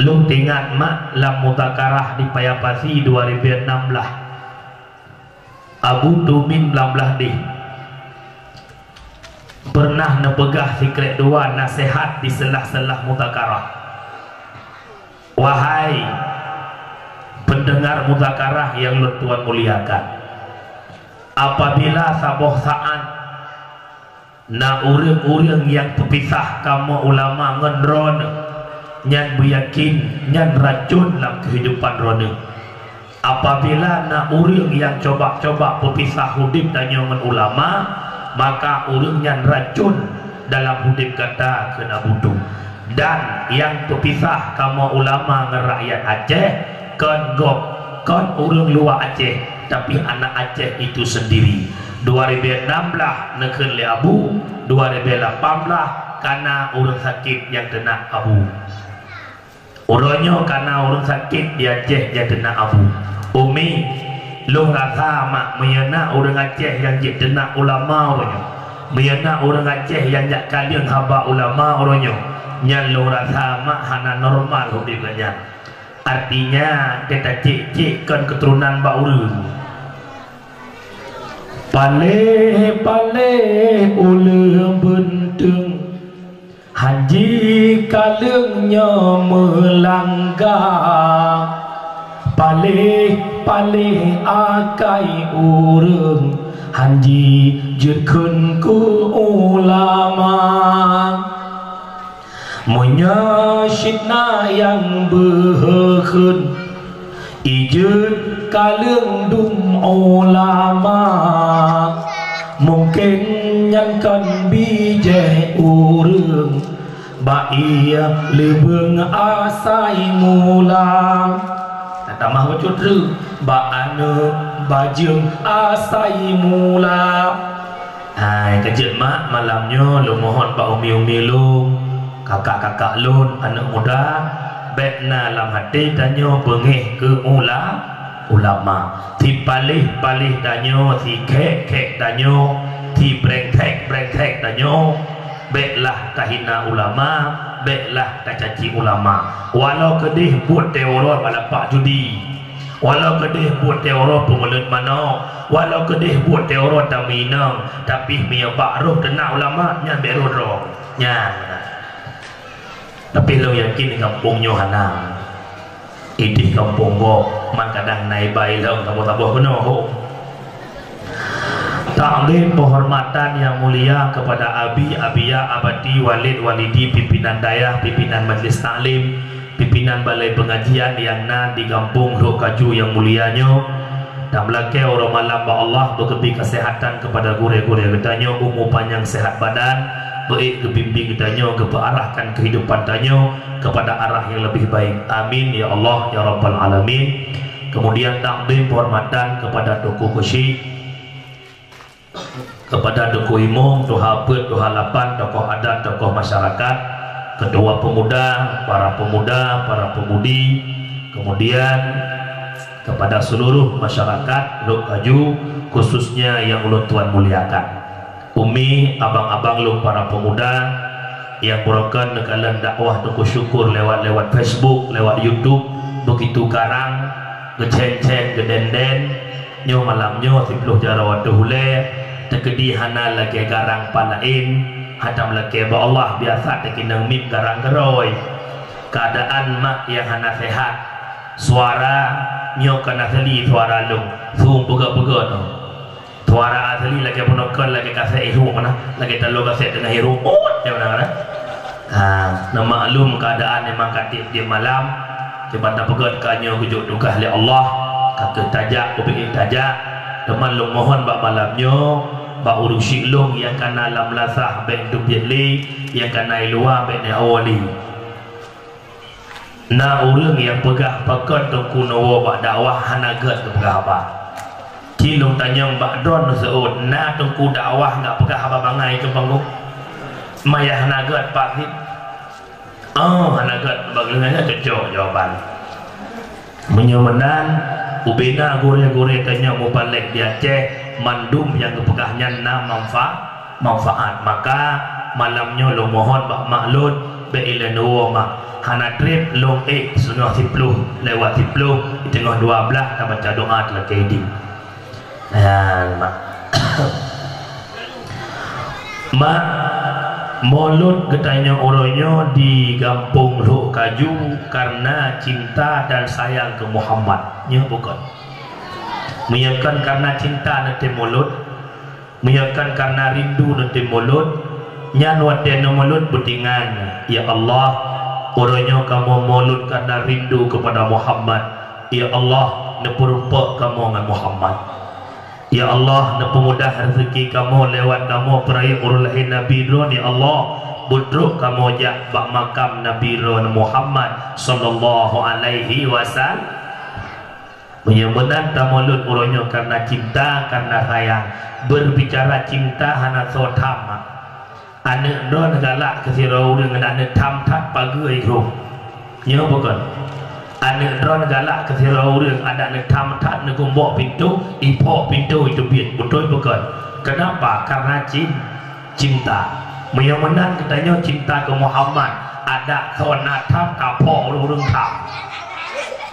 Lu tingat mak lam mutakarah di Payapasi 2016 Abu Tumin belah di pernah nepegah sikret dua nasihat di selah-selah mutakarah. Wahai pendengar mutakarah yang Tuhan muliakan, apabila saboh saat na urang-urang yang pepisah kamu ulama ngendron nyan beryakin nyan racun dalam kehidupan rona. Apabila na urang yang coba-coba pepisah hudib dan nyoman ulama, maka urang nyan racun dalam hudib kata kena butuh. Dan yang pepisah kamu ulama ngerakyat Aceh kon gop kon urang luar Aceh, tapi anak Aceh itu sendiri. 2016 neken le Abu, 2018 karena orang sakit yang kena Abu. Orangnya karena orang sakit di Aceh yang kena Abu. Umi lu rasa mak menyena orang Aceh yang kena ulama orangnya, menyena orang Aceh yang jak kalian haba ulama orangnya, yang lu rasa mak hana normal hidupnya. Artinya kita cek kan keturunan bak urang. Paleh-paleh ulung benteng haji kalengnya melanggar. Paleh-paleh akai urang haji jetkeun ku ulama. Menyasyidna yang behekeun ijet kaleng dum ulama, mungkin nyankan bijak urang baia lebeung asai mulang. Tamah wujud re baana bajeung asai mulang. Hai kejut mak malamnya lu mohon pak umi-umi lu, kakak-kakak lu, anak muda betna lam hati danyo bengih ke ulama, ti palih-palih danyo, ti kek-kek danyo, ti brengtek danyo, beklah kahina ulama, beklah kacaci ulama. Walau kedih buat teorot balapak judi, walau kedih buat teorot pengulut mano, walau kedih buat teorot taminang, tapi miya bakruh kena ulama nya berodro nya. Tapi lo yakin di kampung Yohana idih kampung go man kadang naik bayi lo tabuh-tabuh benar ho. Taklim penghormatan yang mulia kepada abi, abia, abadi, walid, walidi, pimpinan dayah, pimpinan majlis taklim, pimpinan balai pengajian yang nan di kampung Lok Kaju yang mulianya. Dan belakang orang malam ba Allah berkepi kesehatan kepada gure-gure katanya, umur panjang sehat badan, baik kebimbing tanya, kearahkan kehidupan tanya kepada arah yang lebih baik. Amin ya Allah ya Rabbal Alamin. Kemudian takdim penghormatan kepada Tuku Kusyik, kepada Tuku Imong, Tuha Pet, Tuha Lapan, tokoh adat, tokoh masyarakat, ketua pemuda, para pemudi, kemudian kepada seluruh masyarakat Lok Kaju, khususnya yang ulun Tuhan muliakan, umi, abang-abang lu para pemuda yang merupakan nekalan dakwah Tuku Syukur lewat Facebook, lewat YouTube, begitu garang, ngecen-cen, gedenden, nyo malamnya 10 jarawat hule, tekedi hana lagi garang palain, hadam lagi ba Allah biasa tekinang mim garang geroy, keadaan mak yang hana sehat, suara nyo kana seli suara lu, sung buka-buka tu. Suara asli lagi penokon lagi kasih iru mana lagi talo kasih dengan iru dia mana nah maklum keadaan memang katib dia malam cepat pegat kanyo kujuk dugah oleh Allah kata tajak ubik tajak teman lu mohon bak malamnya bak urusi long yang kana lam lasah baik dubyli yang kana luar baik ni awali na urang yang pegah pegat tungku nawa bak dakwah hanagat pegah apa cilung tanyang bak don seud na tungku dakwah enggak pegah apa bangai ke panggung mayah hanagat pak hit oh hanagat bagaimana cocok jawaban menyemenan ubena gore-gore tanya mau balik di Aceh mandum yang kepegahnya na manfaat maka malamnya lo mohon bak maklun be ilanu mak hana trip long 8:30 lewat 10 di tengah 12 kita baca doa telah kedim mak mulut getanya orangnya di Kampung Luk Kaju karena cinta dan sayang ke Muhammad nya bukan menyakan karena cinta nanti mulut menyakan karena rindu nanti mulut nyan waden mulut betingan ya Allah orangnya kamu mulut karena rindu kepada Muhammad ya Allah neperupa kamu dengan Muhammad ya Allah nepemudah rezeki kamu lewat kamu peraya urul lahir Nabi Ron ya Allah budruk kamu jak bak makam Nabi Ron Muhammad sallallahu alaihi wasallam menyembenan tamulut urunyo karena cinta karena sayang berbicara cinta hana sotama ane don galak kesirau dengan ane tam tat pagai rum nyo bukan ane don galak kesirau dengan ada ane tam tat ne gombok pintu ipok pintu itu biat betul bukan kenapa karena cinta menyembenan katanya cinta ke Muhammad ada sona tam kapok urung tam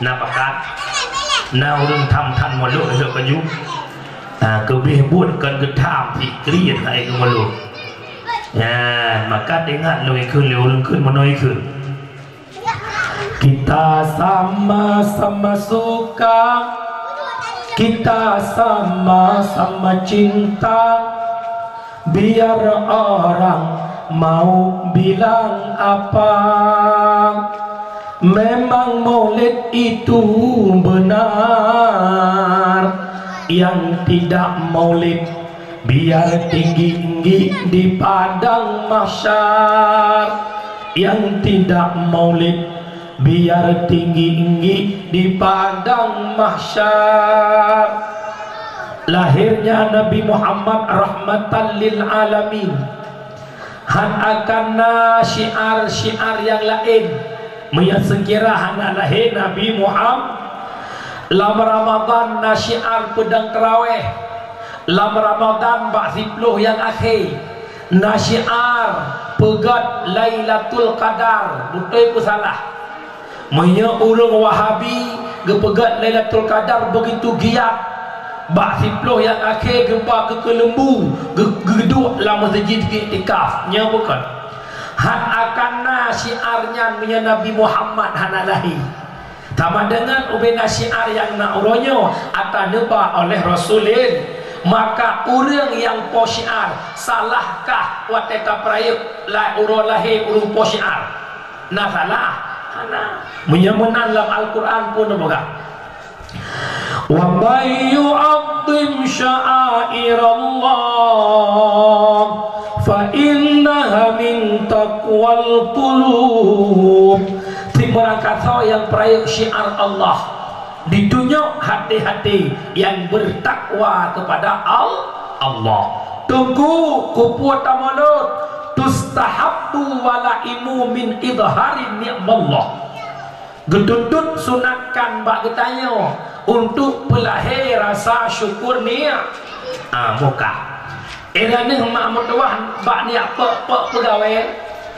napa kan na urung tam tan malu itu kaju kebihbun kan getam fikri hai ke malu ya maka dengar lebih kun urung kun menoi kun kita sama-sama suka kita sama-sama cinta biar orang mau bilang apa memang maulid itu benar yang tidak maulid biar tinggi-tinggi di padang mahsyar yang tidak maulid biar tinggi-tinggi di padang mahsyar lahirnya Nabi Muhammad rahmatan lil alamin han akan syiar-syiar yang lain maya sekira hana lahir Nabi Muhammad lam Ramadan nasyiar pedang terawih lam Ramadan ba'zipluh yang akhir nasyiar pegat Lailatul Qadar betul pun salah maya urung Wahabi gepegat Lailatul Qadar begitu giat ba'zipluh yang akhir gempa ke lembu geduk dalam masjid iktikaf nya bukan han akan syiarnya punya Nabi Muhammad hana lahir sama dengan ubena syiar yang nak uronyo atau nebak oleh Rasulin maka orang yang po syiar salahkah wateka perayuk la uro lahir urung po syiar nah salah hana menyemenan dalam Al-Quran pun boga wa may yu'azzim sya'airallah fa innaha min taqwal qulub timbulan kata yang perayuk syiar Allah ditunjuk hati-hati yang bertakwa kepada Allah tunggu kuput tamulut tustahabbu walaimu min idharin ni'mallah gedudut sunatkan bak getanya untuk pelahir rasa syukur niat muka era ni mak mutuah bak ni apa pegawai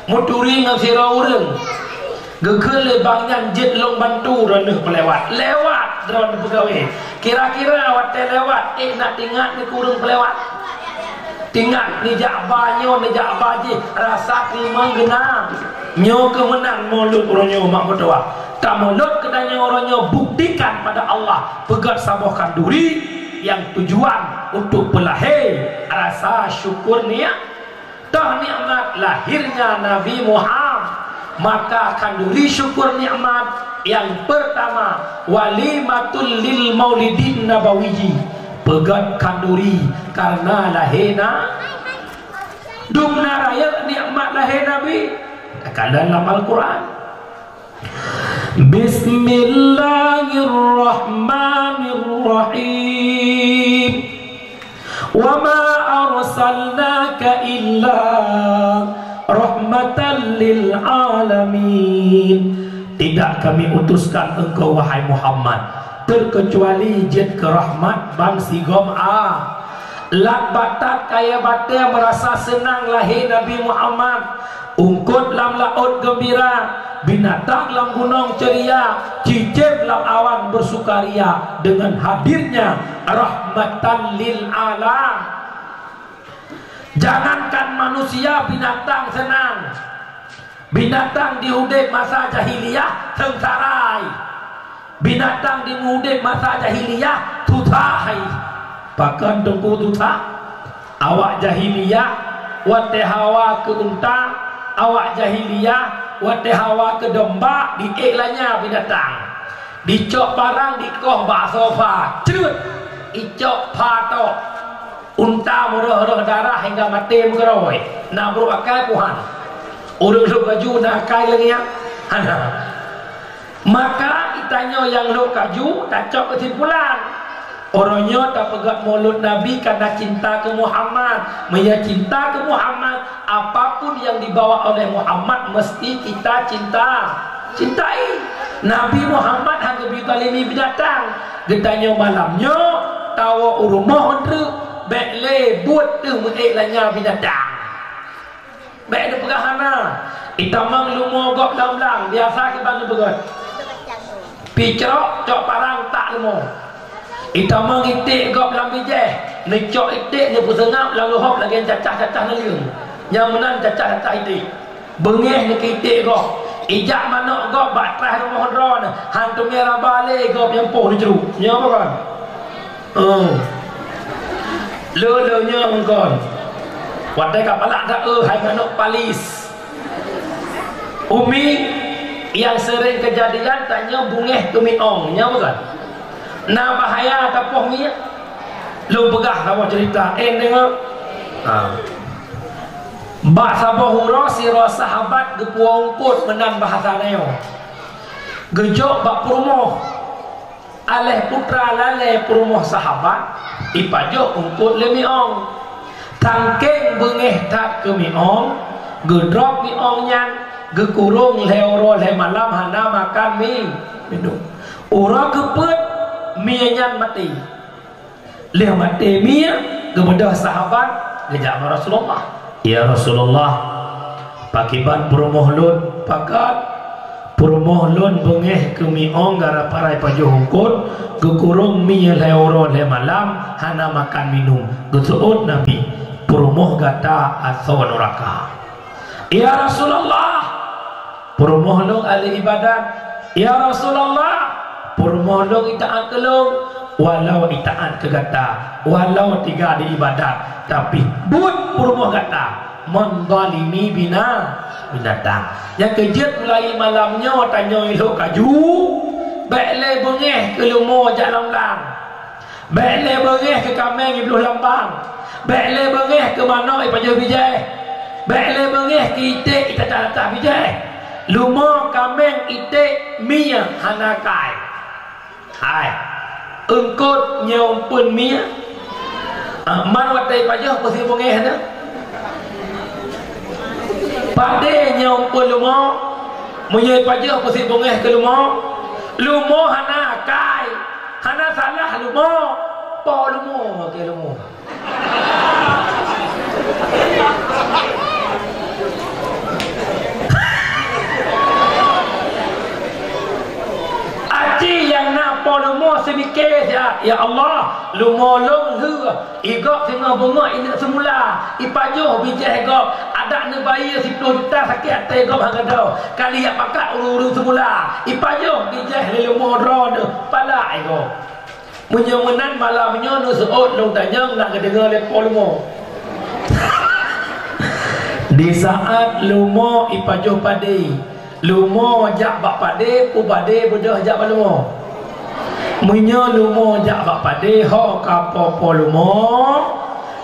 muturi ngau sira urang gekel le bangyan jet long bantu reneh pelewat lewat drone pegawai kira-kira awak lewat nak tingat ni kurang pelewat tingat ni jak banyo ni jak baji rasa memang genang nyo kemenang mulut orangnya mak mutuah tak mulut kedanya orangnya buktikan pada Allah pegat sabohkan duri yang tujuan untuk pelahir rasa syukur niat dah nikmat lahirnya Nabi Muhammad maka kanduri syukur nikmat yang pertama walimatul lil maulidin nabawiyyi pegat kanduri karena lahirna dumna raya nikmat lahir Nabi dalam Al-Quran Bismillahirrahmanirrahim wa ma arsalnaka illa rahmatan lil alamin tidak kami utuskan engkau wahai Muhammad terkecuali jid ke rahmat bangsi gom'a lat batat kaya batai merasa senang lahir Nabi Muhammad ungkut lam laut gembira, binatang lam gunung ceria, cicip lam awan bersukaria dengan hadirnya rahmatan lil alam. Jangankan manusia, binatang senang. Binatang diudip masa jahiliyah tengsarai, binatang diudip masa jahiliyah tutai. Bahkan tunggu tuta awak jahiliyah wate hawa ke unta, awak jahiliyah wate hawa ke domba, diiklanya binatang dicok barang dikoh bak sofa cerut icok patok unta murah darah hingga mati mengeroy nak berupakan Tuhan orang lu kaju nak kai lagi ya. Maka itanya yang lu kaju tak cok kesimpulan orangnya tak pegat mulut Nabi karena cinta ke Muhammad. Maya cinta ke Muhammad, apapun yang dibawa oleh Muhammad mesti kita cintai. Nabi Muhammad hanya bertalimi binatang. Getanya malamnya tawa urumah untuk bekle buat tu mengiklanya binatang. Bek ada perahana itamang lumo gok lam-lam biasa kita bangun begot picok cok parang tak lumo itamang itik gok lam bijeh ni cok itik ni pusengap lalu hop lagi cacah-cacah neliung yang menan cacah-cacah itik bengeh ni itik gok ijak manok gok batrah rumah ron hantu merah balik gok yang poh ni ceruk nya apa kan le-lenya mengkon wadai kapalak tak hai manuk palis. Umi yang sering kejadian tanya bungeh tumiong nya bukan. Nah bahaya tapoh mi. Lu begah kamu cerita dengar. Ba sabahura sira sahabat gepuang put menan bahasa neo. Gejok bak perumoh. Aleh putra laleh perumoh sahabat ipajo ungkut le miong. Tangkeng bengeh tak ke miong, gedrop miong nyan, gekurung leoro le malam hana makan minum. Orang keput mie nyan mati. Le mati mie kepada sahabat gejak Rasulullah. Ya Rasulullah, pakiban perumoh lun pakat perumoh lun bengeh ke miong gara parai pajo hungkut, gekurung mie leoro le malam hana makan minum. Gesuut Nabi perumoh gata asal neraka. Ya Rasulullah, perumoh long ahli ibadat. Ya Rasulullah, perumoh long itaat kelong, walau itaat ke gata, walau tiga di ibadat, tapi but perumoh gata mendalimi binatang. Yang kejut mulai malamnya tanya elok kaju, bekle bengeh ke lumo jalan lang, bekle bengeh ke kameng ibluh lambang. Bekle bengeh ke mana ipajo bijai. Bekle bengeh ke itik ita tak bijai. Lumo kameng itik mia hanakai. Hai. Engkut nyompun mia. Man watai ipajo pasti bengeh na. Pade nyompun lumo. Munya ipajo pasti bengeh ke lumo. Lumo hanakai. Hana salah lumo. Po lumo ke lumo. Aci yang nak polumo semikir ya Allah lumolong hu igok singa bunga ini semula ipajuh bijah igok ada ne bayi 10 juta sakit hati igok hangado kali ya pakat uru-uru semula ipajuh bijah lumo ron pala igok menyemenan malamnya nu seot long tanyang nak kedengar le polumo. Di saat lumo ipajuh pade lumo jak bak pade pu pade bodoh jak lumo munyo lumo jak bak pade ho kapo lumo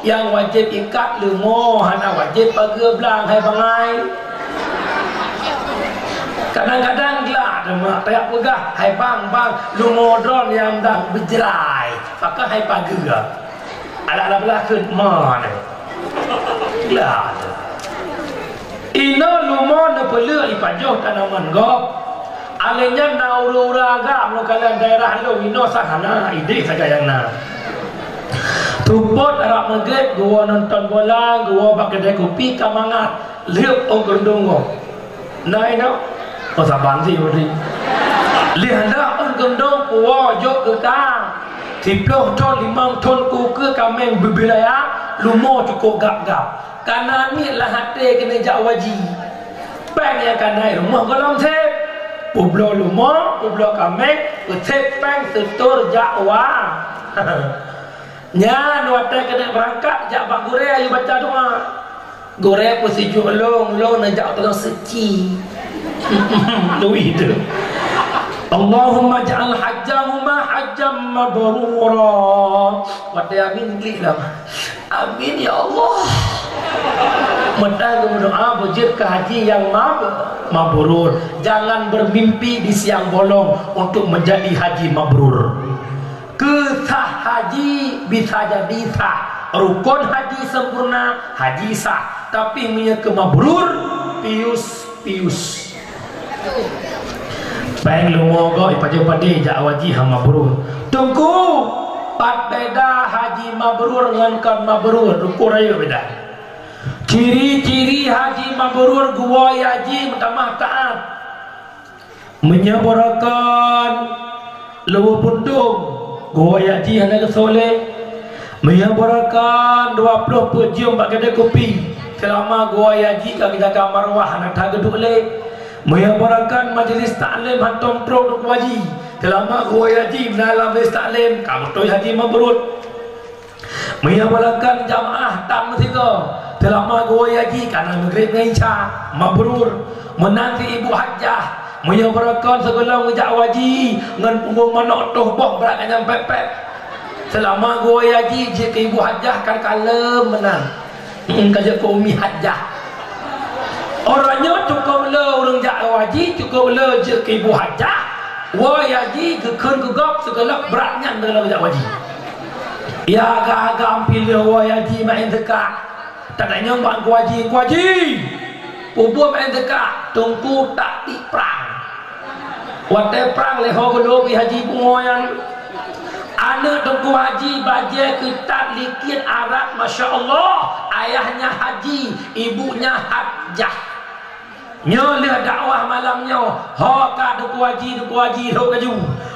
yang wajib ikat lumo hana wajib pagi belang hai bangai kadang-kadang gelak mak tayak pegah hai bang lumo dron yang dah berjerai maka hai pagi ala belah ke mana gelak ino lumo ne pelu ipajoh tanaman gop alenya na uru-uraga mengkalan daerah lu ino sahana ide saja yang na tupot arak maghrib gua nonton bola gua pakai kedai kopi kamangat lihat orang gendong kau naik nak kau sabar sih beri lihat dah orang gendong puas jok ke kang 10 ton 5 ton ku ke kameng berbelaya lumo cukup gap-gap karena ni lah hati kena jak waji peng yang kan naik rumah kolom tep publo lumo publo kameng tep peng setur jak wa nya nuate kena berangkat jak bak gore ayu baca doa gore pun sejuk long nak jak tengah seci lui tu Allahumma ja'al hajjahuma hajjam mabrura. Wate amin gila. Amin ya Allah. Mendang berdoa berjid ke haji yang mabrur. Jangan bermimpi di siang bolong untuk menjadi haji mabrur. Kesah haji bisa jadi sah. Rukun haji sempurna, haji sah. Tapi punya ke mabrur, pius. Peng lumo go ipade jak waji hang mabrur. Tunggu pat beda haji mabrur dengan kan mabrur ukur ayo beda. Ciri-ciri haji mabrur gua haji pertama taat. Menyabarakan lewu puntung gua haji hendak soleh. Menyabarakan 20 pejium bak kedai kopi. Selama gua haji kami jaga marwah hendak tak geduk le. Menyabarakan majlis taklim hantam pro duk waji selama gua haji dalam majlis taklim kamu tu haji mabrur. Menyabarakan jamaah tam tiga selama gua haji karena maghrib dengan isya mabrur. Menanti ibu hajjah menyabarakan segala ngejak waji dengan punggung manok toh boh berat nyampe pep selama gua haji je ke ibu hajjah kan kalem menang kajak ke umi hajjah. Orangnya cukup le orang jak wajib cukup le je ke ibu hajah wajib ke kun gugap segala beratnya dalam jak wajib ya agak-agak pilih wajib main dekat tak nak nyambang wajib ubur main dekat tunggu tak di perang waktu perang leho gelo bi haji pengoyan anak tunggu haji bajai ketat likit arat Masya Allah ayahnya haji ibunya hajah nyolah dakwah malamnya haka duk waji lo kaju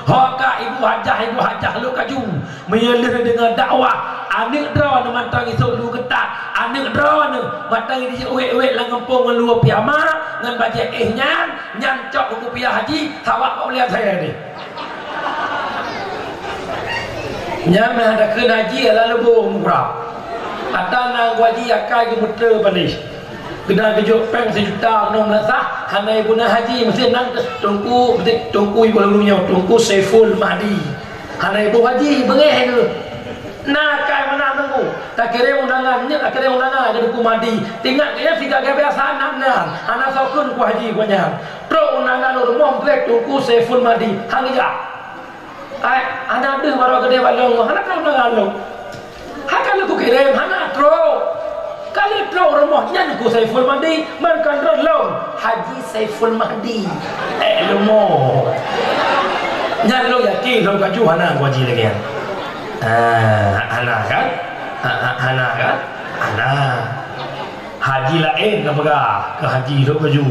haka ibu hajah lo kaju menyelah dengan dakwah anak draw nak mantang esok lu ketat anak draw nak mantang di uek lang kampung ngeluar piama ngan baca nyan cok buku pia haji tawak kau lihat saya ni nyan ada kena haji lalu bom murah ada nang waji akai ke muter panis kena kejuk peng 1 juta kena melasah hana ibu nak haji mesti nang tungku ibu lalunya tungku Saiful Mahdi hana ibu haji bengeh ke nak kai mana tunggu tak kira undangan ni tak kira undangan ada buku Mahdi tinggal kaya tidak kaya biasa nak hana sokun ku haji banyak pro undangan rumah plek tungku Saiful Mahdi hang ja hana ada baru gede balong hana kai undangan lo haka lu kirim hana tro kali tro rumahnya ku Saiful Mahdi merkan rolong haji Saiful Mahdi lumo nyan lo yakin lo kaju hana ku haji lagi hana kan hana haji lain ke pegah ke haji lo kaju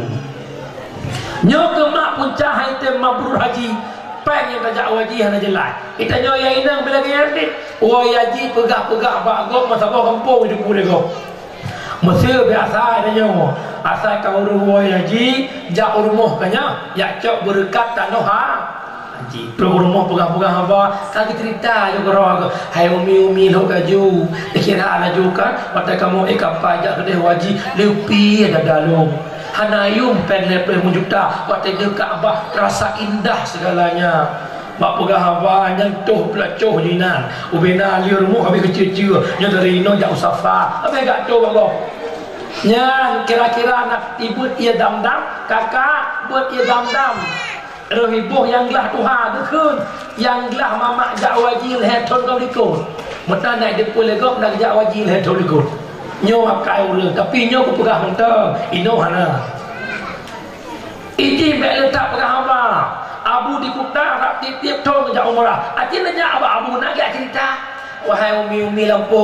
nyo ke mak puncah item mabrur haji peng yang tajak haji hana jelas kita nyo yang inang bila kaya ni haji pegah-pegah bagok masa bawa kampung hidup boleh kau Mesir biasa ada nyawa asal kau rumah haji jak rumah kanya ya cok berkat tanah haji pro rumah pegang-pegang apa kaki cerita jo karo hai umi lo kaju kira laju kan pada kamu kapal jak kedai haji lepi ada dalung hanayum pen lepe juta pada dekat Kaabah terasa indah segalanya mak pegang haba nyentuh pelacuh jinan ubena liur mu habis kecil-kecil nya dari ino jak usafa habis gak tu bang nya kira-kira anak ibu ia dam-dam kakak buat ia dam-dam rohibuh yang gelah Tuhan dekun yang gelah mamak jak wajil heton kau likut mata naik depan legok nak jak wajil heton likut nyo akai urang tapi nyo ku pegang hentang ino hana ini mek letak pegang haba Abu di Kuta tak tiap tahun kerja umrah. Aci nanya abu nak gak cerita. Wahai umi lampu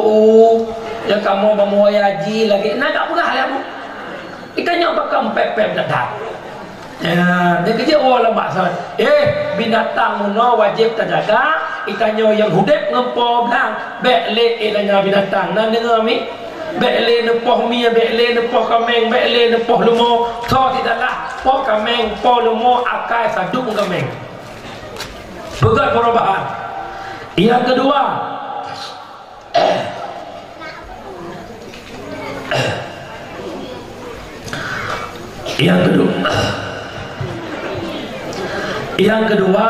yang kamu bawa haji lagi. Nak gak pegah lah abu. Ikannya bakal pep-pep dadak. Dia kerja orang maksud. Binatang muno wajib terjaga. Ikannya yang hudip ngempor belang. Bekle ilanya binatang. Nah dengar mi. Bekle nepoh mia, bekle nepoh kameng, bekle nepoh lumo. So tidaklah poh kameng, poh lumo akai saduk kameng. Begat perubahan. Yang kedua, yang kedua,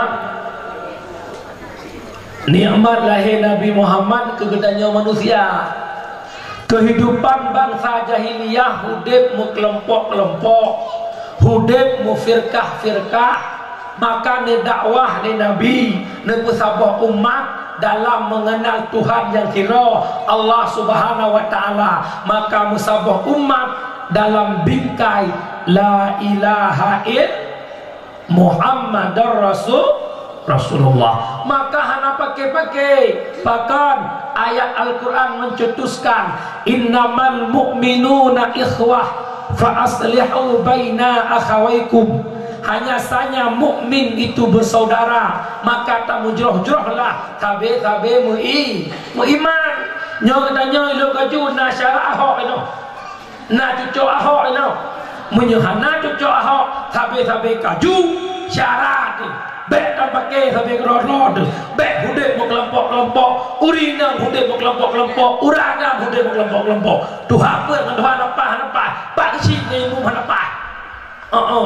nikmat lahir Nabi Muhammad kegedannya manusia. Kehidupan bangsa jahiliyah hudib mu kelompok-kelompok, hudib mu firkah-firkah, maka ni dakwah ni Nabi ni pesabah umat dalam mengenal Tuhan yang kira Allah Subhanahu wa taala, maka musabah umat dalam bingkai la ilaha illallah Muhammadar Rasulullah. Maka hana pakai bahkan ayat Al-Quran mencetuskan innamal mu'minuna ikhwah fa aslihu baina akhawaikum. Hanya saja mukmin itu bersaudara, maka tak mujroh-jrohlah tabe-tabe iman. Nyo katanya lo kaju na syarah ahok itu, na cucuk ahok itu, menyuhana cucuk ahok tabe-tabe kaju syarat tu. Bek tak pakai tabe kerod-rod, bek hudip kelompok-kelompok, urina hudip kelompok-kelompok, urana hudip kelompok-kelompok. Tuhan apa dengan Tuhan apa? Pak kecil ni ibu apa?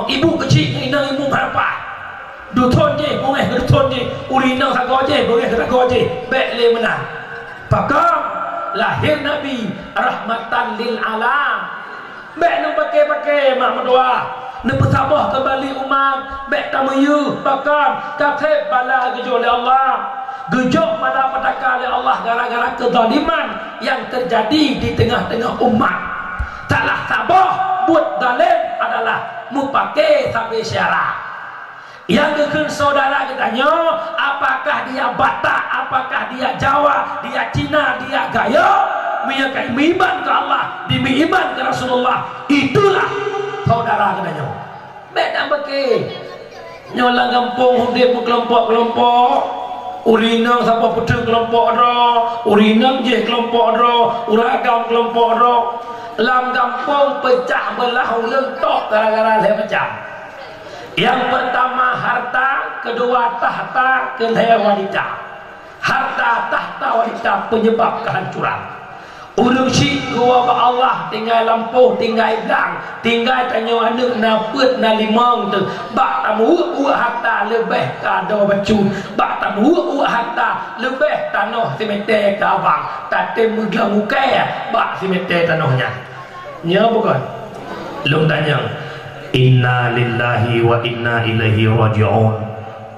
Ibu kecil ni ibu apa? Du thon je, boleh du thon je, urina sago je, boleh sago je. Bek le menang. Pakam lahir Nabi rahmatan lil alam. Bek nak pakai mak mendoa. Nak bersabah kembali umat. Bek tamuyu pakam katib bala gejo oleh Allah. Gejo pada petaka oleh Allah gara-gara kezaliman yang terjadi di tengah-tengah umat. Taklah sabah buat zalim adalah mupakai sampai syarat. Yang kekun saudara kitanya, apakah dia Batak, apakah dia Jawa, dia Cina, dia Gaya, menyangka iman ke Allah, demi iman ke Rasulullah, itulah saudara kitanya. Beda pakai nyolang kampung hudip kelompok-kelompok, urinang siapa putih kelompok ro, urinang je kelompok ro, uragam kelompok ro. Lam kampung pecah belah lentok gara-gara saya macam. Yang pertama harta, kedua tahta, ketiga wanita. Harta, tahta, wanita penyebab kehancuran. Urung syik gua ba Allah tinggal lampu, tinggal idang, tinggal tanya anak naput na limang tu. Bak tamu harta lebih kado bacun. Bak tamu harta lebih tanah simete ke abang. Tatim muglang mukai bak simete tanahnya. Nya bukan. Long tanya. Inna lillahi wa inna ilaihi raji'un.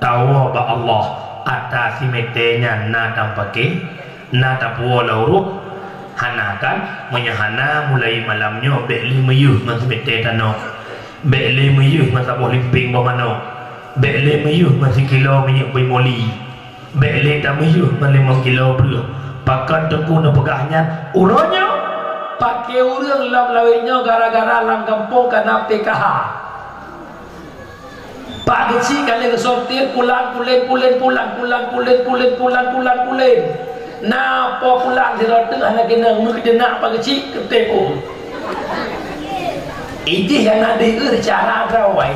Tawa ba Allah atas simetenya na tampake na tapuo lauruk hanakan menyahana mulai malamnya bekli meyuh man simete tanah. Bekli meyuh man sabuh limping bamano. Bekli meyuh man sekilo minyak bimoli. Bekli tak meyuh man 5 kilo beruh. Pakan tengku na pegahnya uronya pakai urang lam lawenya gara-gara lam kampung kena PKH. Pak kecil kali kesortir pulang. Nah, pulang di rotan anak kena mengkenak pak kecil ketepu. Ini yang ada cara rawai.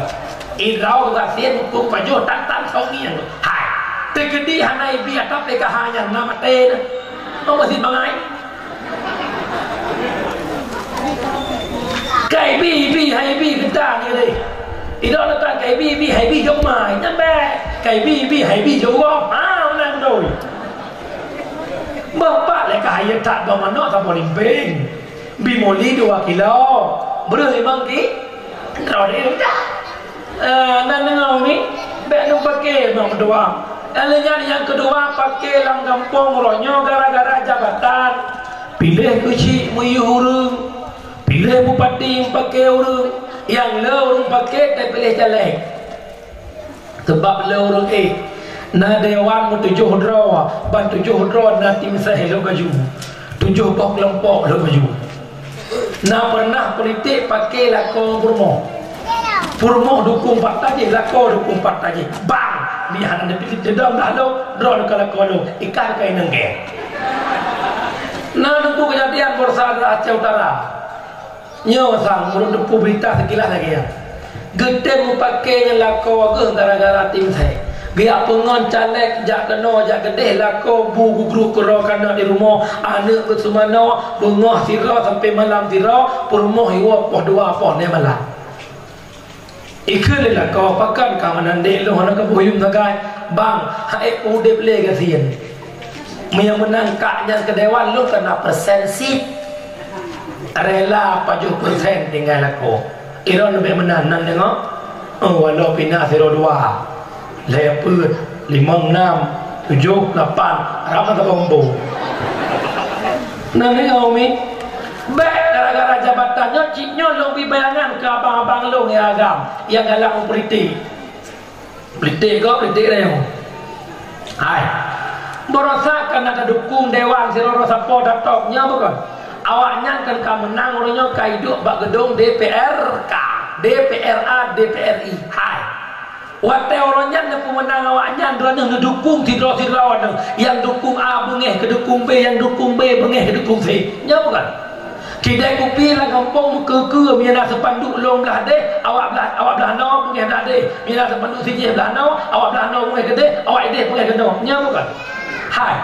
Irau gasien hukum pajo tan songian. Hai. Tegedi hanai bi atap PKH nya nama ten. Oh masih bangai. Cái bi hay bi chúng ta như đây thì đó là cái bi hay bi giống mài nhá bé cái bi hay bi giống gom hôm nay rồi bapak lại cái hiện tại mà nó thành một điểm pin bi 1 lít 2 kilo bữa thì mang ký rồi đi đúng dan dengan ini bé nó pakai bang kedua yang kedua pakai lam kampung ronyo gara-gara jabatan pilih kecil muyurung. Pilih bupati yang pakai urung, yang le urung pakai tak pilih caleg. Sebab le urung na dewan mu 7 draw, ban 7 draw na tim saya lo kaju. 7 kelompok lo kaju. Nah pernah politik pakai lako Purmo dukung partai je, lako dukung partai je. Bang, lihat ada pilih dedam dah lo, draw kalau lo ikan kain nengke. Nah dukung kejadian Borsa Aceh Utara. Nyo sang menurut depu berita sekilas lagi ya. Gede mu pakai yang lako ke gara-gara tim saya. Biar pengon caleg jak kena jak gede lako bu gugru kero kana di rumah anak ke sumano bengah sira sampai malam sira purmoh iwa poh dua poh ne malam. Ikut lah kau pakan kawanan dek lo nak boyum nagai bang hae udep le kasian yang menang kaknya ke dewan lo kena persensi rela 70% tinggal aku iron lebih menang nang tengok walau pindah 02 leput 5 6 7 8 ramah terbombong nang tengok mi baik gara-gara jabatannya ciknya lebih bayangan ke abang-abang long yang agam yang galak politik kau politik dia hai berasa kan ada dukung dewan siroro sapo datoknya bukan awaknya kan kamu menang orangnya kaiduk bak gedung DPRK DPRA DPRI hai wate orangnya nak pemenang awaknya kerana ngedukung tidra-tidra yang dukung A bengeh ke dukung B yang dukung B bengeh ke dukung C nya bukan kedai kopi lah kampung ke mina sepanduk long belah deh awak belah no punya dah deh mina sepanduk siji belah no awak belah no punya gede awak deh punya gede nya bukan hai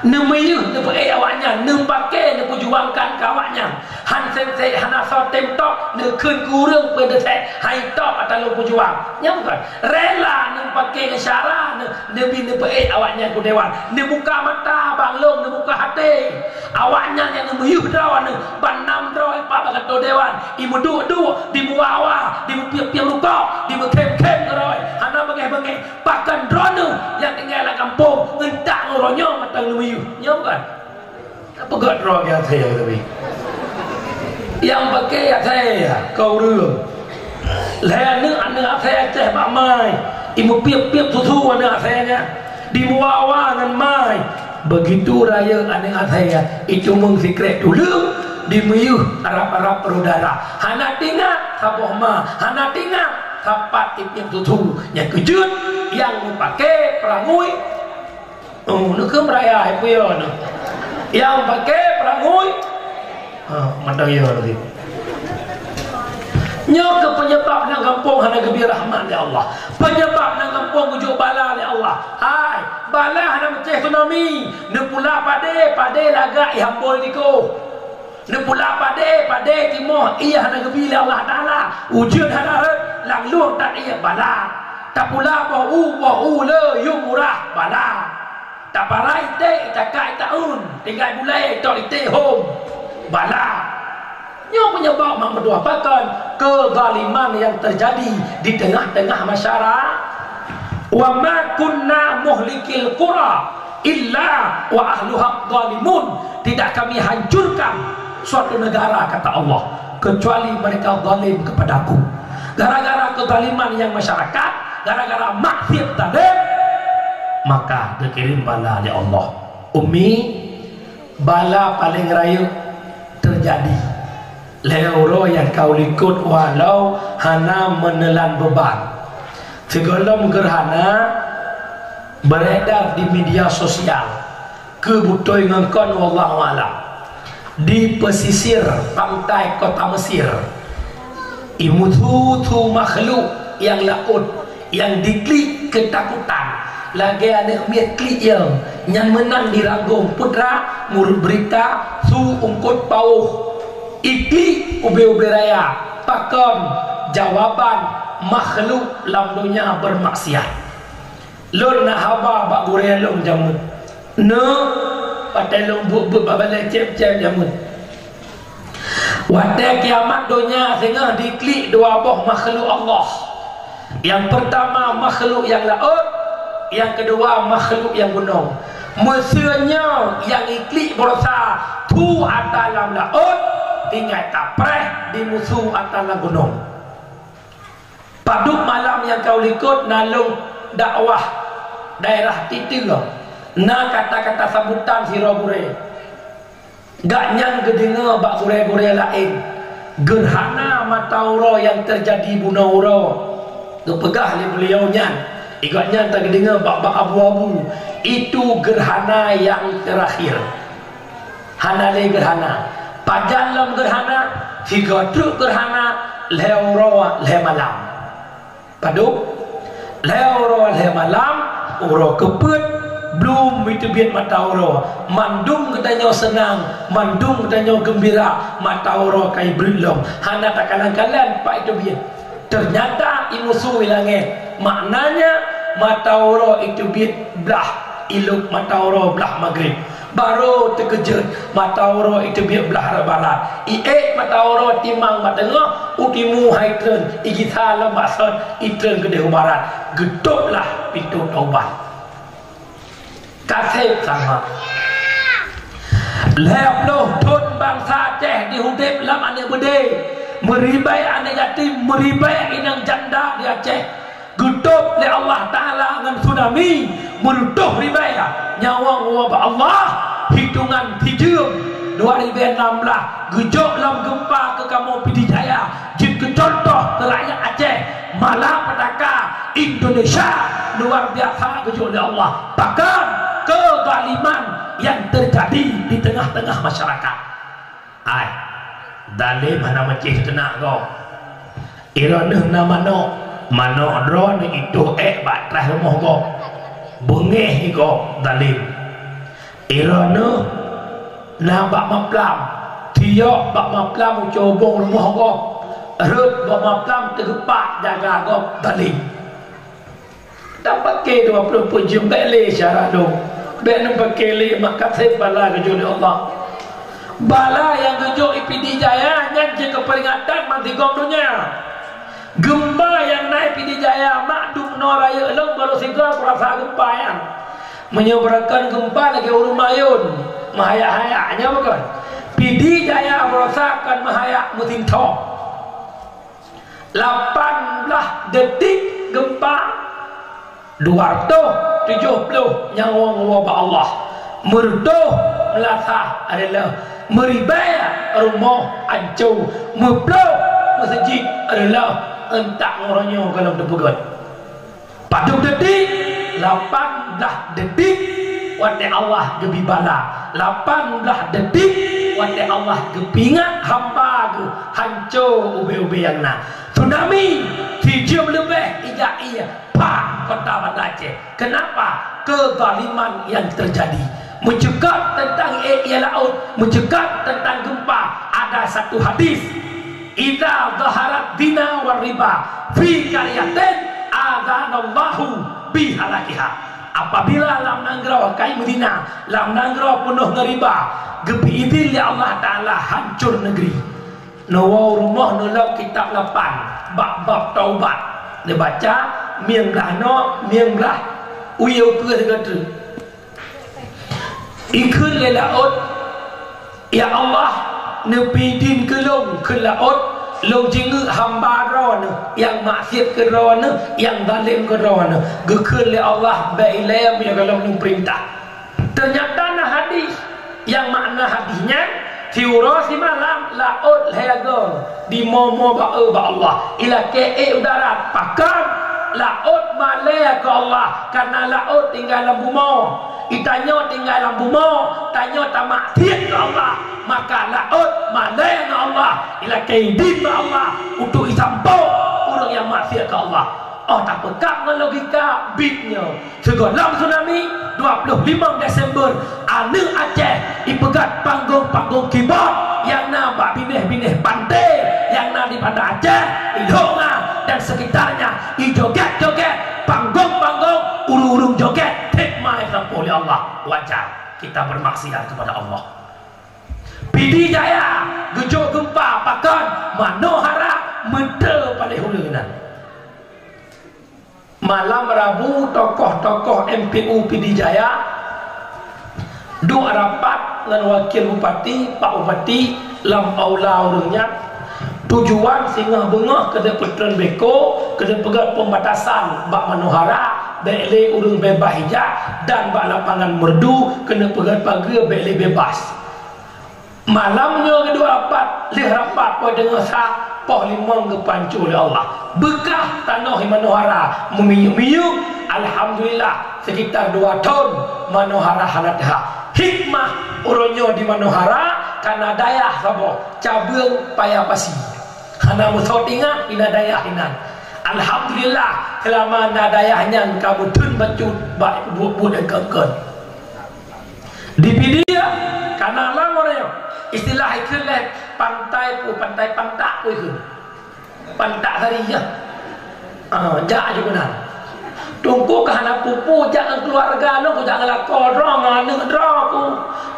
nemayu nepai awaknya nembake nepujuangkan kawaknya han sensei hana so temtok ne keun kurang pada teh hai tok atau pujuang nya bukan rela nembake ke syara nebi nepai awaknya ku dewan ne buka mata bang long ne buka hati awaknya yang nemayu dawan banam droi pa bagato dewan imu du di muawa di piap luka di kem droi hana bengeh pakan drone yang tinggal kampung ngentak ngoronyo matang nemayu nya bukan apa gak draw ya saya tapi yang pakai ya saya kau rương lẽ nước ăn nước saya ceh pak mai ibu piap susu anak saya di muawa dengan mai begitu raya anak saya itu mengsikret dulu di meyuh Arab perudara hana tinggal saboh ma hana tinggal sapat piap susu yang kejut yang pakai perangui nó cứ raya hay puyo no yang pakai perangui mandang ya nanti nyo ke penyebab nang kampung hana gebi rahmat ya Allah penyebab nang kampung ujuk bala ya Allah hai bala hana meceh tsunami ne pula pade lagak ihambol niko ne pula pade timur iya hana gebi ya Allah taala ujian hana lang luang tak iya bala tak pula bau le yung murah bala tak parai te takai taun tinggal bulai tok ite home bala nyo penyebab mak berdua pakan kezaliman yang terjadi di tengah-tengah masyarakat wa ma kunna muhlikil qura illa wa ahluha zalimun tidak kami hancurkan suatu negara kata Allah kecuali mereka zalim kepadaku gara-gara kezaliman yang masyarakat gara-gara maksiat tadi maka dikirim bala oleh Allah. Umi bala paling raya terjadi leoro yang kau likut walau hana menelan beban segala gerhana beredar di media sosial kebutuhan ngengkon wallahu alam di pesisir pantai kota Mesir imutu makhluk yang laut yang diklik ketakutan lagi ada miat klik yang menang di Ragung putra murid berita su ungkut pauh ikli ube raya pakon jawaban makhluk lamdunya bermaksiat lor na haba bak gure long jamun ne patai long bu babale cep jamun wate kiamat dunia sehingga diklik dua boh makhluk Allah yang pertama makhluk yang laut yang kedua makhluk yang gunung mesinnya yang iklik berusaha tu atas laut tinggal tapreh di musuh atas gunung paduk malam yang kau likut nalung dakwah daerah titil na kata-kata sambutan sira gure gak nyang gedenga bak gure-gure lain gerhana Mataura yang terjadi Bunaura kepegah oleh beliaunya ikatnya tak dengar bak-bak abu-abu itu gerhana yang terakhir hanale gerhana pajalam gerhana tiga truk gerhana leurawa le malam padu leurawa le malam uro keput belum itu biat Mataura mandung katanya senang mandung katanya gembira Mataura kai belum hana tak kalang-kalang pak itu biat ternyata imusu langit maknanya Mataura itu biat belah iluk Mataura belah maghrib baru terkejut Mataura itu biat belah barat Mataura timang matengah utimu haitren igita lemasan itren ke barat geduklah pintu taubat kasih sama lep loh tun bangsa Aceh di hudip lam ane bede meribai ane yatim meribai inang janda di Aceh geduk le Allah Ta'ala dengan tsunami menutup ribai nyawang wabah Allah hitungan 7 2016 gejok lam gempa ke kamu Pidijaya jid ke contoh ke rakyat Aceh malapetaka Indonesia luar biasa gejok le Allah bahkan kezaliman yang terjadi di tengah-tengah masyarakat. Ai, dalim mana macih tenak kau. Irana nama mano drone itu batrah rumah kau. Bengeh kau dalim. Irana bak maplam. Tiok bak maplam cobong rumah kau. Rut bak maplam tergepak jaga kau dalim. Tak pakai 20 jam balik syarat dong. Ben pakai maka saya bala kejut Allah. Bala yang kejut Pidijaya nyanyi keperingatan mati gomdunya. Gempa yang naik Pidijaya makdum noraya elong baru segera perasa gempa yang menyeberangkan gempa lagi urumayun mahaya-hayanya bukan. Pidijaya merasakan mahaya musim tok 18 detik gempa 270 nyawang wabah Allah merduh melasah adalah meribaya rumah ancau meblau masjid adalah entak ngorongnya kalau depegat pada detik 18 detik wate Allah gebibala 18 detik wate Allah gepingat hamba ge hancur ube-ube yang na tsunami 7 lebih iya Pak kota Banda Aceh. Kenapa? Kezaliman yang terjadi. Mencegah tentang air laut, mencegah tentang gempa. Ada satu hadis. Idza zaharat dina war riba fi qaryatin adzanallahu bi halakiha. Apabila lam nanggro kai Medina, lam nanggro penuh ngeriba, gebi idil ya Allah Taala hancur negeri. No rumah nolak kitab 8 bab taubat. Dia baca miang belah no miang belah uyau ke segala ikut le laut ya Allah nepi din ke long ke laut long jingu hamba ron yang maksiat ke ron yang zalim ke ron gekun le Allah bailem ya kalau perintah ternyata nah hadis yang makna hadisnya tiurasi malam laut hego di momo ba Allah ila ke udara pakam laut malaya ke Allah karena laut tinggal dalam bumi itanya tinggal dalam bumi tanya tamak tiat ke Allah maka laut malaya ke Allah ila ke din ba Allah untuk isampau orang yang maksiat ke Allah. Oh tak pekak dengan logika bitnya segala tsunami 25 Desember ane Aceh ipegat panggung-panggung keyboard yang nampak binih-binih pantai yang na di Banda Aceh Ilhonga dan sekitarnya joget-joget panggung-panggung urung-urung joget hikmah yang oleh Allah wajar kita bermaksiat kepada Allah. Pidijaya gejok gempa pakan manohara mende pada hulunan. Malam Rabu tokoh-tokoh MPU Pidijaya dua rapat dengan wakil bupati Pak Bupati lam aula urungnya tujuan singgah bengah ke Petron Beko ke pegat pembatasan Bak Manohara bele urung bebas hijab dan Bak Lapangan Merdu kena pegat pagi bele bebas malamnya kedua rapat leh rapat pun dengar sak poh limang ke pancu oleh Allah bekah tanah manohara memiyuk-miyuk. Alhamdulillah sekitar 2 tahun manohara halatha hikmah uronyo di manohara karena dayah sabo cabung payah pasi hana musot ingat pina dayah inan. Alhamdulillah selama nadayahnya kamu tun bacut baik buat dan kengkon di video karena lamornya istilah itu leh pantai pantak ku itu pantak harinya jak juga benar tunggu ke hana pupu jangan keluarga lo jangan lakor rongan ngedro ku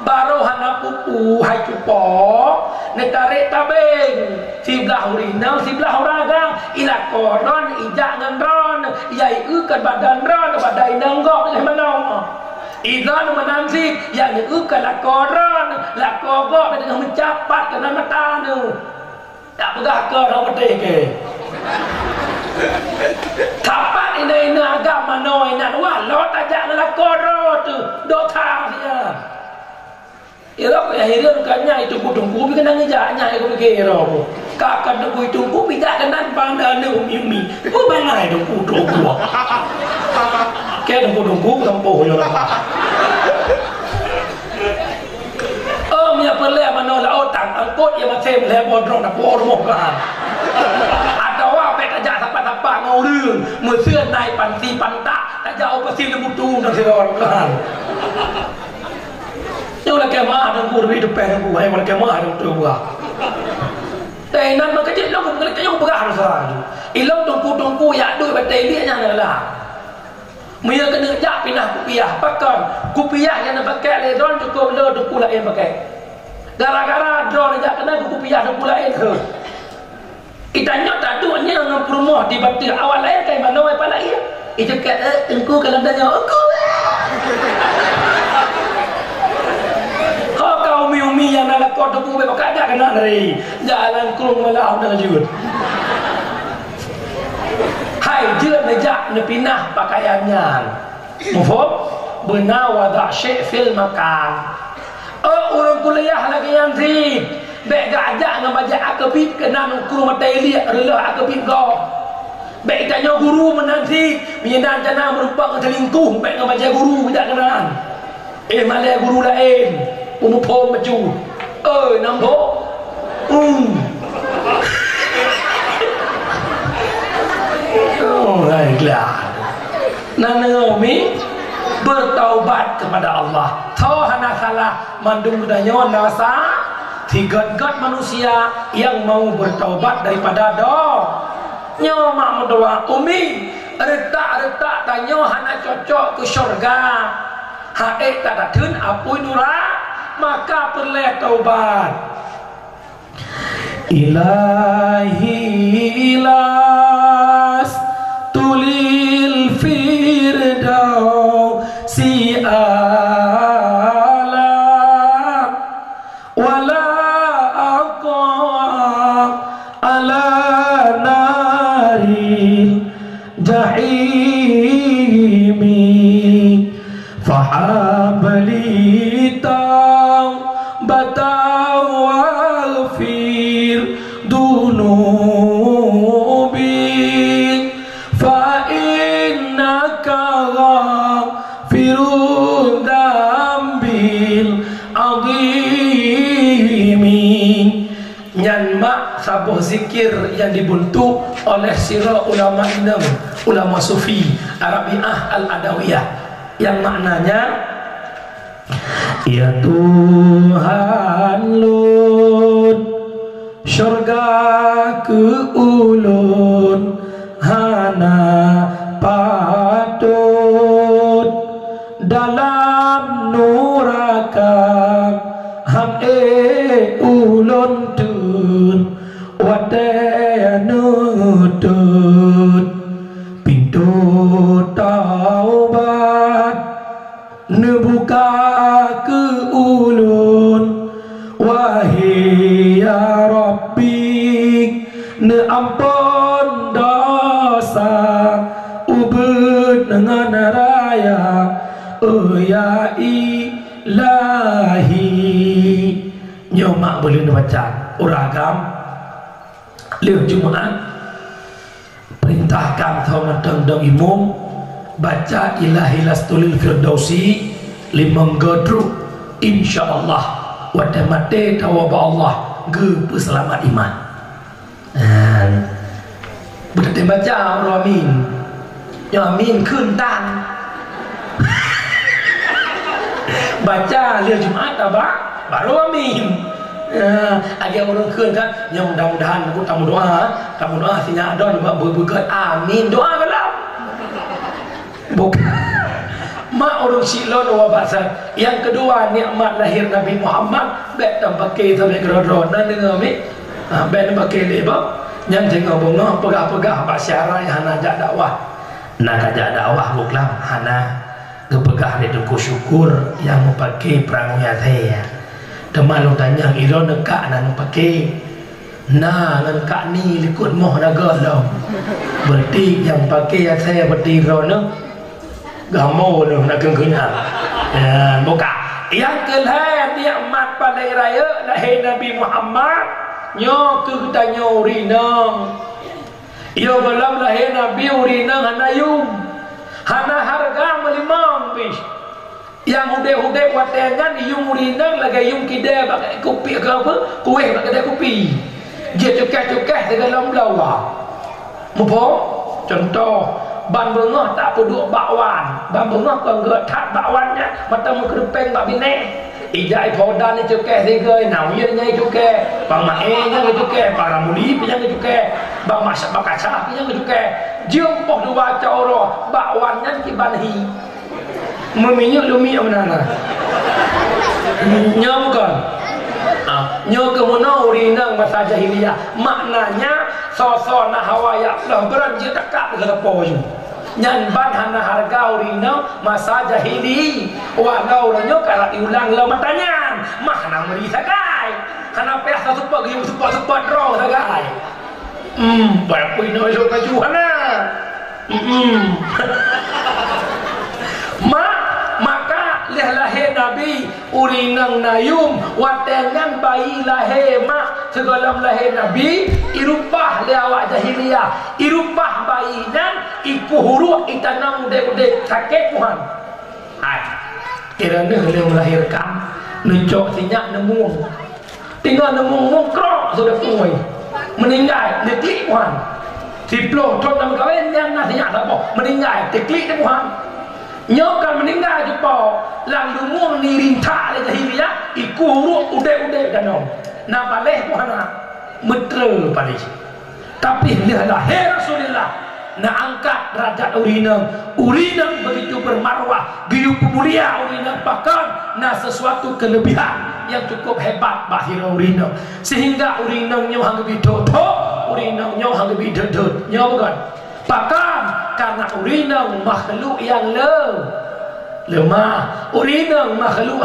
baru hana pupu hai cupo ne tarik tabeng siblah urinal siblah uragang ila koron ijak ngendron yai kan badan ron badai nanggok le manong idan menansi yang kan lakoron lakogok dengan mencapat kena mata tu tak pegah ke orang betul ke kapan ini agama noi nak wah lo tajak lakoro tu dota dia iro ya hirion kanya itu kudungku bi kena ngejaknya aku pikir iro kakak tunggu itu ku bijak kenan pandane umi ku bangai dong kudungku ke dungku kampo yo lah ya perle mano la otak angkut ya macam le bodrong na bodrong kan atau apa tajak sapa-sapa ngau lương mưa xưa nay panti pantak tajak opasi lebutu nang seor kan yo la ke ma nang ku ri depan ku ai ma ke ma nang tu gua tai nan ma ke lo ku ke yo berah sa ilong tungku ya dui batai dia nya lah Mia kena jak pindah kupiah pakan kupiah yang nak pakai le don cukup le tu pula yang pakai gara-gara drone jak kena kupiah tu pula itu kita nyot tak tu nya ngam rumah di batik awal lain kai mana ai pala ia itu ke engku kalau tanya aku kau umi yang nak kau tu be pakai dak kena dari jalan kurung malah dah jujur hai jeut nejak ne pindah pakaiannya mufhum benar wada syai fil makan orang kuliah lagi yang si bek gajak ngam baca akabit kena guru matai li rela akabit go bek tanya guru menanti mindan jana merupakan selingkuh bek ngam baca guru tidak kenal malai guru lain umupom maju nampo baiklah Naomi bertaubat kepada Allah tahu hana salah mandung danyo nasa tiga-tiga manusia yang mau bertaubat daripada nyoma mendoa umi retak tanyo hana cocok ke syurga hae tak datun apui nura maka perlu taubat ilahi ilas tulil firdaus si alam wala aqam ala naril jahimi fahabli taubatau wal fir dunubi fa innaka ghafirud dambil azimi nyanma sabuh zikir yang dibentuk oleh sira ulama Islam ulama sufi Arabiah al-Adawiyah yang maknanya ya Tuhan lun syurga ke ulun hana patut dalam nuraka ham ulun tun wadaya nutut pintu taubat nebuka ke ulun wahai ya Rabbi ne ampun dosa ubud dengan raya ya ilahi nyomak boleh baca uragam liu Jumat perintahkan thoma dang imum baca ilahi lastulil firdausi limang godru insyaallah wada mate tawaba Allah ge selamat iman. Berarti baca amin. Ya amin keun tan. Baca liu Jumat abah baru amin. Ada orang keun kan yang mudah-mudahan aku tamu doa sinya adon berbuat amin doa kalau bukan mak orang silon wa bahasa. Yang kedua nikmat lahir Nabi Muhammad bet pakai sampai gerodron dan dengar mi bet pakai leba yang tengok bunga pegah-pegah basyara yang hana ajak dakwah nak ajak dakwah buklam hana gepegah ni duku syukur yang pakai perangnya saya teman lu tanya iro nekak nan pakai nah ngan kak ni likut moh naga lo berarti yang pakai saya berarti iro ne gamo lo nak kengkenya buka yang kelihatan nikmat paling raya lahir Nabi Muhammad nyo ke kita nyo urinang iyo belum lahir Nabi urinang hana yung hana harga melimang bis yang udah watengan yung urinang lagi yung kide pakai kopi ke apa kue pakai kopi dia cukah dengan lawa mupo contoh ban bengah tak puduk bakwan ban bengah kau enggak tak bakwannya mata mu kerepeng bak bine ijai podan ni cukah tiga nau ye nyai cukah bang mae nya cukah para muli punya cukah bang masak bakaca punya cukah jiung poh dua baca oro bakwannya ki banhi meminyuk lumi mana nya bukan nya kemono urinang masa jahiliyah maknanya sosok na hawaya lah beranjak tekak lepo ju nyan ban hana harga urinang masa jahili walau nyo kalau diulang lo matanya mah nang meri sagai kana pe satu pagi support ro sagai berapa ino lo kaju hana maka lahir Nabi urinang nayum watengan bayi lahir mak segala lahir Nabi irupah lewat jahiliyah irupah bayinya iku huruf itanang udah sakit Tuhan kiranya beliau melahirkan necok sinyak nemung tinggal nemung mungkrok sudah kuih meninggal detik Tuhan diploh tot nama kawin yang nasinya apa meninggal detik Tuhan nyokan meninggal jepo lalu muang ni rinta le jahiliyah iku huruf udah danong na baleh puana metre palis tapi lahir Rasulullah na angkat derajat urinang begitu bermarwah begitu mulia urinang bahkan na sesuatu kelebihan yang cukup hebat bahir urinang sehingga urinangnya hang lebih dodo urinangnya hang lebih dedut nya bukan bahkan karena urinang makhluk yang lemah urinang makhluk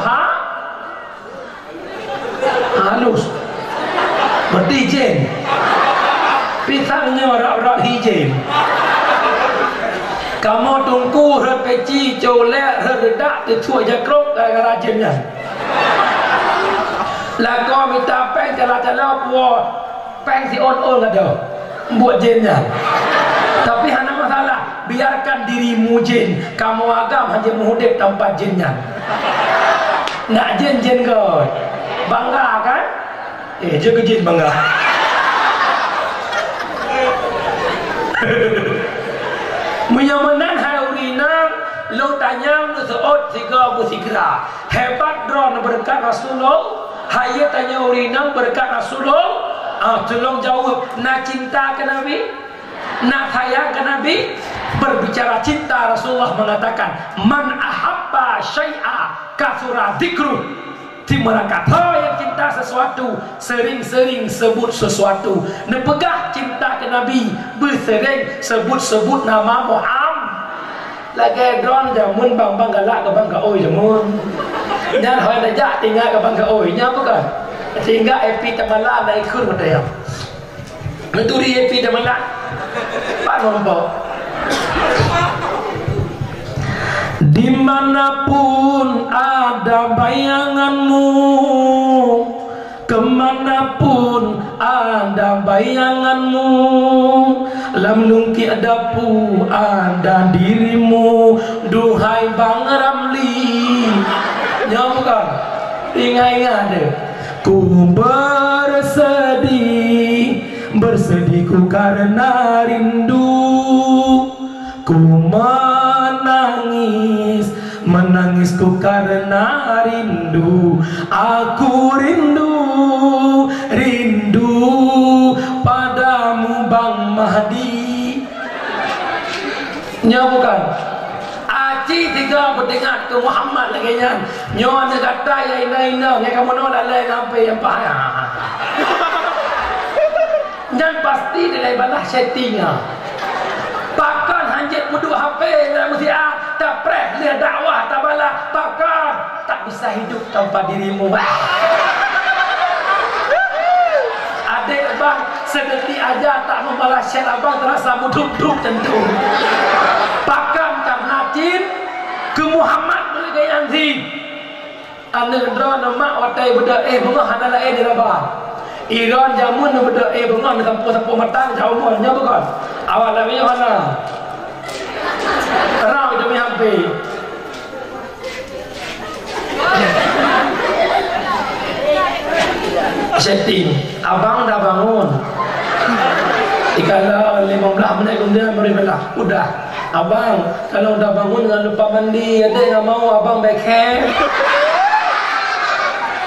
halus berdijen pisangnya rak-rak hijau kamu tunggu repeci colek redak dicuak jakrok rajinnya lah kau minta peng jalan-jalan buat peng si on ada buat jennya tapi hanya masalah biarkan dirimu jin kamu agam hanya menghudip tanpa jinnya nak jin kau bangga kan juga jin bangga menyamanan haurinang lo tanya lo seot tiga musikra hebat drone berkat Rasulullah hayat tanya urinang berkat Rasulullah tolong jawab nak cinta ke Nabi nak sayang ke Nabi berbicara cinta Rasulullah mengatakan man ahabba syai'a kathura dzikru timara kata yang cinta sesuatu sering-sering sebut sesuatu nepegah cinta ke Nabi bersering sebut-sebut nama Muhammad lagi drone jamun bang galak ke bang oi jamun nyan hoi najak tinggal ke bang oi nya bukan sehingga epi tamala naik kur mataya menturi epi tamala pak nombor dimanapun ada bayanganmu kemanapun ada bayanganmu, lam lungki ada pu ada dirimu, duhai Bang Ramli. Ya bukan? Ingat-ingat deh. Ku bersedihku karena rindu. Ku menangisku karena rindu. Aku rindu padamu Bang Mahdi. Nya bukan? Aci tiga berdengar ke Muhammad lagi nya. Nyo anda kata ya ina ngai kamu nolak lai sampai yang payah. Nyan pasti nilai balas settingnya. Takkan hanjit mudu HP dalam musiat tak preh lihat dakwah tak bala, takkan tak bisa hidup tanpa dirimu. Adik abang sedetik aja tak membalas chat abang terasa muduk-duk tentu. Takkan karena cin ke Muhammad boleh gaya nanti. Anda drone mak watai beda bunga hana lain di rabah. Iran jamun beda bunga ni sampo matang jauh mohnya bukan. Awal lagi mana? Terang demi hampir. Setting, abang dah bangun. Kalau 15 menit kemudian beribadah, udah. Abang, kalau udah bangun jangan lupa mandi. Ada yang mau abang backhand.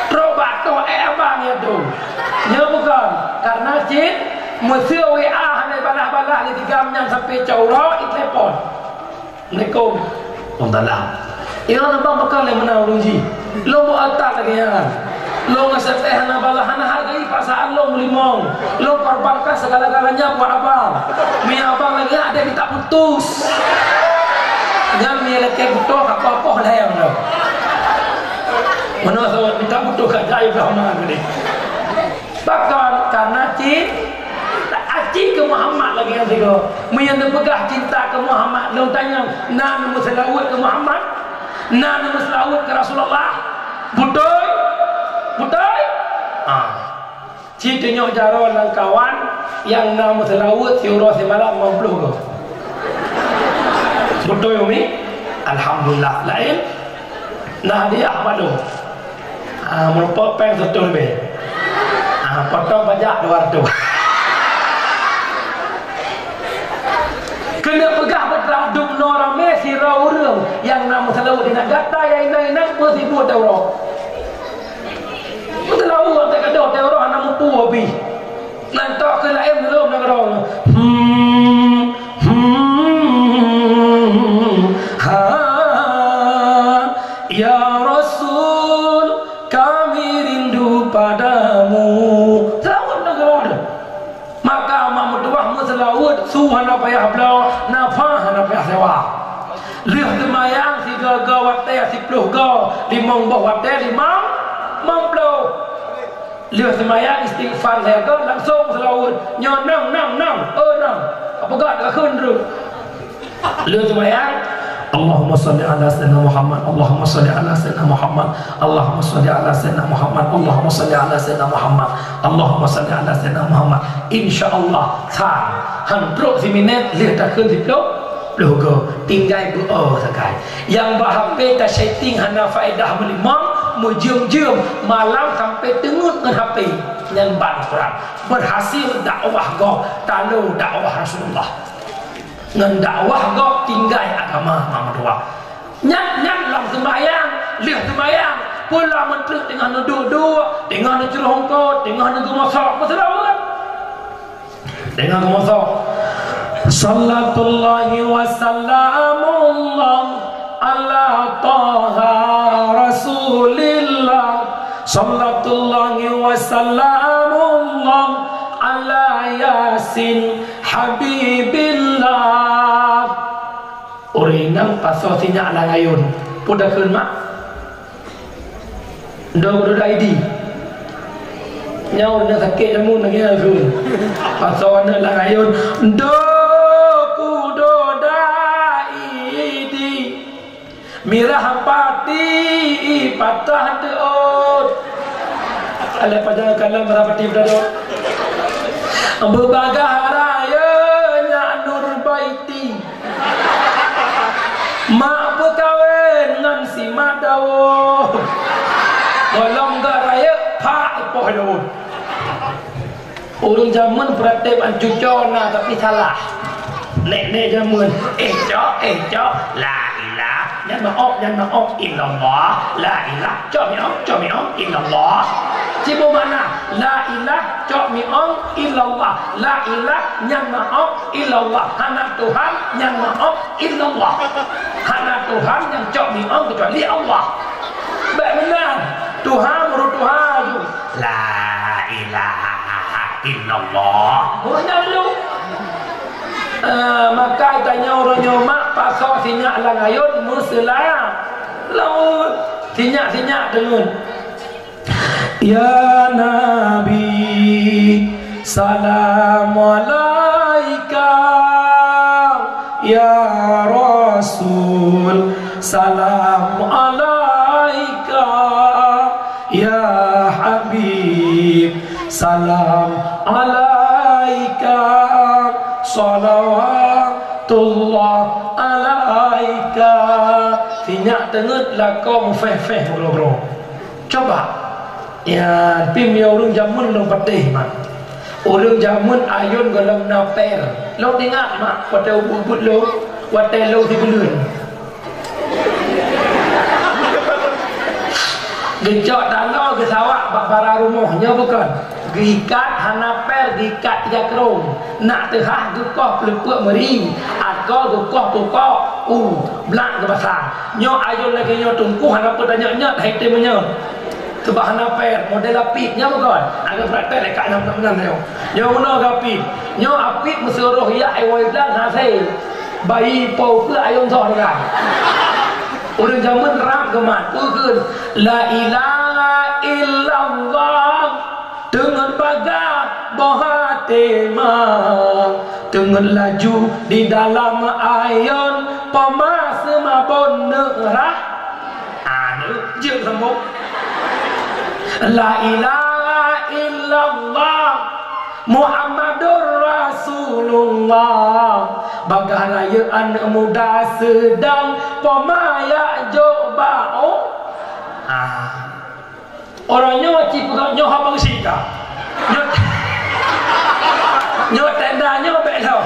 Terobak tu abang itu. Ya bukan, karena cik mesti WA hanya balah-balah di 3 jam sampai caurau itu telepon. Assalamualaikum. Waalaikumsalam. Iran abang bakal yang menang ruji. Lo mau atas lagi ya. Lo ngasih teh hana balah hana hargai perasaan lo melimong. Lo korbankan segala-galanya buat abang. Mi abang lagi ada kita putus. Jangan mi lagi butuh apa-apa lah yang lo. Mana so minta butuh kerja ibu mana ni. Bahkan karena aci ke Muhammad lagi yang tiga. Menyanda pegah cinta ke Muhammad. Lo tanya, nak muslawat ke Muhammad? Nak muslawat ke Rasulullah? Butoy? Ci tunjuk jaro langkawan yang nak muslawat siurah semalam mampu ke? Butoy umi? Alhamdulillah. Lain? Nah dia apa tu? Merupakan peng setul be. Potong pajak 200. Kena pegah bertaduk norame sirau urang yang nama selalu dina gata yang ina mesti buat euro. Selalu tak ada euro anak mutu habis. Nanti ke lain belum nak euro. Ya Rasul, kami rindu padamu. Suhan apa ya hablau, nafah apa ya sewa. Lihat semayang 3 ga watai 10 ga, 5 bah watai 5 50. Lihat semayang istighfar saya ga langsung selawat. Nyo nang. Apa ga dak keun ru. Lihat semayang Allahumma salli ala sayyidina Muhammad, Allahumma salli ala sayyidina Muhammad, Allahumma salli ala sayyidina Muhammad, Allahumma salli ala sayyidina Muhammad, Allahumma salli ala sayyidina Muhammad. Insyaallah sah hantruk si minit lihat tak keun 10 logo tinggal berdoa sakai. Yang bahap ta setting hana faedah melimang mujum-jum malam sampai tengut dengan HP yang ban Quran. Berhasil dakwah go talu dakwah Rasulullah. Ngan dakwah go tinggal agama Muhammad wa. Nyat dalam sembahyang, lihat sembahyang pula mentruk dengan duduk-duduk, dengan cerongkot, dengan gemasak, betul kan? Dengan gemasak. Sallallahu wa sallamullah ala taha rasulillah. Sallallahu wa sallamullah ala yasin habibillah. Orang pasal tinyak langayun pudah keun mak ndo ID nyau dah sakit jamu lagi keun pasal ana langayun ndo kudo daidi mirah pati patah teot ala pada kalam merapati berado Berbagah raya nyak Nur Baiti mak berkahwin dengan si Madawo golong raya pak ipoh dulu. Orang zaman beratib cucona tapi salah. Nek zaman cok la ilah jangan maaf illallah la ilah cok mi'ong illallah. Cipu mana la ilah cok mi'ong illallah la ilah jangan maaf illallah. Hana Tuhan jangan maaf illallah. Hana Tuhan yang cok mi'ong kecuali Allah. Baik benar Tuhan menurut Tuhan la ilaha illallah. Orang dulu maka tanya orang nyomak pasal sinyak langayun muslim laut sinyak dengan ya Nabi salam alaika ya Rasul salam alaika ya Habib salam alaika salawatullah alaika. Tinyak tengut lakong feh bro. Coba ya pimia orang jamun long patih mak. Orang jamun ayun golong naper. Lo dengar mak pada ubud lo wate lo di belun. Gejok dalau ke sawak para rumahnya bukan. Gikat hanaper gikat 3 kerong nak tehah gukoh pelepuk meri akal gukoh tukok belak ke pasar nyo ayun lagi nyo tungku hanaper tanya-nya hai temanya sebab hanaper model apitnya bukan agak praktek dekat enam nyo guna apit nyo apit mesuruh ya awai belang hasil bayi pau ke ayun soh dengan orang zaman ram kemat pukul la ilaha illallah dengan bagai bahatima dengan laju di dalam ayun pemas mabon nerah anu je sambung la ilaha illallah Muhammadur Rasulullah bagai raya anak muda sedang pemaya jobao orangnya wajib nyo habang sika nyo tendanya belah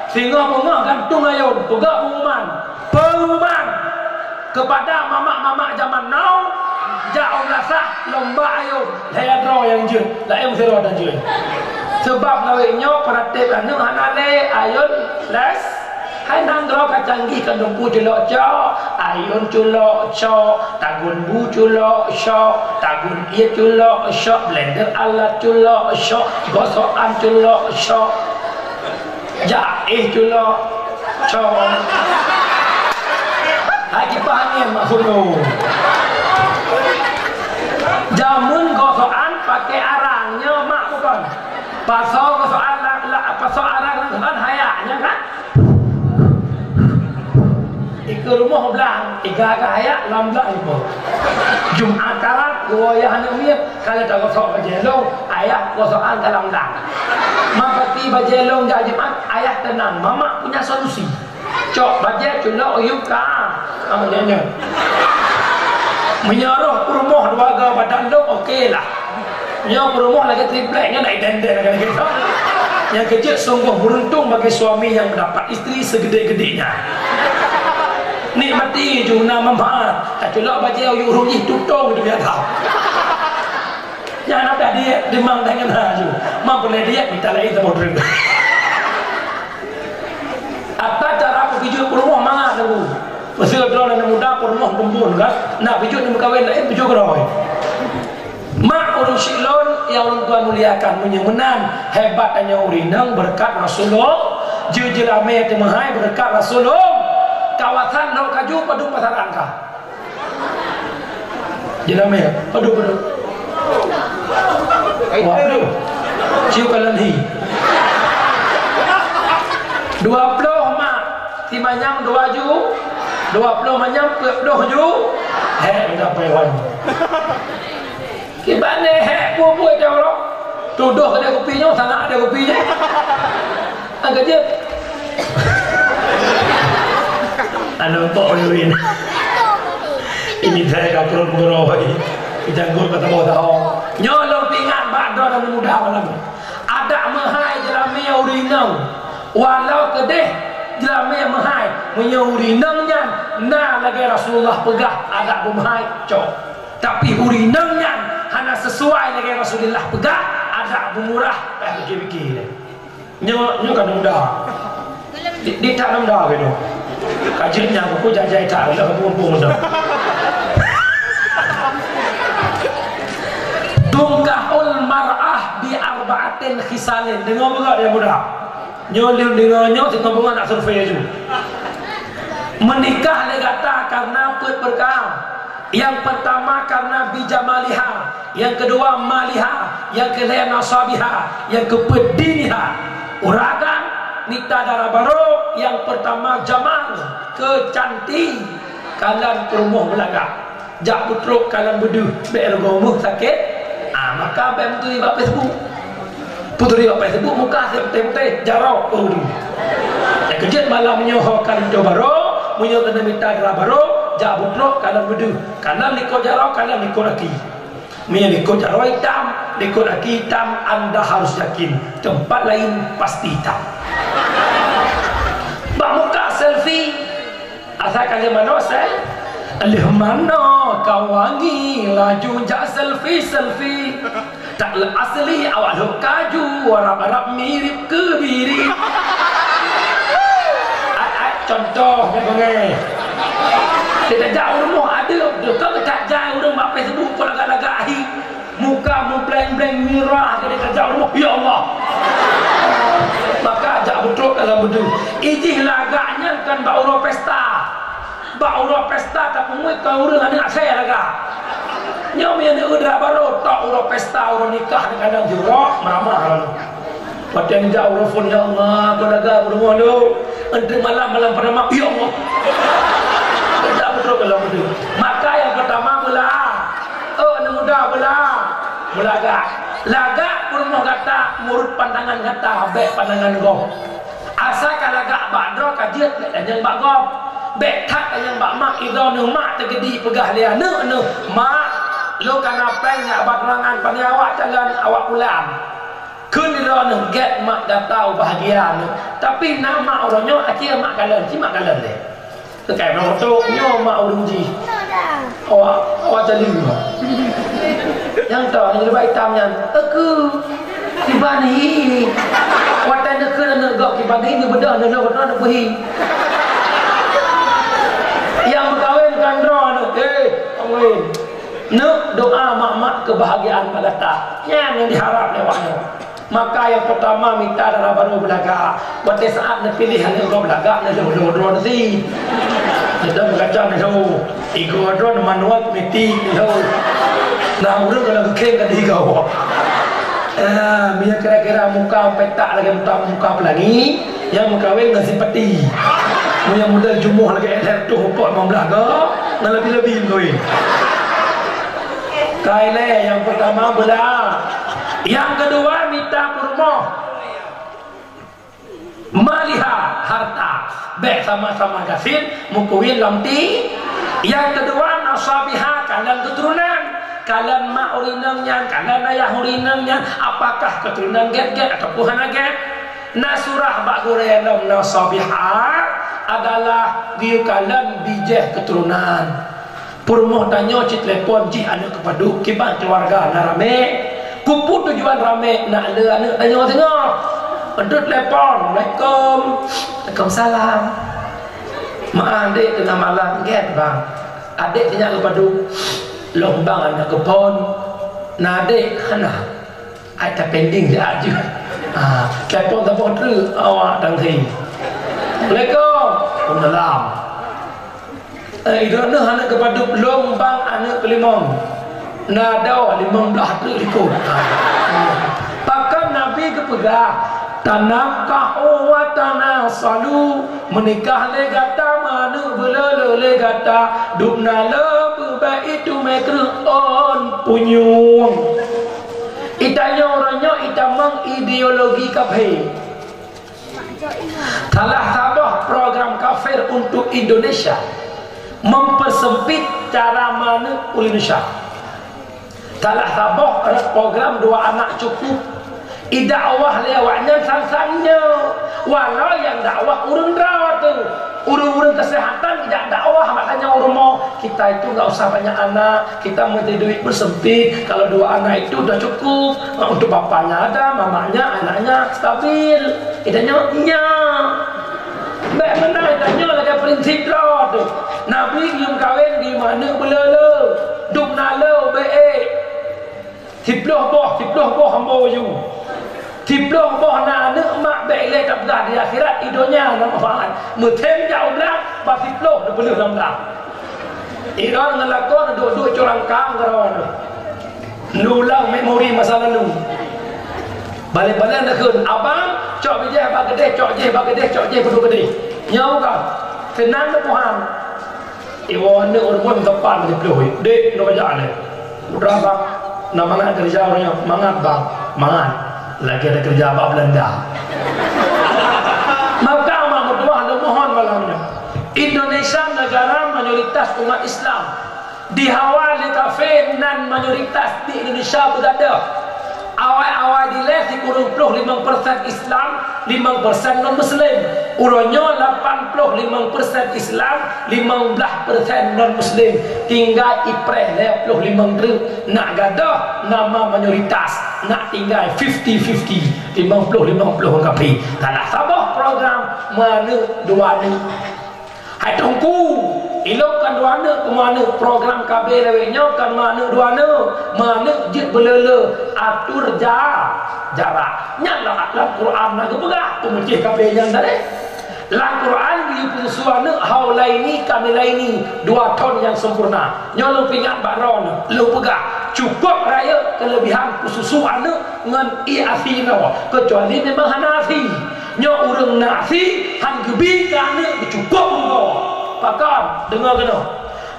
sehingga bunga gantung ayun juga pengumuman kepada mamak-mamak zaman now jauh lasah lomba ayun saya draw yang jun lah yang zero dan jun sebab lawiknya peratip anu hanale ayun les hai nang draw kacanggih kan dompu culok cok ayun culok cok tagun bu culok cok tagun ia culok cok blender alat culok cok gosokan culok cok jaih culok cok lagi paham maksudnya jamun gosokan pakai arangnya mak bukan pasal gosokan pasal arang kan hayaknya kan ke rumah belang iga kaya lam belang itu Jumat karat goyah namanya kalau tak gosok bajelong ayah gosokan dalam belang mapati bajelong jadi Jumat ayah tenang mama punya solusi cok bajel culok uyuk ka namanya menyaruh rumah dua badan lo okey lah yang rumah lagi tripleknya naik denden lagi gitu yang kecil sungguh beruntung bagi suami yang mendapat isteri segede-gedenya nikmati juna memahat tak culok baca uyuh ni tutung tu biar tahu jangan ada dia demang dengan haju mampu dia minta lagi sama drink apa cara pijut rumah mangat tu pasal drone dan muda rumah kumpul kan nak pijut ni berkahwin lain pijut keroi mak urus silon yang orang tua muliakan menyemenan hebatnya urinang berkat Rasulullah jejelame temahai berkat Rasulullah kawasan nak kaju padu pasar angka jelame padu waduh ciu kalanhi 20 mak si manyam 2 ju 20 manyam 20 ju udah pewan kibane buat jawab tuduh kedai kopinya sana ada kopinya agak je anu pok win ini saya kapur beroi janggut ketemu tahu nyolong pingat bakdo dan muda malam ada mahai jelami urinang walau kedeh jelami mahai menyurinangnya nah lagi Rasulullah pegah ada mahai cok tapi urinangnya hanya sesuai lagi Rasulullah pegah ada murah fikir-fikir nyo kan muda di tak muda gitu kajiannya aku jajai tak lah pumpung dah tungkahul mar'ah bi arba'atin khisalin dengar enggak dia muda nyo dengarnya tengok bunga nak survei aja menikah legata karena berkah yang pertama karena bijamaliha yang kedua maliha yang ketiga nasabiha yang kepediniha uragan nita darabaro yang pertama jamal kecantik kalian perumuh belaga jak putruk kalian bedu bergomuh sakit maka bantu iba Facebook putri iba Facebook muka septemte jarau yang kejut malam menyoho kalian dobaro menyoho kena nita darabaro jak putruk kalian bedu kalian liko jarau kalian liko laki liko jarau hitam liko laki hitam anda harus yakin tempat lain pasti hitam bak muka selfie asal kalian mana saya alih mana kau wangi laju jak selfie tak asli awak lu kaju warap-warap mirip kebiri contoh ni kita jauh rumah ada kau tak jauh rumah Facebook kau lagak-lagak ahi muka mu blank-blank mirah kita jauh rumah ya Allah maka ajak betul kalau betul ijih lagaknya kan bauro pesta tak pemui kau urang anak saya lagak nyom yang udah baru tak uro pesta uro nikah kadang jurok meramah padahal jauh uro phone ya Allah kau lagak berumah lu entri malam pernah ya Allah ajak betul kalau betul maka yang pertama belah anak muda belah lagak purmo kata murut pandangan kata bek pandangan gom asa kalagak bakdro kajiat yang bak gom bek tak yang bak mak itu nu mak tergedi pegah dia nu mak lo kana pengnya batrangan pani awak jalan awak pulang kun itu nu get mak dah tahu bahagia nu tapi nama orangnya akhir mak kalian deh kayak orang tu nyo mak orang ji awak jadi yang tahu yang lebih hitamnya aku kibani watan nak kena gak kibani ni bedah nak pergi yang berkahwin kan drone kawin nak doa mak kebahagiaan pada tak yang diharap lewatnya maka yang pertama minta darah baru belaga pada saat nak pilih hanya kau belaga nak drone si kita berkacau nak ego drone manual meeting nah udah kalau kekeng kan digawak biar kira-kira muka petak lagi muka pelangi yang mengkawin dengan simpati yang modal jumuh lagi tu hukuk memang belaga dan lebih-lebih kawin kaile yang pertama belah yang kedua minta kurma maliha harta baik sama-sama gasin mukawin lamti yang kedua nasabiha kalian keturunan kalian mak urinangnya kalian ayah urinangnya apakah keturunan get atau puhana get nasurah bak gurenam nasabiha adalah dia kalian bijeh keturunan purmoh tanya cik telepon cik anak kepadu kiban keluarga na rame kupu tujuan rame nak ada anak tanya pendut telepon Waalaikumsalam mak adik tengah malam get bang adik tanya kepadu lombang anak kepon nadek anak ada pending dia aja telepon tu awak tangsi Assalamualaikum dalam itu anak kepada lombang anak kelimang nada 15 tu ikut bahkan Nabi kepegang tanakah wa tanasalu menikah legata manu belele legata dubna lebu itu mekru on punyung Itanya orangnya ita mengideologi kafir. Telah tabah program kafir untuk Indonesia, mempersempit cara mana Indonesia. Telah tabah program 2 anak cukup. Dakwah lewatnya sang-sangnya. Walau yang dakwah urung rawat tu, urung-urung kesehatan tidak dakwah, makanya urung mau kita itu nggak usah banyak anak, kita mesti duit bersempit. Kalau 2 anak itu udah cukup, untuk bapaknya ada, mamanya, anaknya stabil. Idanya nya, baik mana idanya lagi prinsip lah tu. Nabi yang kawin di mana belala, duk nala baik. Tiploh boh hambo you. Tiploh boh na anak mak baik le tak dah di akhirat idonya nak manfaat. Metem jauh belah, pas tiploh dah belum dalam belah. Iron dengan lakon duduk corang kang kawan. Nulang memori masa lalu. Balik-balik nak kun abang cok bijak bag gede, cok je perlu gede. Nyau kan. Tenang dah Tuhan. Iwan ni orang depan tiploh. Dek nak kerja le. Udah bang. Nama kerja orangnya mangat bang, mangat. Lagi ada kerja apa Belanda. Maka berdoa dan mohon malamnya. Indonesia negara mayoritas umat Islam. Di awal di kafir dan mayoritas di Indonesia berada. Awal-awal di leh dikurung 5% Islam, 5% non-Muslim. Urunnya 85% Islam, 15% non-Muslim. Tinggal ipreh 55 nak gadah nama mayoritas, nak tinggal 50-50, 50-50 kafir. Tak nak sabar program mana 2 ni. Hai tunggu ilokkan 2 ni ke mana program kabir leweknya kan mana 2 ni mana jid belele atur jarak nyala dalam Quran nak pegah pemecih kabirnya tadi dalam Quran di suana haulaini kamilaini 2 ton yang sempurna nyolo pingat baron lu pegah cukup raya kelebihan susu anak dengan iasina kecuali memang Hanafi nyo urang nasi han gebi kana cukup engkau pakar dengar kena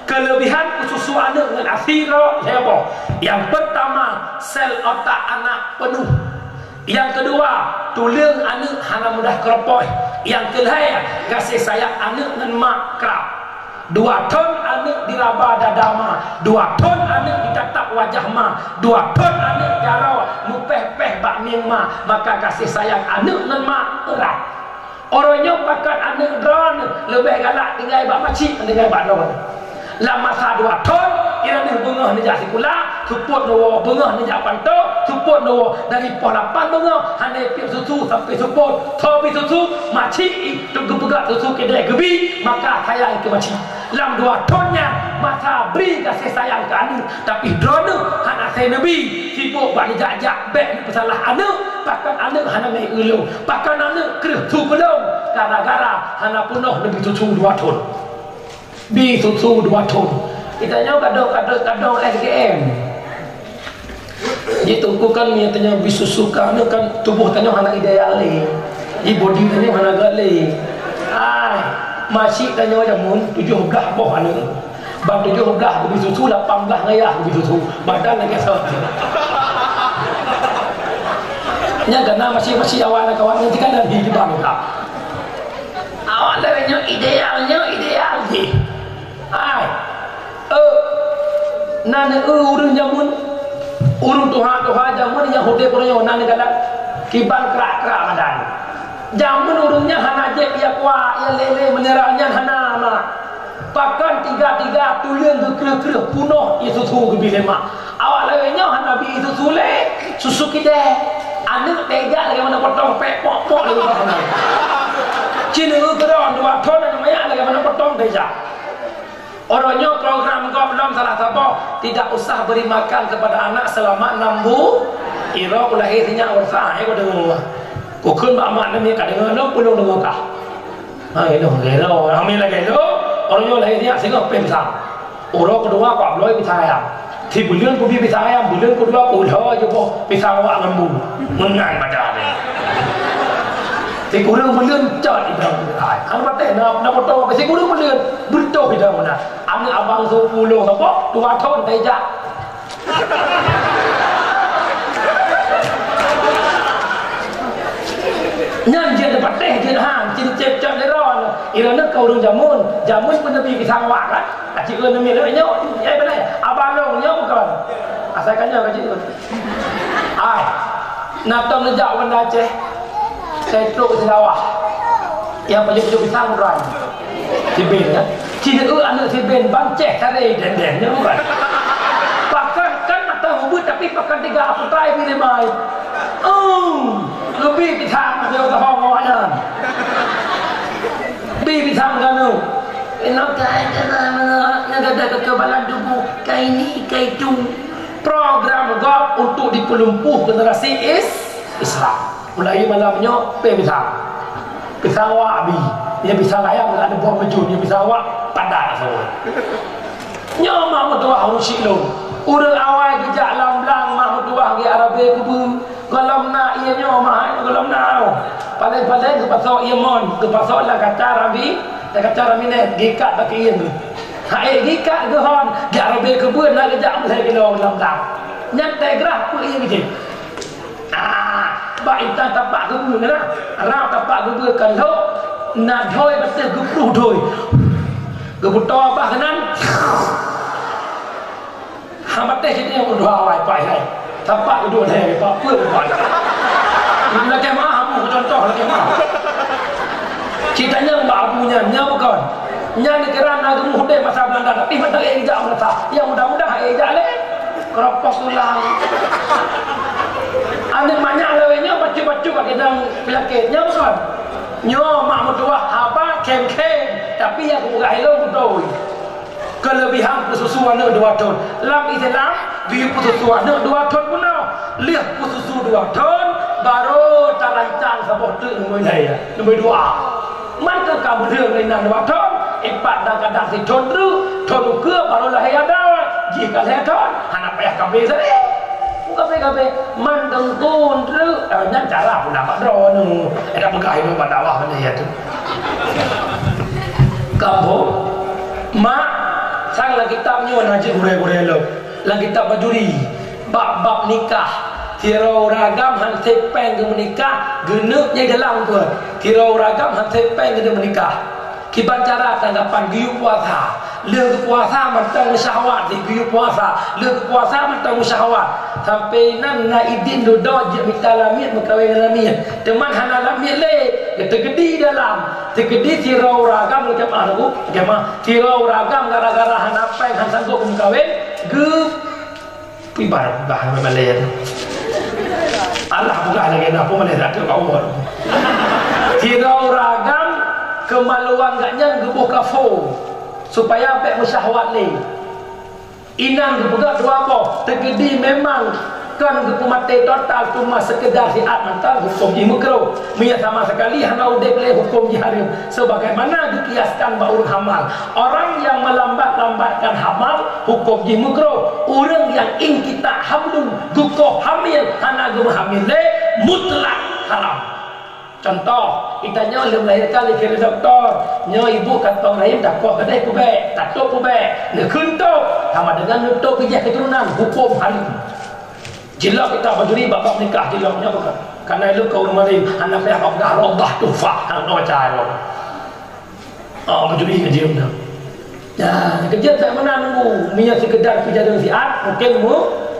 kelebihan susu anak dengan asira apa yang pertama sel otak anak penuh, yang kedua tulang anak hana mudah keropoi, yang ketiga kasih sayang anak dengan mak kerap. 2 ton anak diraba dadama, 2 ton anak ditatap wajah ma, 2 ton anak jarau mupeh-peh bak mieng ma, maka kasih sayang anak dengan mak erat. Orangnya pakat anak drone lebih galak tinggal bak macik tinggal bak drone. Lah masa 2 ton ira ni bengah ni jak sekolah, support no bengah ni jak pantau, support no dari pos 8 bengah hanya pip susu sampai support topi susu macik tu gepegak susu kedai gebi, maka sayang ke macik. Lam 2 tonnya masa beri kasih sayang ke anak, tapi drone hana saya nabi sibuk bak jak-jak beg pesalah anak, pakan anak hana mai ulu, pakan anak kereh tu belum gara-gara hana penuh lebih susu 2 ton. Bi susu 2 ton. Kita nyaw kadang SGM. Jadi tunggu kan yang tanya bi susu kan tubuh tanya hana ideal ni. Di body tanya hana gale. Ai masih tanya jamun 17 boh anak. Bang 17 bi susu 18 ngayah bi susu. Badan lagi sawat. Nya karena masih awal kawan nanti kan dah di bang tak. Awalnya idealnya ideal je. Ai nane urun jamun urun tuha jamun yang hode punya nane kala kibal krak madan jamun urunnya hana je ya kwa ya lele meneralnya hana ma pakan tiga tulen ke punoh itu susu gebilema awal lewenya hana bi itu sule susu kide anu tega lagi mana potong pok lagi mana cina geron 2 ton namanya lagi mana potong tega. Orangnya program kau belum salah sapa tidak usah beri makan kepada anak selama 6 bulan. Ira lahirnya ursa kau dengar. Kau kun bak mak nami ka dengar no belum dengar kah? Ha itu gelo, kami lagi gelo. Orangnya lahirnya sehingga pemsang. Orang kedua kau belum bisa ayam. Ti bulan ku bisa ayam, bulan kedua ku dah je boh bisa awak ngambu. Menang pada ni. Ti kurang bulan cat ibang ai. Kan pate nak potong ke si kurang bulan berdoh bidang mana. Anak abang 10 apa 2 ton tejak. nhân diện được bắt đẻ diện hàng chín chép chọn lấy rồi ý nó cầu đường jamun pun lebih pisang wak kan chị ơi nó miền đấy nhớ em bên này abang đâu nhớ một còn saya kan nhớ cái chị ơi ai nạp tâm nó dạo bên đây chế saya trộn thì đâu à yang baju pisang rồi thì bền nhá chỉ được ăn được thì bền băng trẻ ra đây đèn nhớ một còn bahkan kan mata hubut tapi bahkan 3 putrai pilih mai lebih pisang dia ke hongwanya lebih pisang kan tu nó cái ada kekebalan tubuh kayak ini kayak itu program God untuk dipelumpuh generasi Islam mulai malamnya pisang wabi dia pisang ayam ada buah mejun dia pisang wak padat semua nyama mutua harus silong urang awal kerja lam-lam mak mutua ke Arabi kubu kalau nak ia nyoma kalau nak paling-paling ke pasal iamon ke pasal lah kata Arabi ne gikat pakai iam hai gikat ke hon ke Arabi kubu nak kerja mulai kilo lam-lam nyantai gerah pu iam je ba intan tapak kubu na rau tapak kubu kan lo nak thôi betul kubu thôi kubu to apa kanan hambat teh kita yang dua awal pai tapak dua teh pak pun pai nak kemah abu contoh nak kemah ceritanya mbak abunya nya bukan nya ni kerana agama hudai masa Belanda tapi mata ejak mata yang mudah-mudah ejak le keropos tulang ane banyak lewenya bacu-bacu pakai dalam pelakitnya bukan nyo mak mutuah apa kem-kem tapi yang bukan hello betul kelebihan susu anak 2 ton lam Islam dia susu anak 2 ton pun lihat susu 2 ton baru terancang sabot tu nombor này nombor 2 มันก็กำเรื่องในนั้นว่าทอนไอ้ปัดดังกระดังสิทนรู้ทนเกลือปารุละให้ยาดาวจีกันแล้วทอนหันไปกับเบสเลยกับเบมันต้องตูนหรือนั่นจะรับหนักรอหนึ่งไอ้ดับกายมันบัดดาวมันเนี่ยทุกกับผมมาsang lagi kitabnya wajib gure-gure lo lagi kitab bajuri bab nikah tirau ragam hantai peng ke menikah genuknya dalam tu tirau ragam hantai peng ke menikah kiban cara tanggapan giu puasa leu puasa mentang syahwat di giu puasa leu puasa mentang syahwat sampai nan na idin do je minta lamit berkahwin lamit teman hana lamit le tegedi dalam tegedi tirau ragam macam aru kemah tirau ragam gara-gara hana peng han sanggup berkahwin ge ibarat bahan Malaya Allah buka lagi apa mana tak tahu kau tirau ragam kemaluan gaknya gebuh kafo supaya sampai musyahwat ni inang gebuka dua apa tegedi memang kan gebuh mati total cuma sekedar siat mantan hukum imukro minyak sama sekali hana udek le hukum jiharim sebagaimana dikiaskan baur hamal orang yang melambat-lambatkan hamal hukum imukro orang yang ing kita hamlun gukoh hamil hana gebuh hamil le mutlak haram. Contoh, kita nyo belum melahirkan di kiri doktor, nyo ibu kantong rahim tak kuat kedai kubek, tak tok kubek, ne kuntuk, sama dengan nutuk pijak keturunan, hukum haram. Jila kita berdiri babak nikah jilahnya bukan, karena itu kau rumah ini, anak saya abdah Allah tufah, anak no cahaya. Berdiri kerja dah. Ya, kerja saya mana nunggu, minyak sekedar pijak dengan siat, mungkin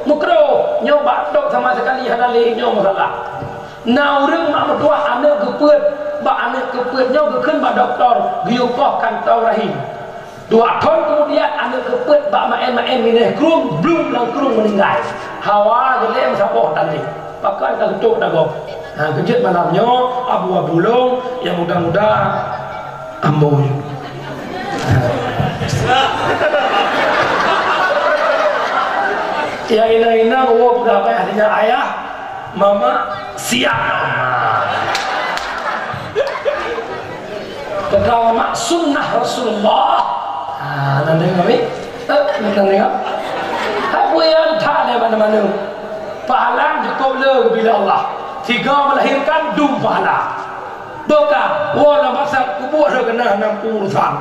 mukro, nyo batok sama sekali halali nyo masalah. Nah orang mak mertua anak keput bak anak keputnya kekan bak doktor giupoh kantong rahim 2 tahun kemudian anak keput bak main mineh krum belum lang krum meninggal hawa gelem sapoh tadi pakai tak ketuk dah kau kejut malamnya abu-abu long yang muda-muda ambo ya ina wo berapa artinya ayah mama siap kata mak sunnah Rasulullah nanti kami nanti apa yang tak ada mana-mana pahala cukup le bila Allah 3 melahirkan 2 pahala bukan wala masa kubur kena 60 tahun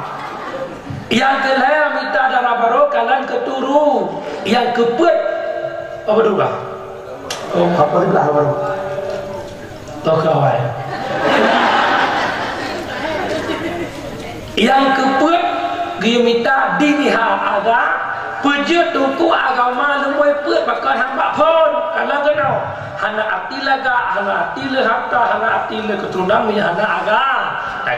yang kelima minta darah barokah dan keturu yang keput apa dulu oh apa di belakang baru tak kawai Yang keempat, dia minta diniha agak pejut duku agama lemoi put bakal hamba pun kalau kena hana atilaga hana atile harta hana atile keturunan punya hana aga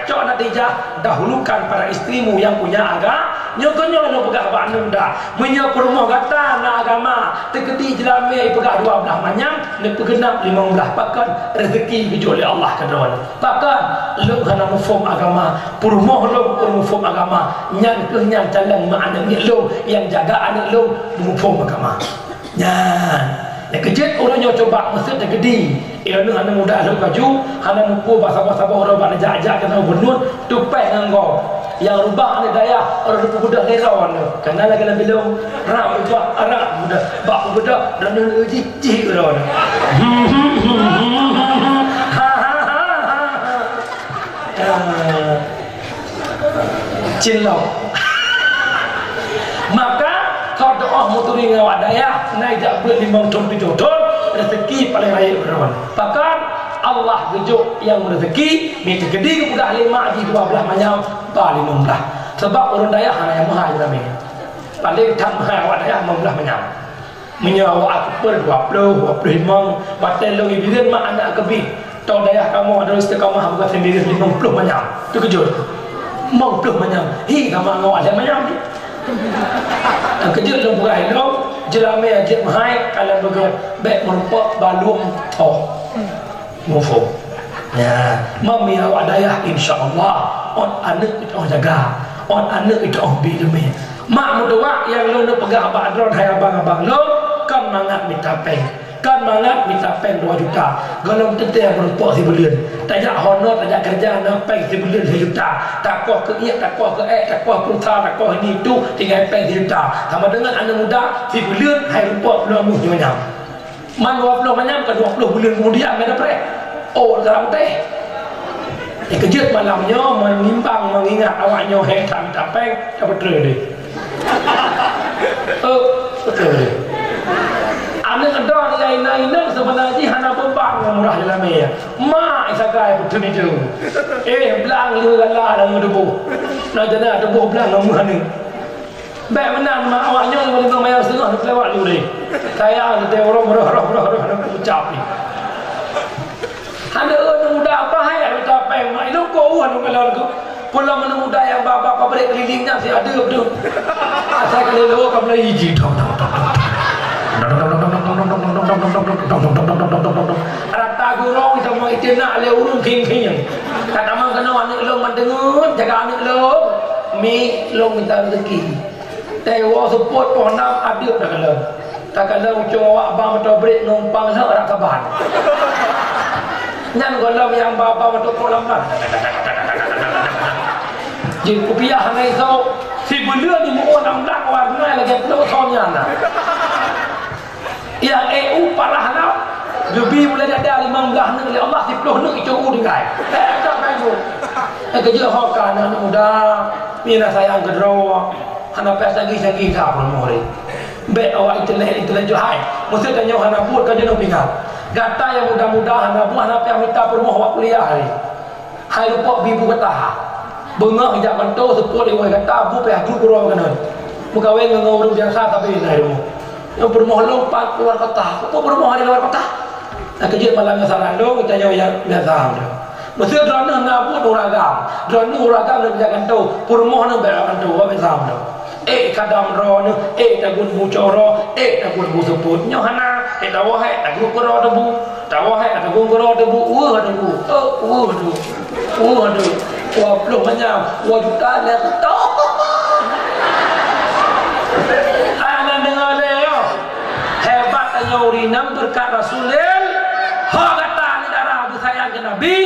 cok natijah dahulukan para istrimu yang punya aga nyokonyo lo pegah bak nunda menyo perumah kata na agama teketi jelame pegah 12 manyam ne pegenap 15 pakan rezeki bijol oleh Allah kadron pakan lo hana mufum agama perumah lo mufum agama nyang ke nyang calang mak anak ni lo yang jaga anak lo mufum agama nyan yang kejut orangnya coba masuk dan gede ia ni hana muda lo kaju hana mupu bahasa-bahasa orang bak ajak-ajak kena benun tupai nganggo yang rubah ni daya orang tu budak lerawan tu kerana lagi nak bilang rak rubah arak budak bak budak dan dia jijik orang cilau maka kau doa muturi ngawak daya naik tak boleh 5 ton 7 ton rezeki paling raya berawan bahkan Allah gejuk yang rezeki minta gede kepada ahli mak di 12 macam balik 15 sebab orang daya hanya yang mahal kami paling tak mahal awak daya 15 macam menyawa aku per 20 25 batal lo ibiran mak anak kebih tau daya kamu ada istiqamah bukan sendiri 50 macam tu kejut 50 macam hi kamu ngawak ada macam tu kejut lo bukan lo jelame ajak mahal kalau begitu baik merupak balum oh mufum ya mami awak dayah insyaallah on anak itu on jaga on anak itu on bidemi mak mudawak yang lo nak pegang abang adron hai abang-abang lo kan mangat minta peng kan mangat minta peng 2 juta kalau teteh merupak si bulan tak ada honor tak ada kerja nak peng si bulan 1 juta tak kuah ke iak tak kuah ke tak kuah pulsa tak kuah ini itu tinggal peng 1 juta sama dengan anak muda si bulan hai rupak belum muhnya man 20 macam ke 20 bulan kemudian mana pre oh dalam teh kejut malamnya menimbang mengingat awaknya hei tak minta peng tak betul deh betul deh anak ada lain-lain sebenarnya hana beban murah dalam ya mak isagai betul itu belang lu galah dalam debu nak jana debu belang nama ni baik menang mak awaknya boleh mayar setengah lewat lu deh saya ada orang roh ucap ni ada orang muda apa hai minta peng mak itu kau anu kalau aku pulang mana muda yang bapa pabrik kelilingnya si ada betul asal kelelo kau boleh hiji rata gurau sama itu nak le urung king kata mang kena anak lo mendengut jaga anak lo mi lo minta rezeki tewa support ponam aduk dah kalau tak kalau cowok abang motor break numpang lah orang kabar nyan kalau yang bapa motor kolam lah jadi rupiah hangai so si belia ni mau orang dak warna lagi perlu thomnya lah yang EU parah lah lebih boleh ada 15 negeri Allah 10 negeri cu dengai tak bangun kerja hokan anak muda mina sayang kedro hana pesa lagi tak perlu be awak internet johai mesti tanya hana buat kerja no pingat gata yang muda-muda hana buat hana pia minta permoh awak kuliah hai lupa bibu kata bengah jak bantu sepuluh dewa kata bu pia guru guru kana muka we ngurung biasa tapi nai rumah yang permoh lompat keluar kota apa permoh di luar kota nak kerja malamnya sarando tanya yang biasa mesti drone na buat uragam drone uragam nak jaga tu permoh nak beran tu apa biasa kadam ro ni tagun bucoro tagun busuput nyohana tawah tagun koro debu tawah tagun koro debu debu aduh waplo macam wajuta le to ana dengar le hebat nyaurinam berkat rasulil ha kata ni darah bersayang ke nabi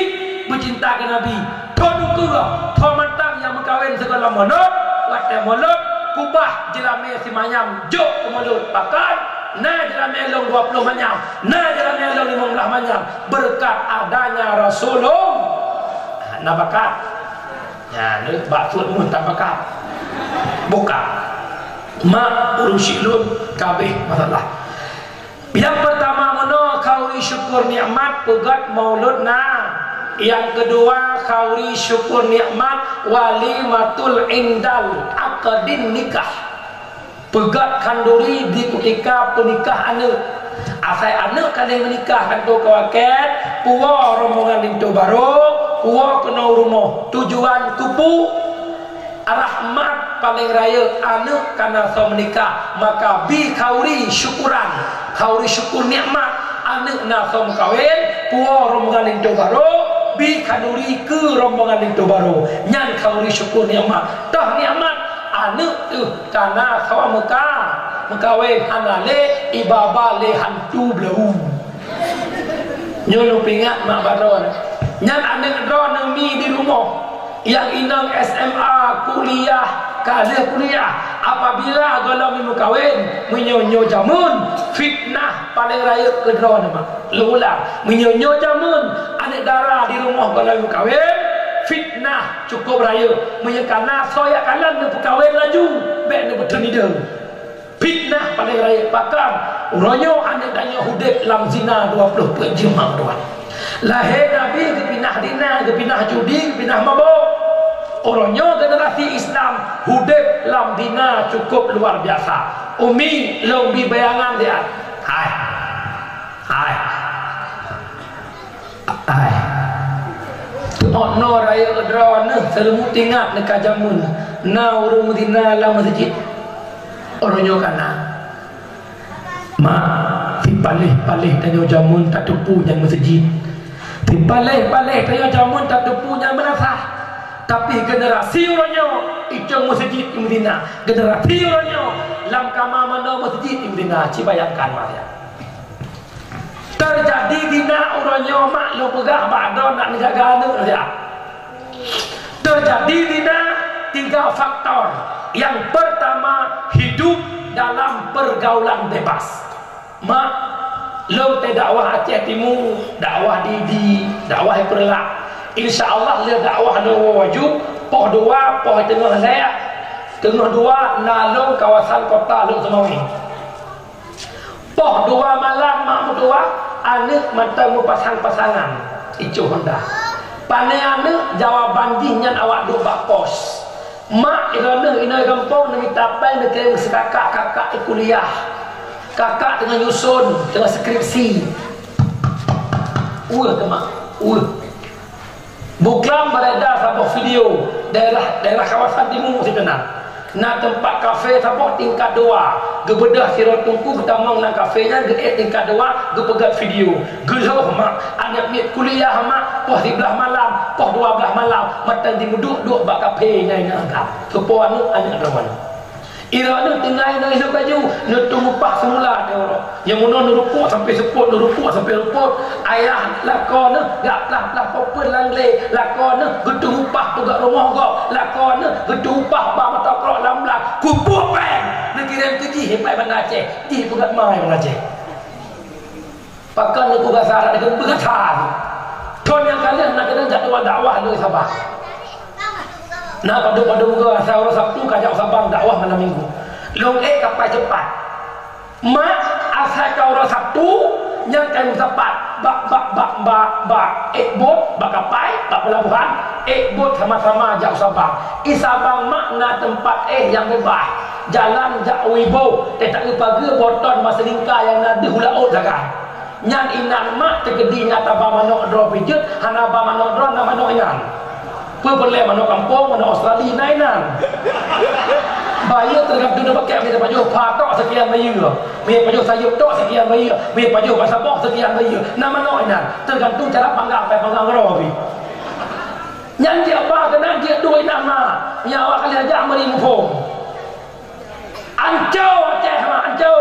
bercinta ke nabi toduku to mantang yang mengkawin segala monot wate molot kubah jelame si manyam jok ke mulut pakan na jelame long 20 manyam na jelame long 15 manyam berkat adanya rasulullah na bakat ya ni baksud mun tak bakat buka mak urusilun kabeh masalah yang pertama mana kau syukur nikmat pegat maulud na Yang kedua, khauri syukur nikmat walimatul indal akadin nikah. Pegat kanduri di ketika penikah anak. Asal anak kalian menikah kan tu kawaket, puwa rombongan itu baru, puwa kena rumah. Tujuan kupu rahmat paling raya anak karena so menikah, maka bi khauri syukuran, khauri syukur nikmat anak nak so kawin, puwa rombongan itu baru. Bi kaduri ke rombongan itu baru nyan khauri syukur nikmat tah nikmat anak tu karena sawa mekawin anale ibaba le hantu blau nyono pingat mak baron nyan anak ron mi di rumah yang inang SMA kuliah kalah kuliah apabila kalau mekawin menyonyo jamun fitnah paling raya ke ron mak lulang menyonyo jamun anak darah di rumah kalau kawin fitnah cukup raya menyekana soyak kalan ni kawin laju baik ni betul ni dia fitnah paling raya pakam uronyo anak danya hudib lam zina 20 jemaah tuan lahir nabi ke pinah dina ke pinah judi ke pinah mabuk uronyo generasi Islam hudib lam dina cukup luar biasa umi lebih bayangan dia hai no raya drone selemu tingat dekat jamun na urung dina la masjid oronyo kana ma tipalih tanyo jamun tak tupu yang masjid tipalih tanyo jamun tak tupu yang menasah tapi generasi oronyo icung masjid di Medina generasi oronyo lam kama mana masjid di Medina cibayangkan mas terjadi dina uronyo mak lo pegah ba'don nak menjaga anak dia. Terjadi dina 3 faktor. Yang pertama, hidup dalam pergaulan bebas. Mak lo te dakwah Aceh Timur, dakwah Didi, dakwah Perlak. Insya-Allah le dakwah lo wajib, poh 2 poh tengah saya. Tengah 2 nalung kawasan kota Luk Semawi. Poh 2 malam mak mutua anak mata mu pasang-pasangan icu Honda pane anak jawaban dinyan awak duk bak pos mak irana ina kampung nang tapai nak kira kakak kuliah kakak tengah nyusun tengah skripsi mak buklam beredar sabah video daerah kawasan timur mesti kenal na tempat kafe sabah tingkat 2 gebedah sirot tungku ketamang nang kafenya ge tingkat 2 ge pegat video geloh mak anak mit kuliah mak poh 11 malam poh 12 malam matan di duduk bak kafe ngai nak angkat sepo anak rawan ira nu tinggal nu hidup baju nu tunggu pak semula dia orang yang mun nu rupuk sampai seput nu rupuk sampai rupuk ayah lakon gak lah popel langle lakon gedung upah pegak rumah kau lakon gedung upah ba mata krok lamlang kupuk peng nak kirim keji hepai Bang Aceh di pegat mai Bang Aceh pakan nu pegat sarat dengan pegat ton yang kalian nak kena jadual dakwah lu Sabah nah pada muka asal orang Sabtu kajak Sabang dakwah malam minggu long kapal cepat mak asal kau orang Sabtu yang kamu cepat bak bot bak kapal bak pelabuhan bot sama-sama jauh Sabang Sabang makna tempat yang bebas jalan jak wibo tak pagi boton masa lingkar yang ada hulaut zakat nyan inan mak tegedi nyata ba manok dro pijut hana ba manok dro na manok inan boleh manok kampung manok Australia nainan bayar tergantung dia pakai minta baju patok sekian bayar minta baju sayup tok sekian bayar minta baju pasabok sekian bayar na manok inan tergantung cara panggang apa panggang robi nyan dia apa kena dia dua nama nyawa kali aja mari mufum ancau Aceh mah ancau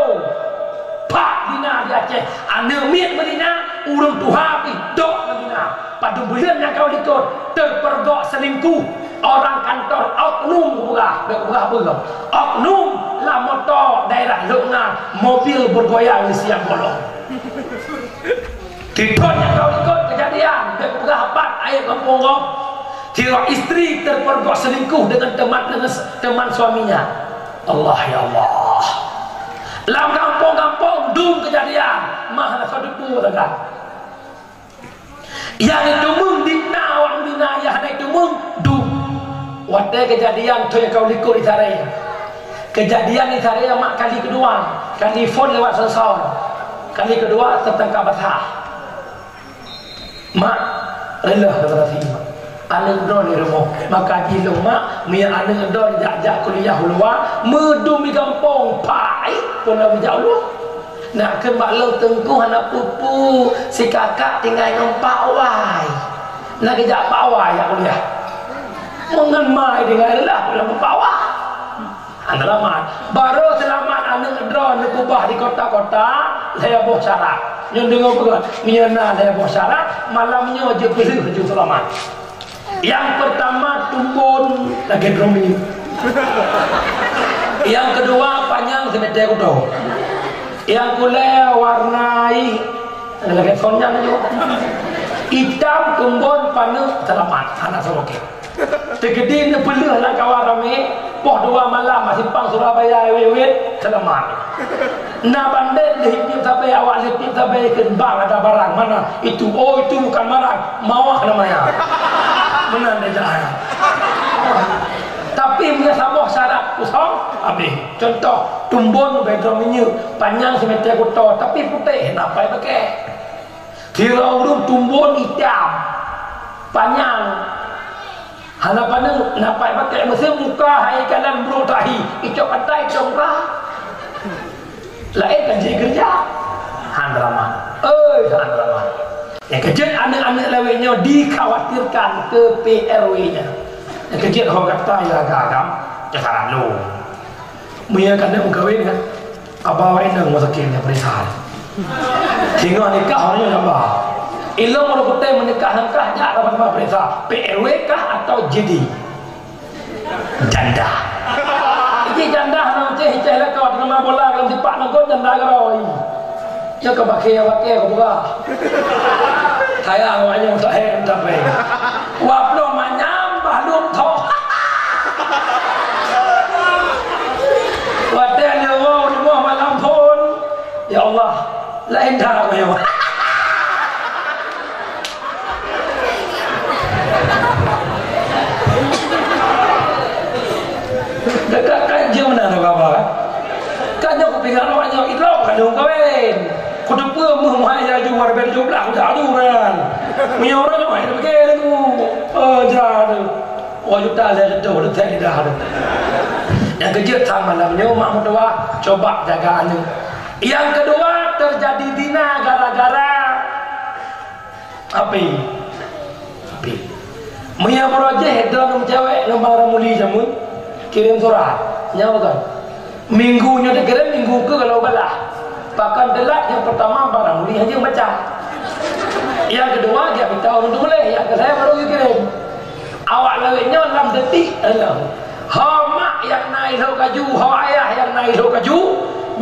pak dina di Aceh ane miet Medina urung tuha pidok Medina pada bulan yang kau ikut terpergok selingkuh orang kantor oknum buka oknum lah motor daerah Lukna mobil bergoyang di siang bolong tidur yang kau ikut kejadian buka hapat ayat kampung kau kira istri terpergok selingkuh dengan teman suaminya Allah ya Allah lam kampung dum kejadian mahal sadupu dekat yang itu mendu. Waktu kejadian tu yang kau likut di Taraya. Kejadian di Taraya mak kali kedua. Telefon lewat sensor. Kali kedua tentang Kaabah. Mak rela kepada si mak. Anak dah di rumah. Maka jilung mak. Mia anak dah jak kuliah luar. Medum di kampung. Pai pun dah bijak lu. Nak kembak lu tengkuh anak pupu. Si kakak tinggal dengan Pak Wai. Nak kejap Pak Wai ya kuliah. Mengenai dengan lah dalam bawah. Selamat. Baru selamat anak drone kubah di kota-kota. Saya boh syarat. Yang dengar bukan. Miana saya boh syarat. Malamnya je beli je selamat. Yang pertama tumbun lagi drone. Yang kedua panjang semeter kudo. Yang kuliah warnai lagi sonnya juga. Hitam tumbun panu selamat. Anak soroknya. Tegedin peluh lah kawan ramai. Poh 2 malam masih pang Surabaya wewet selamat. Nak bandit lihip sampai awak lihip sampai kembang ada barang mana itu? Oh itu bukan barang, mawah namanya. Mana dia jalan? Tapi punya sabuh syarat kosong habis. Contoh tumbun background ini panjang semeter kotor tapi putih, nampai pakai. Kira urut tumbun hitam panjang. Halapan ni nampak pakai mesin muka hai kanan bro tahi icok pantai congkah lain kan jadi kerja handraman handraman yang kecil anak-anak lewetnya dikhawatirkan ke PRW nya yang kecil orang kata ya agam cakaran lu punya kandang kawin kan abah wainang masakirnya perisahan sehingga nikah orangnya apa ilmu orang putih menikah-nikah tak dapat apa perintah PRW kah atau JD janda ini janda nak ceh-ceh lah kau dengan bola kalau tipak nak kau janda kau ya kau pakai kau buka saya awaknya untuk saya sampai wap lo menyambah lum toh wadah ni rumah malam pun ya Allah lain dah ya dekat kaji mana nak apa kan? Kaji aku pingat awaknya itu kandung kawin. Kudu pun muhaya jual berjumlah kuda aduran. Punya orang tu main pakai tu. Jalan. Oh juta le tu dah tak dah. Yang kejut tang malamnya mak mertua coba jaga anu. Yang kedua terjadi zina gara-gara api. Punya projek dalam cewek ngambar muli jamun. Kirim surat nyawa kan minggunya dia kirim minggu ke kalau balah bahkan delat yang pertama barang muli aja baca yang kedua dia minta orang tu boleh yang ke saya baru kirim awak lawetnya 6 detik mak yang naik lo kaju ayah yang naik lo kaju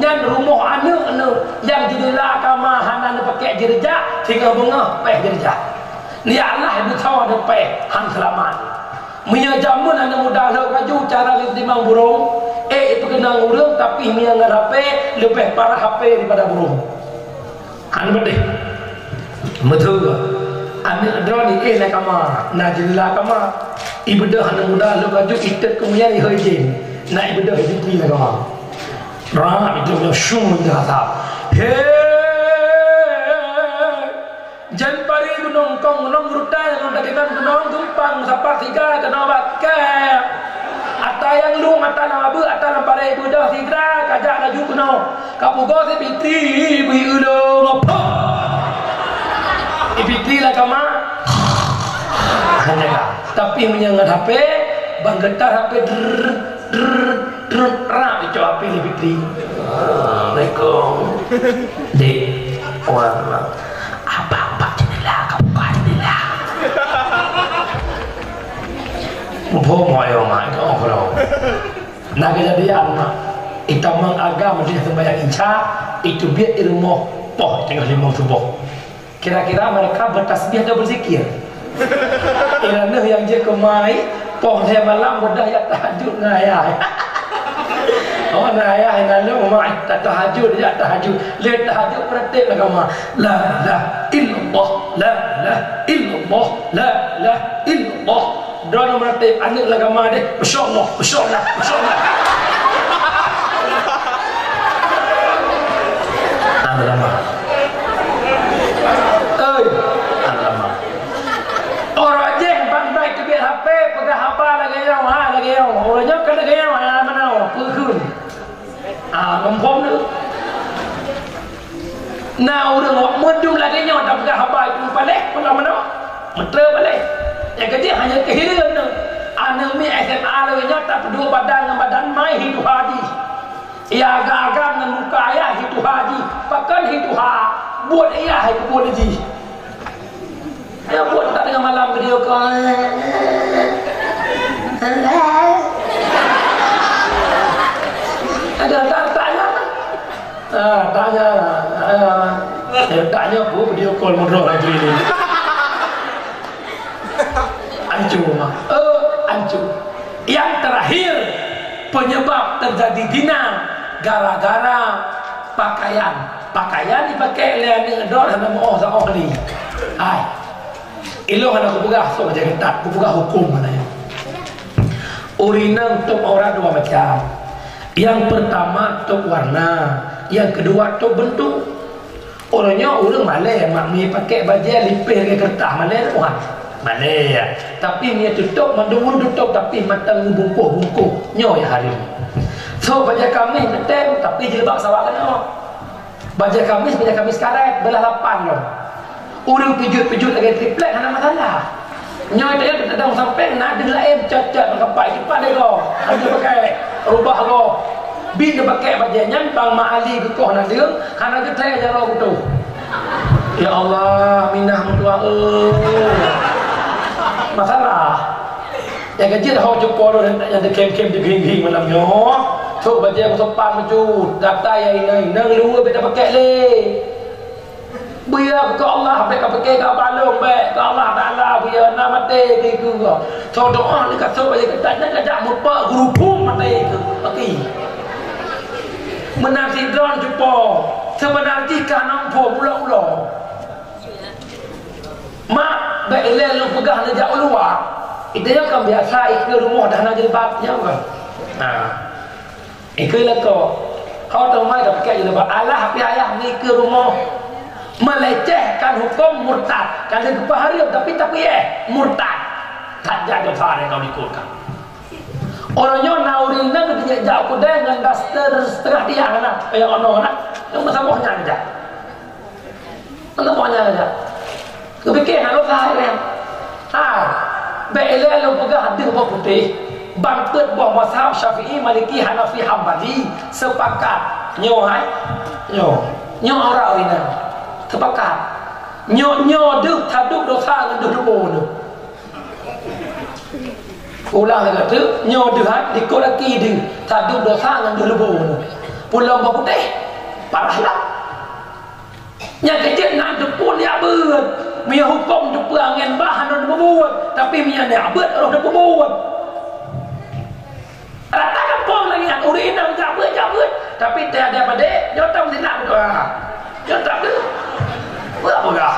nyan rumah anak yang jadilah kamar hanan pakai jerjak tinggal bunga peh jerjak ni Allah yang tahu ada peh han selamat Mia jamun anda mudah lo kaju cara timang burung. Perkenang burung tapi mia ngan HP lebih parah HP daripada burung. Anu bedeh. Betul. Anda drone ni nak kamar, nak jela kamar. Ibu dah anda mudah lo kaju itet kemudian ihojin. Nak ibu dah hidup ni nak kamar. Ram itu punya syum dah tak. Jan pari gunung kong gunung rutai gunung dakikan gunung tumpang sapa tiga kena bakar ata yang lu ata na abu ata na pare ibu dah tiga kajak laju kena kapugo se pitri bi ulo ngopo ipitri lah kama hanya tapi menyangat HP bang getar HP rak itu HP ipitri Assalamualaikum dek warna apa jendela kamu buka jendela Mumpung moyo mak kau kalau nak kejadian mak itu mang agama dia sembahyang isya itu biar ilmu poh tengah lima subuh kira-kira mereka bertasbih atau berzikir kerana yang je kemai poh saya malam mudah ya tahajud ngayah oh ngayah lalu mak tahajud dia tahajud lihat tahajud praktik lah kamu la la illallah la la illallah la la illallah Doa meratip anak agama dia, masya-Allah, masya-Allah, masya-Allah. Ada lama. Lama. Orang jeng pandai kebit HP, pegang HP lagi yang lagi yang. Orangnya kan lagi yang mana? Pukul. Ngempom tu. Nah, orang mendung lagi yang tak pegang HP itu balik, mana? Mentera balik. Yang ketiga hanya kehidupan tu. Anak mi SMA lagi yang tak berdua badan dengan badan mai hidup haji. Ia agak-agak dengan muka ayah hidup haji. Bahkan hidup buat ayah hidup buat haji. Ayah buat tak dengan malam video call. Ada tanya. Tanya aku video call mundur lagi ni. Hancur. Yang terakhir penyebab terjadi zina gara-gara pakaian dipakai oleh dor sama orang ni. Ilo kan aku pegah so macam ketat, aku pegah hukum mana ya. Urina untuk orang dua macam. Yang pertama untuk warna, yang kedua untuk bentuk. Orangnya orang Malay, makmi pakai baju lipis ke kertas Malay tuan. Malay ya. Tapi dia tutup, mandung tutup tapi mata bungkuh nyo ya hari. So baju kami betul tapi jilbab sawak kena. Baju kami karet belah 8 loh. Orang pijut lagi triplek ada masalah. Nyo dia tak sampai nak ada lain cacat pakai cepat dia kau. Ada pakai rubah kau. Bin dia pakai baju nyambang maali ke kau nak dia karena kita aja roh tu. Ya Allah, minah mutua masalah. Yang kecil hau jempol yang ada kem-kem di ging-ging malam nyo. So baju aku sopan maju, data yang ini lu beda pakai le. Biar ke Allah pakai ke balong baik ke Allah Taala biar nak mati ke gua. So doa ni kat so baju kita nak mupa guru pun mati ke. Okey. Menanti drone jumpa sebenarnya kanang po ulang-ulang mak baiklah lu pegah nak jauh luar itu yang kan biasa ke rumah dah nak jilbabnya kan ikulah kau tahu mai dah pakai jilbab Allah api ayah ni ke rumah melecehkan hukum murtad kan dia kepaharim tapi murtad tak jadi fare kau dikurkan. Orangnya naurina ketika jauh kuda dengan daster setengah tiang nak, yang ono nak, yang masamuhnya aja, masamuhnya aja. Kepikir kalau sahaya, belah lu pegang hati apa putih, bangkit buah mazhab Syafi'i, Maliki, Hanafi, Hambali sepakat, nyo orang orina sepakat, nyo duk taduk dosa dengan duk ulang lagi tu nyo dehat di kolaki di taduk dosa dengan delebu pulang putih parahlah yang kecil nak depun ya ber mia hukum depu angin bahan dan berbuat tapi mia nak ber roh depu buat rata kampung lagi yang urina jabut tapi tiada pada jotam tidak betul jotam tu berapa gah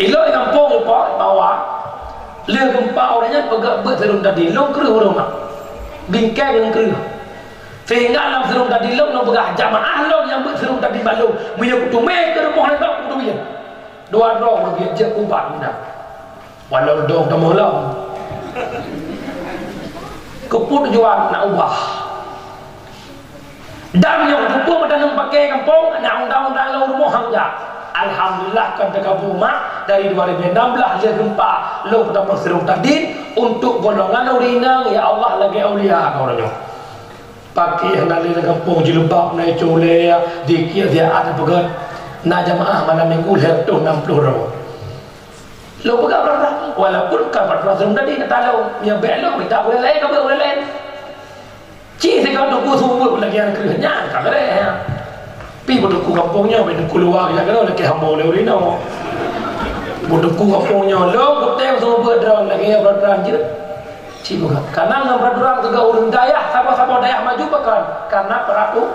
ilo kampung lupa bawah lia gempa orangnya pegak berserum tadi long keruh orang nak bingkai dengan keruh sehingga dalam serum tadi long nak pegak jamaah long yang berserum tadi balong punya kutu ke rumah nak kutu dia dua orang dia je kubat muda walau dong tak malam keput jual nak ubah dan yang kutu pada nak pakai kampung nak undang-undang long rumah hangja. Alhamdulillah kan terkabul mak dari 2016 dia gempa lo pada berserum tadi untuk golongan urina ya Allah lagi aulia orangnya pakai hendak kampung jilbab naik cule dikir dia ada pegat na jamaah malam minggu tu 60 orang lo pegat berapa walaupun kan berserum tadi kata lo ya belok kita boleh lain cik sekarang tu semua lagi yang kerjanya kan ya pi bodohku kampungnya bodoh keluar ya kan lagi hamba oleh urina bodohku kampungnya lo betul semua berdrone lagi ya berdrone je cik bukan karena dengan berdrone juga urun daya sama-sama daya maju bahkan karena peratu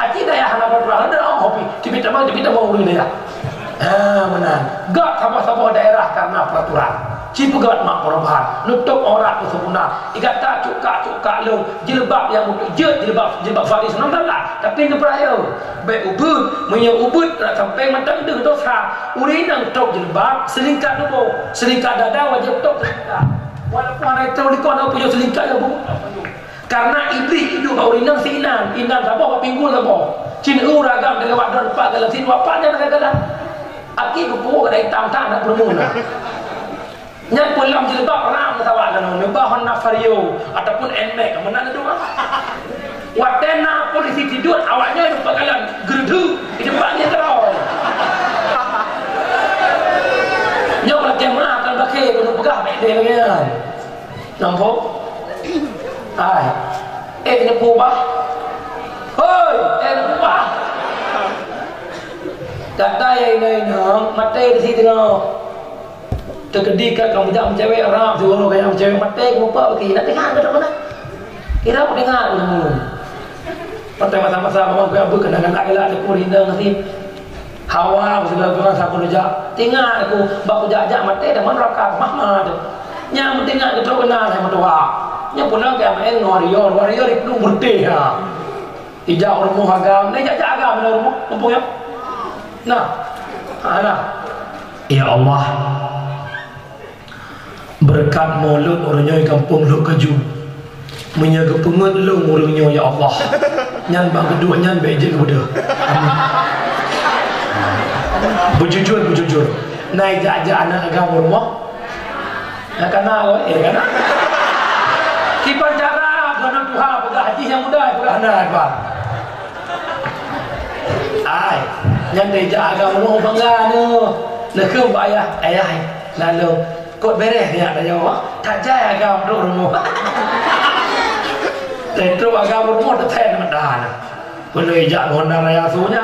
aci daya hana berdrone ada orang hobi tapi tak mau urun daya Menang. Gak sama-sama daerah karena peraturan. Cipu gat mak perubahan. Nutup orang tu sempurna. Ikat tak cukak lu. Jilbab yang jilbab faris nonton lah. Tapi ni peraya. Baik ubud, ubud sampai matang deng dosa. Uri nang tok jilbab, selingkat tu. Selingkat dada wajib tok selingkat. Walaupun hari itu di kau punya selingkat ya bu. Karena iblis hidup uri nang sinan, inang sabo pinggul sabo. Cina ragam dengan wadah lepas dalam sin wapanya kadang-kadang. Aki kupu kada hitam tak nak bermula. Nya pulang jilbab ram sawak kan nubah Honda Vario ataupun NMAX mana tu ah. Watena polisi tidur awaknya itu bakalan gerdu di depannya terus. Nya kalau kemah kan bakal kena pegah baik dia kan. Nampak? Ai. Kena pubah. Hoi, kena pubah. Kata yang ini mati di situ tengah. Terkedikat kamu jangan cewek Arab suruh kayak cewek mati lupa bagi nak tengah ke mana? Kira aku tengah dulu. Pertama sama-sama mau aku kenangan akhirat aku rindu nasib. Hawa segala orang aku rejak. Tengah aku bak ajak mati dah mana rakam mama tu. Nya tengah kita kenal sama tua. Nya pulang ke main warrior itu murtih ha. Ijak rumah agam, ni ijak agam mana rumah kampung ya. Nah, ya Allah, berkat mulut orangnya kampung lu keju, menjaga pengut lu orangnya ya Allah. Nyan bang kedua nyan beje kepada. Bujujur. Naik jajak anak agama rumah. Nak kenal, kan? Kipan cara guna Tuhan pada haji yang muda pada anak bang. Ai. Yang dia agama lu bangga nu. Nak ke ayah lalu kod beres dia ada jawab. Tak jaya agama lu rumah. Tentu agama rumah terten mendan. Boleh jak Honda Raya sunya.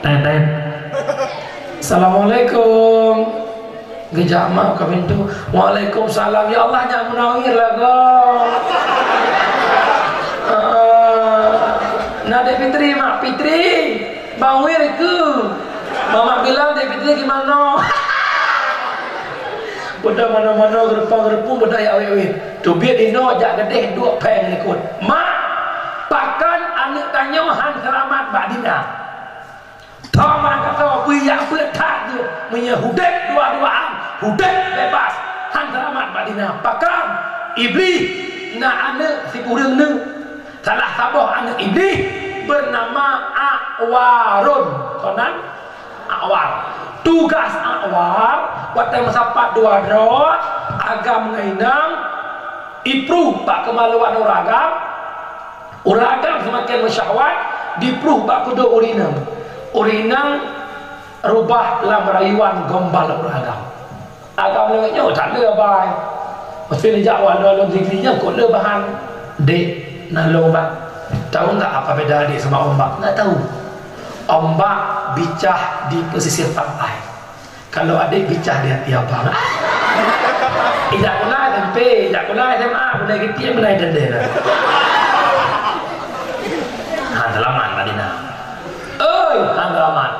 Ten. Assalamualaikum. Gejama ke pintu. Waalaikumsalam. Ya Allah jangan menawir lah kau. Nak Fitri, Mak Fitri. Bawir ke? Mama bilang Dek Fitri gimana? Budak mana-mana gerepang-gerepung budak ya awet-awet. Tu biar dino jak gedeh dua peng ikut. Mak, pakan anak tanya han selamat Badina. Taman kata biar bertak je menyehudek dua-duaan. Hudek bebas han selamat Badina. Pakan iblis nak anak si kurang ni. Salah sabah anak iblis bernama Awarun. Konan Awar. Tugas Awar waktu masapat dua drot agam ngainang ipruh pak kemaluan uragam semakin masyahwat dipruh pak kudu urinang rubah lam rayuan gombal uragam agam lewatnya tak le bai mesti dijak wala zikrinya kok le bahan dek nalo bang tahu tak apa beda adik sama ombak? Tak tahu. Ombak bicah di pesisir pantai. Kalau adik bicah di hati abang. Tidak pernah SMP, tidak pernah SMA, pernah gitu yang pernah dendera. Handalaman Madina. Oi, handalaman.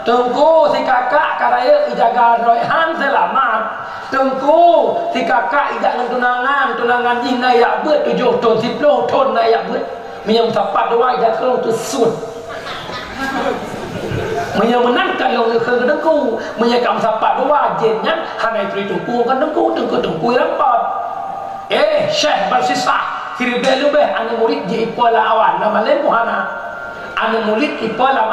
Tunggu si kakak karaya ijaga royhan selamat. Tunggu si kakak ijak tunangan jina yak buat 7 ton 10 ton na yak buat. Menyang tapat doa ijak kalau tu sun. Menyang menang kalau ke dengku, menyang sapat doa jennya hanai pri tungku kan dengku rapat. Syekh bersisah siri belu beh anu murid je ipola awan nama lain muhana. Anu murid ipola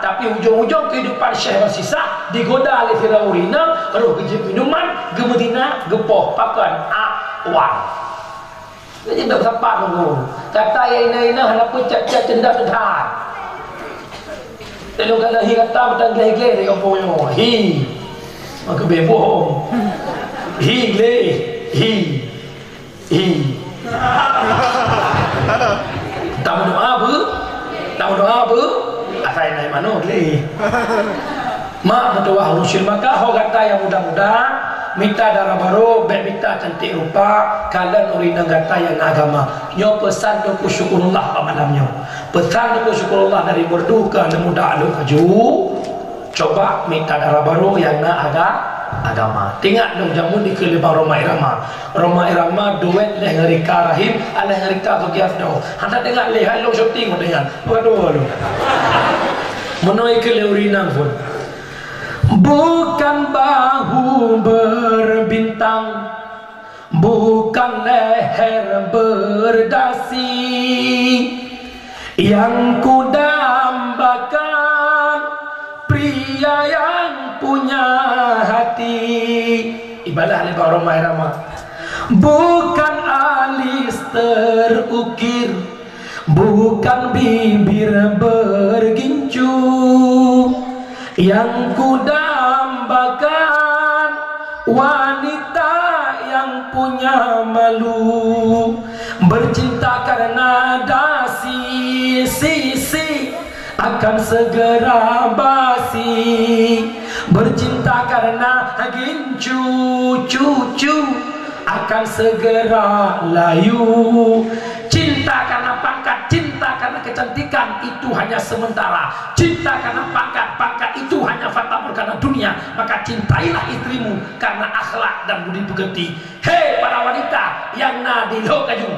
tapi ujung-ujung kehidupan Syekh bersisah digoda oleh Firaurina, roh kejip minuman, gemedina, gepoh pakan awan. Jadi tak sempat nunggu. Kata yang ini hendak pecah-pecah cendak terhad. Lalu kalau hi kata betul gele-gele di kampungnya. Hi. Maka beboh. Hi le. Hi. Tahu doa apa? Asal naik mana le. Mak berdoa urusin maka ho kata yang muda-muda minta darah baru, minta cantik rupa, kalian uri negara yang agama. Nyo pesan tu syukurullah malamnya. Pesan tu syukurullah dari berduka muda alu kaju. Coba minta darah baru yang agama. Tengok dong jamun di kelibang Roma Irama. Roma Irama duet leh ngerika rahim, aleh ngerika kegiaf dah. Anda tengok leh halong syuting dengan. Waduh. Menoi keleurinang pun. Bukan bahu berbintang, bukan leher berdasi, yang kudambakan pria yang punya hati. Ibadah oleh Pak Roma Irama. Bukan alis terukir, bukan bibir bergincu, yang kudambakan wanita yang punya malu, bercinta karena dasi sisi akan segera basi, bercinta karena gincu cucu akan segera layu. Cinta karena pangkat, cinta karena kecantikan itu hanya sementara. Cinta karena pangkat itu hanya fata karena dunia. Maka cintailah istrimu karena akhlak dan budi pekerti. Hei para wanita yang nadilo kaju,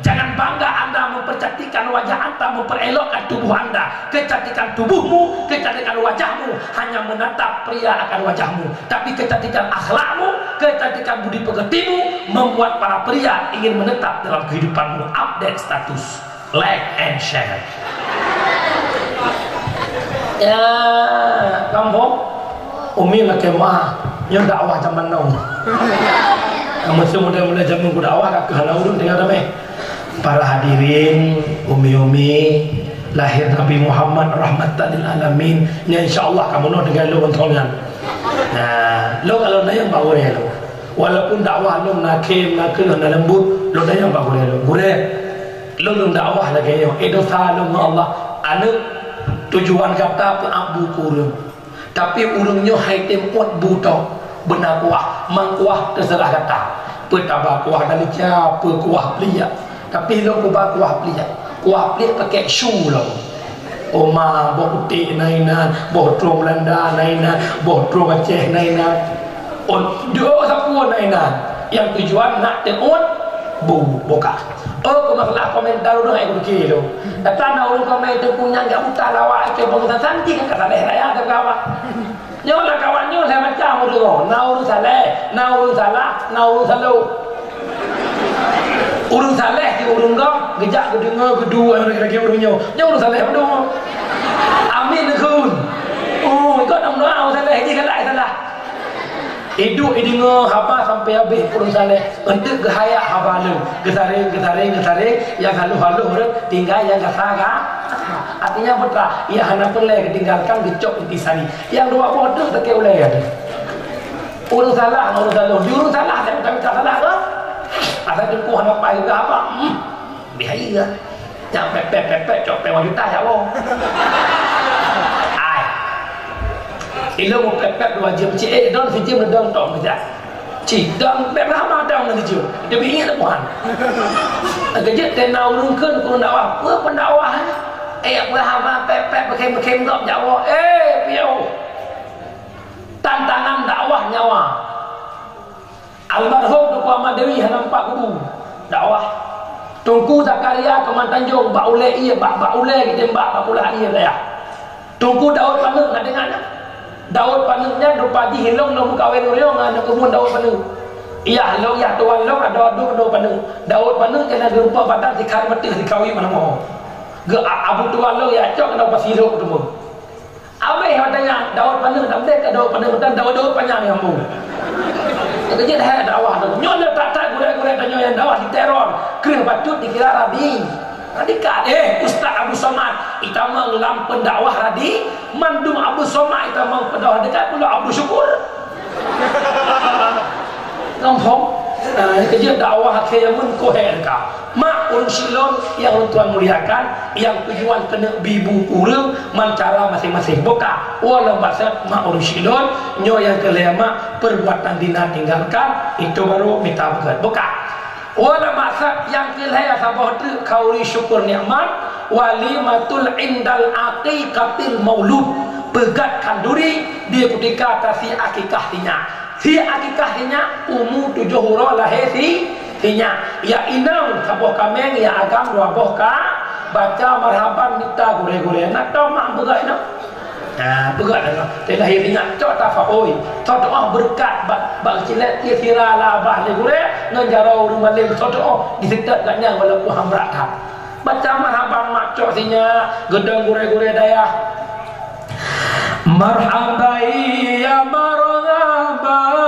jangan bangga anda mempercantikkan wajah anda, memperelokkan tubuh anda. Kecantikan tubuhmu, kecantikan wajahmu hanya menatap pria akan wajahmu. Tapi kecantikan akhlakmu, kecantikan budi pekertimu membuat para pria ingin menetap dalam kehidupanmu. Update status, like and share. Ya, kampung umi lah kemah yang dakwah zaman now. Kamu semua mulai zaman ku dakwah kak halau dulu tinggal damai. Para hadirin, umi-umi lahir Nabi Muhammad rahmatan lil alamin. Ya insyaallah kamu noh dengan lo bentongan. Nah, lo kalau nayang bawa lo. Walaupun dakwah lo nakim nakil na lembut, lo nayang bawa lo. Gure lo dakwah lagi yo. Edo salum Allah. Anu tujuan kata abu kurung. Tapi urungnya haitem kuat buto benakuah mangkuah terserah kata. Petaba kuah dari siapa kuah pelia. Tapi lo kubah kuah pelia. Kuah pelia pakai shoe lo. Oma boh putih nainan, boh trong Belanda nainan, boh trong Aceh nainan. Dua sapua nainan. Yang tujuan nak tengok buka. Oh, masalah komentar udah kayak begitu. Datang orang komentar punya nggak buta lawak ke bangunan santi kan kata raya ada kawan. Nyola kawannya saya macam tu. Nauru saleh, nauru salah, nauru salu. Urung saleh di urung gam, gejak kedua kedua kira-kira urungnya. Nyola saleh berdua. Amin kun. Oh, ikut nama doa saleh ni kalau salah. Hidup idingo haba sampai habis urung saleh. Untuk gehaya haba lu. Gesaring yang halu-halu tinggal yang gasaga. Artinya betul. Ia hanya pelai tinggalkan gecok intisari. Yang dua bodoh tak ke ulai ada. Urung salah, urung salah. Urung salah dan kami tak salah ke? Asal jumpa hanya pai ke apa? Bihaya. Jangan pepek cok wanita ya lo. Ilo mau pepek dua jam cik don sejam don tok kerja. Cik don pepek lama dah nak kerja. Dia ingat Tuhan. Kerja tenau rungkeun ku dakwah. Apa pendakwah? Apa haba pepek pakai dok Jawa. Piau. Tantangan dakwah nyawa. Almarhum Tuku Ahmad Dewi nampak kudu dakwah. Tungku Zakaria Keman Tanjung bak ulai ia bak ulai kita bak pula ia lah. Tungku Daud Paneng nak dengar nak? Daud panengnya rupa ji hilong no kawin riong ana kemun Daud paneng. Iya hilong ya tuan hilong ada Daud paneng. Daud paneng kena rupa badan dikar mati dikawin mana mau. Ge abu tuan lo ya cok kena pas hilong tu. Abai katanya Daud paneng tak dek Daud paneng dan Daud panjang yang mu. Kerja dah dakwah tu. Nyonya tak gure-gure tanya yang dakwah di teror. Kering patut dikira rabi. Radikat Ustaz Abu Somad kita mengelam pendakwah radi mandum Abu Somad kita mau pendakwah dekat pula Abu Syukur ngomong kerja dakwah ke yang menkohen kau mak urung silon yang tuan muliakan yang tujuan kena bibu urang mancara masing-masing boka wala maksud mak urung silon nyo yang kelima perbuatan dina tinggalkan itu baru minta begat boka wala maksud yang kelima sabah tu kauli syukur nikmat walimatul indal aqiqatil maulud pegat kanduri dia ketika atas si akikahnya si akikahnya umur 7 huruf lahir sinya ya inam sabuh kameng ya agam dua boh ka baca marhaban minta gure-gure nak tahu mak begat nak begat nak dia lahir sinya cok tafaoi cok doa berkat bak cilet dia sirala bah le gure ngan jarau rumah le cok doa disekat katnya walaupun hambrak tak baca marhaban mak cok sinya gedang gure-gure daya marhaban ya marhaban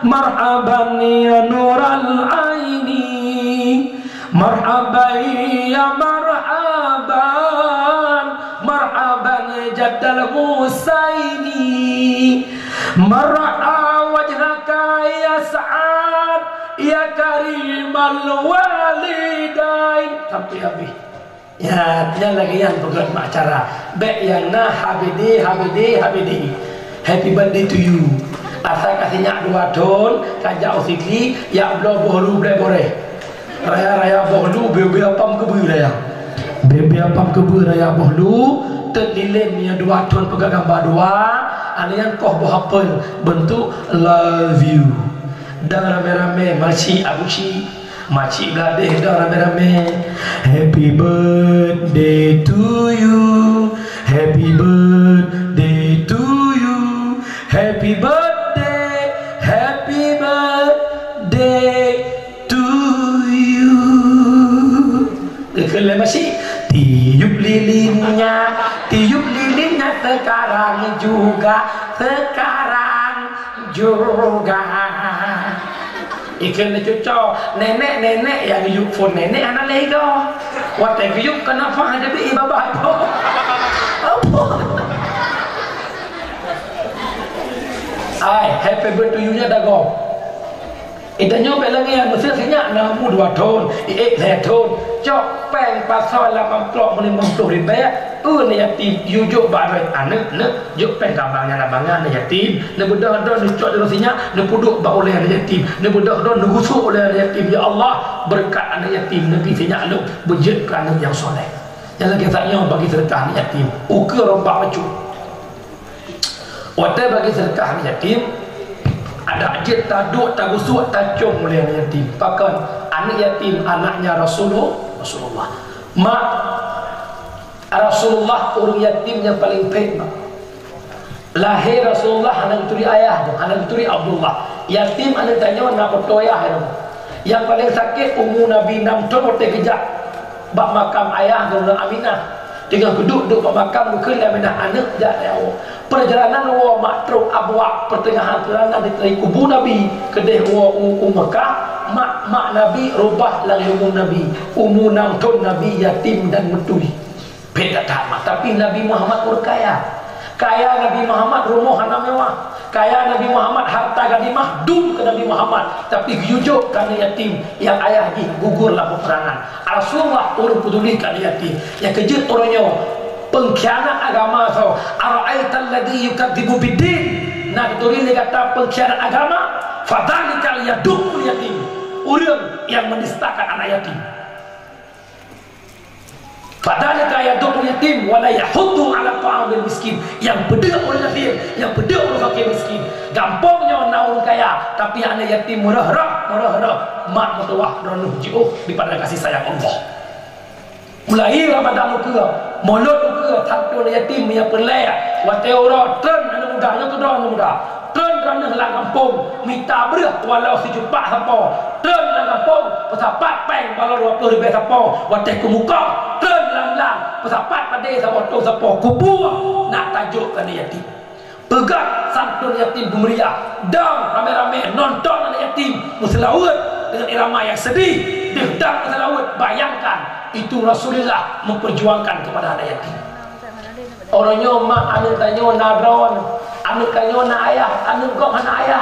marhaban ya nural aini marhaban ya marhaban marhaban jaddal husaini mar'a wajhaka ya sa'ad ya karimal walidain sampai habis ya yang lagi yang pegat acara baik yang nah habidi happy birthday to you asal kasihnya 2 ton kajak usikli ya Allah bohlu boleh raya bohlu bebe apam kebu raya bebe apam kebu raya bohlu terdilim yang 2 ton pegang gambar 2 ada yang koh bohapel bentuk love you dan rame-rame makcik abuci makcik beladeh dah rame-rame happy birthday to you happy birthday to you happy birthday to you kalau masih tiup lilinnya sekarang juga ikan cucok nenek yang yuk phone nenek anak lego watai yuk kenapa ada bi babah apa ai happy birthday to you nya dah go itanya belagi yang mesti sinya namu 2 ton 2 ton cok peng pasal 80 50 ribu ni yatim yujuk barai anak nak juk peng kabangnya labangan yatim ne budak dah ne cok derasinya ne puduk ba oleh yatim ne budak dah ne gusuk oleh yatim ya Allah berkat anak yatim nabi sinya lu bejit ke anak yang soleh yang lagi saknya bagi sedekah anak yatim ukur rombak macu watai bagi sedekah anak yatim ada ajit taduk tagusuk tacung oleh anak yatim pakan anak yatim anaknya Rasulullah mak Rasulullah orang yatim yang paling baik lahir Rasulullah anak turi ayah anak turi Abdullah yatim anak tanya nak bertoyah yang paling sakit umur Nabi 6 tahun terkejak bak makam ayah dengan Aminah dengan duduk bak makam mungkin Aminah anak jatuh perjalanan wa matruk abwa pertengahan perjalanan dari kubur Nabi ke deh wa Mekah mak Nabi rubah lang umur Nabi umur 6 tahun Nabi yatim dan metui beda tamat tapi Nabi Muhammad berkaya kaya Nabi Muhammad rumah hana mewah kaya Nabi Muhammad harta ganimah dum ke Nabi Muhammad tapi yujuk karena yatim yang ayah gugur lah peperangan Rasulullah urut peduli karena yatim yang kejut orangnya pengkhianat agama so ara'aital ladzi yukadzibu biddin nah ditulis dia kata pengkhianat agama fadzalikal yadul yatim urang yang menistakan anak yatim fadzalika yadul yatim wala yahuddu ala ta'amil miskin yang bedek orang yatim yang bedek orang fakir miskin gampangnya naun kaya tapi anak yatim murah mak mutuah ronuh jiuh daripada kasih sayang Allah mulai Ramadan ke mulut ke tantu yatim yang pelai watai orang tren anak mudanya tu dah anak muda tren kerana lang kampung minta berat walau sejupak sampo tren lang kampung pesapat peng walau 20 ribu sampo watai ke muka tren lang pesapat pada sampo kubur nak tajuk kerana yatim pegang santun yatim bermeriah dan rame-rame nonton anak yatim muslawat dengan irama yang sedih dihedang muslawat bayangkan itu Rasulullah memperjuangkan kepada anak yatim orangnya mak anak tanya nadron anak tanya anak ayah anak kok anak ayah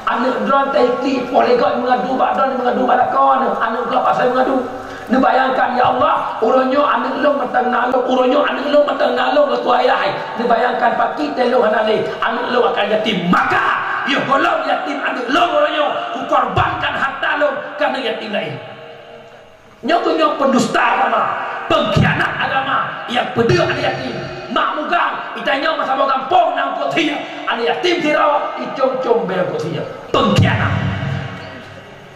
anak drone taiki boleh kau mengadu badan mengadu balakon anak kau pasal mengadu ni bayangkan ya Allah uronyo anak lo matang nalo uronyo anak lo matang nalo ke ayah ni bayangkan pagi telo hanale anak lo akan yatim maka ya kalau yatim anak lo uronyo ku korbankan harta lo karena yatim lain nyok pendusta agama pengkhianat agama yang pedih anak yatim mak mugang itanya masa mau kampung nang kotia anak yatim dirawat icom-com bel kotia pengkhianat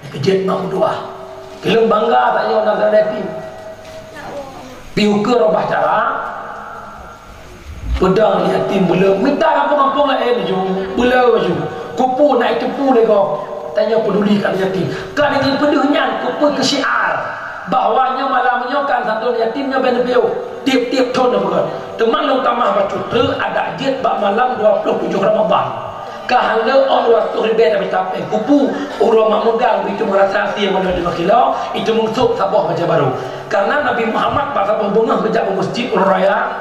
kejadian mak dua kelem bangga tak yo nak yatim piu ke robah cara pedang yatim bela minta kampung-kampung lain ju bela ju kupu naik tepu lego tanya peduli kat yatim kan ini pedihnya kupu ke syiar bahwanya malamnya kan satu yatimnya benebeu tiap-tiap tahun bukan teman lu tamah baca ada jid bak malam 27 Ramadan kahala on waktu ribe tapi tape kupu urang mamugang itu merasa sia mana di makilau itu musuh sabah baca baru karena Nabi Muhammad pada bunga kerja masjid raya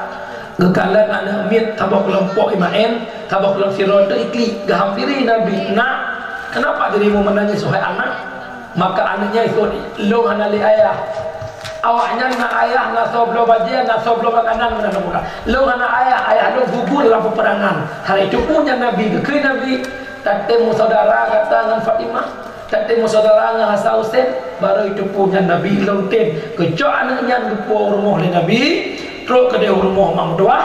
gekalan anak mit tabak kelompok imaen tabak kelompok sirol tu ikli gahampiri Nabi nak kenapa dirimu menangis wahai anak maka anaknya ikut lo hanali ayah awaknya nak ayah nak soblo bajia nak soblo makanan mana buka lo anak ayah lo gugur dalam peperangan hari itu punya Nabi ke Nabi tatemu saudara kata dengan Fatimah tatemu saudara dengan Hasan Husain baru itu punya Nabi lo ten kecok anaknya gepo rumah le Nabi terus ke dia rumah Mak Doa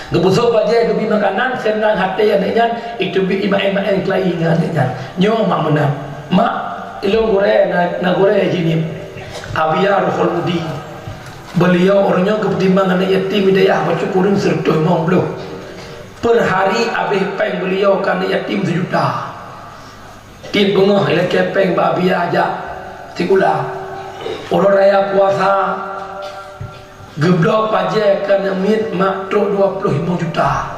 gebusuk bajia gebi makanan senang hati anaknya itu bi imak-imak yang kelai anaknya nyo mak menang mak ilo gore na gore jini Abia Ruhul Mudi beliau orangnya kepertimbangan yatim hidayah baca kurung serta imam belum per hari habis peng beliau kan yatim 1 juta tiap bengah ila kepeng ba Abia aja tikula orang raya puasa geblok pajak kan mit mak truk 25 juta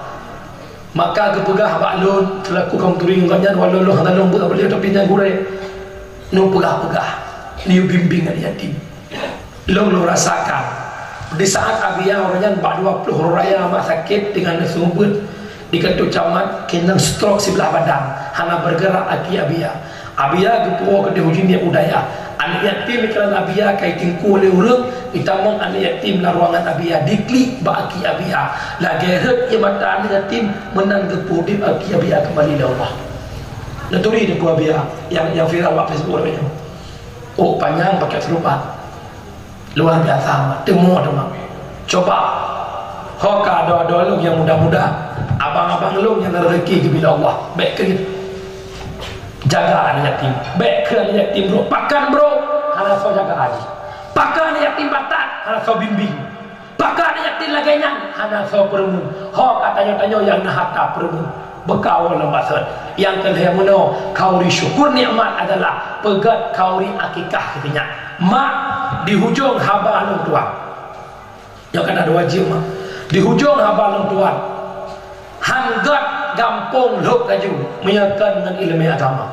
maka kepegah baklun selaku kaum turing kanyan walau lo hanalong buat beliau tapi nya gure no pegah-pegah ni bimbing ada yatim lo rasakan di saat Abia orangnya 20 orang raya mak sakit dengan sumber di ketuk camat kena stroke sebelah badan hana bergerak aki Abia gepuo ke hujin dia udaya anak yatim kerana Abia kaitin ku oleh urang itamong anak yatim la ruangan Abia diklik ba aki Abia lagi heret ia mata anak yatim menang gepuo di aki Abia kembali ke Allah naturi di buah Abia yang viral wak Facebook namanya oh panjang pakai serupa luar biasa temu teman coba hoka doa-doa lu yang mudah-mudah abang-abang lu yang rezeki bila Allah baik ke gitu jaga anak yatim baik ke anak yatim bro pakan bro harus so jaga haji pakan anak yatim batat harus so bimbing pakan anak yatim laganya harus so permun hoka tanya-tanya yang nahata permun bekawal lembasar yang kedua meno kauri syukur nikmat adalah pegat kauri akikah katanya mak di hujung haba long tuan yang kan ada wajib mak di hujung haba long tuan hanggat gampung luk kaju menyatakan dengan ilmu agama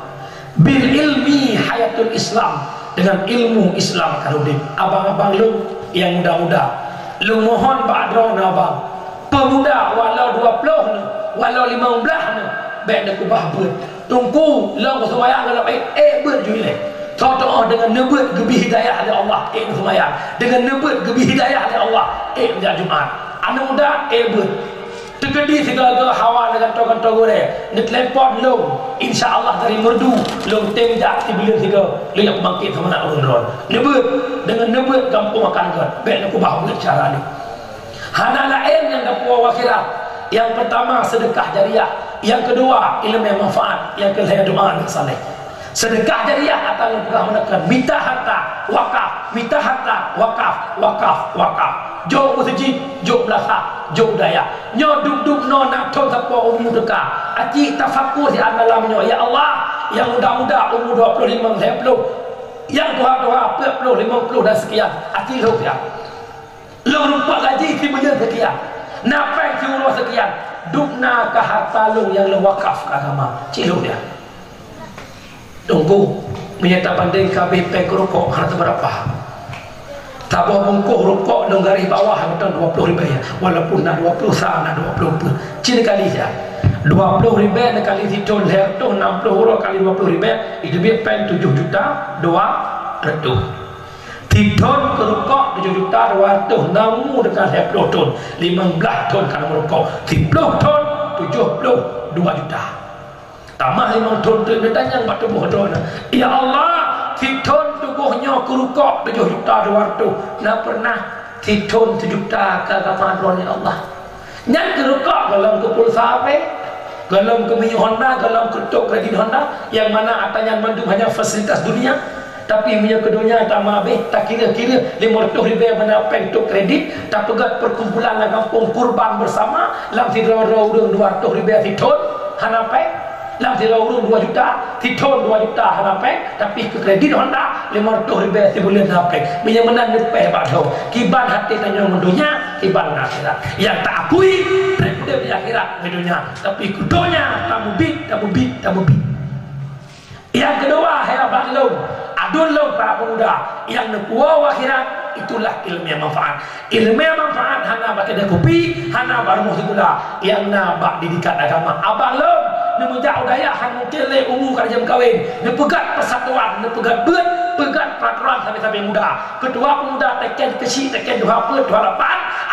bil ilmi hayatul Islam dengan ilmu Islam karudin abang-abang lu yang muda-muda lu mohon Pak Adron abang pemuda walau 20 walau 15 baik dah kubah ber tunggu lang semayang kalau baik ber juile doa dengan nebut gebi hidayah dari Allah semayang dengan nebut gebi hidayah dari Allah menjadi Jumat anak muda ber terkedi segala hawa dengan tokan-tokan gore ni telepon long insyaallah dari merdu long temjak tibilan tiga lu yang bangkit sama nak urun nebut dengan nebut kampung akan god baik nak kubah ber cara ni hana lain yang dapat wakilah. Yang pertama sedekah jariah, yang kedua ilmu yang manfaat, yang ketiga doa yang saleh. Sedekah jariah atau yang menekan minta harta wakaf, minta harta wakaf. Jo masjid, jo belasa, jo daya. Nyo duk no nak thon sapo umur deka. Aci tafakur di malamnya ya Allah, yang muda-muda umur 25 30. Yang tua-tua 40 50 dan sekian. Aci lo ya. Lo lupa gaji si benar sekian. Napai jumlah sekian dukna ke harta lu yang lu wakaf ke agama ciluk dia tunggu menyata pandai kabeh pek rokok harta berapa tabah bungkuh rokok dong garis bawah betul 20 ribu ya walaupun nak 20 sah nak 20 pun cini kali saja 20.000 kali hitung hertuh 60 euro kali 20.000 itu dia pen 7.200.000 Titon kerukok 7.200.000 namu dengan 10 ton 15 ton kalau merokok 10 ton 72 juta tambah 5 ton tu dia tanya buat tubuh ton ya Allah titon tubuhnya kerukok 7.200.000 nak pernah titon 7 juta ke agama ya Allah yang kerukok dalam kupul sahabat dalam ke Honda, dalam ketuk kredit Honda yang mana atanya mandu hanya fasilitas dunia tapi punya keduanya tak habis tak kira-kira 500.000 mana pentuk kredit tak pegat perkumpulan lah kampung kurban bersama lam tidra-dra urung 200.000 titon hanapai lam tidra urung 2 juta titon 2 juta hanapai tapi ke kredit Honda 500.000 sebulan hanapai punya menang nepeh bakdo kiban hati tanya mendunya kiban akhirat yang tak akui dia di akhirat dunia tapi kudonya tak mubit yang kedua hebat lo adun lo para pemuda yang nepuwa akhirat itulah ilmu yang manfaat hana pakai dia kopi hana baru gula yang nabak didikat agama abang lo nemujak udaya han mungkin le umur kerja kawin nepegat persatuan nepegat pegat peraturan sampai muda kedua pemuda teken kecil teken 28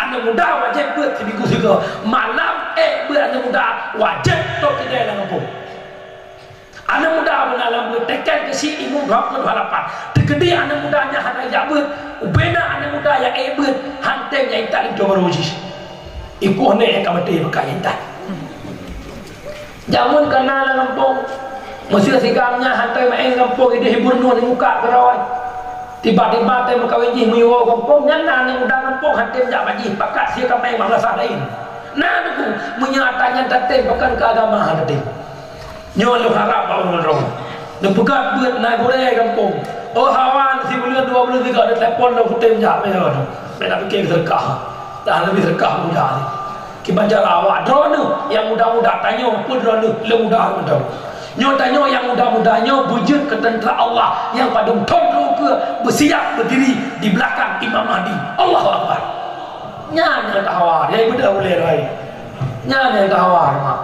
anda muda wajib buat seminggu juga malam buat anda muda wajib tok kedai dalam kampung anda muda menalam buat teken kecil ibu 28 tergede anda mudanya hanya ya buat ubena anda muda yang buat hanteng yang tak dicoba roji iku ne yang kamati bekai tak jamun kena dalam kampung mesti sigamnya hantai main kampung ide hibur nuan muka kerawai tiba-tiba tem kawin ji miwo kampung nyana nang udang kampung hantai jak baji pakat sia kamai madrasah lain nah tu menyatanya tatem bukan ke agama hantai nyo lu harap baru ro lu pegat buat naik boleh kampung oh hawan si bulan 2 bulan 3 ada telefon lu hutem jak me ro beda fikir sedekah dah lebih sedekah mudah kibajar awak drone yang muda-muda tanya pun drone le muda muda nyo tanya yang muda-mudanya wujud ketentera Allah yang padung tondro ke bersiap berdiri di belakang Imam Mahdi Allahu Akbar nyanya tawar ya ibu dah boleh rai nyanya tawar mak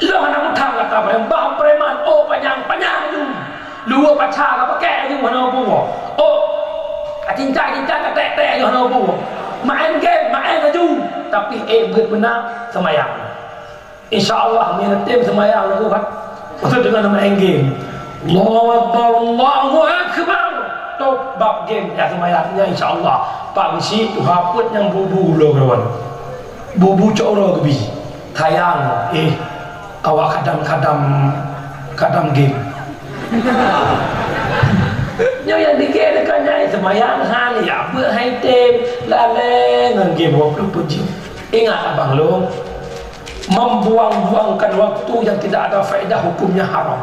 lo anak mutang kata apa yang bah preman oh panjang tu luar pacar apa pakai tu mana buah oh cincang kata tek mana buah main game main aja tapi benar semayang insyaallah mina tim semayang lagu kan maksud dengan main game Allahu Akbar top bab game ya semayangnya insyaallah pak bisi tu haput yang bubu lo kawan bubu coro gebi tayang awak kadam game yang dikira dekat nyai semayang hal ya berhai tem lalai dengan game waktu puji ingat abang lo membuang-buangkan waktu yang tidak ada faedah hukumnya haram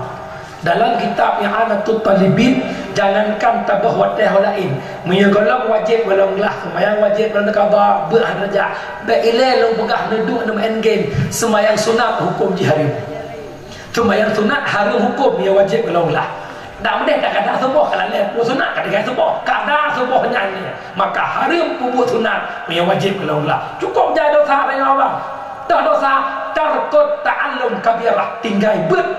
dalam kitab I'anatul Talibin jangankan tabah watih lain menyegolam wajib walau ngelah semayang wajib walau qada berharaja bailai lo pegah neduk nama endgame semayang sunat hukum jihari semayang sunat haram hukum dia wajib walau ngelah tak boleh kadang sebuah kalau lihat sunat kadang sebuah kadang sebuah nyanyi maka haram pupuk sunat punya wajib kalau lah cukup jadi dosa dengan Allah tak dosa tarkut ta'allum kabirah tinggal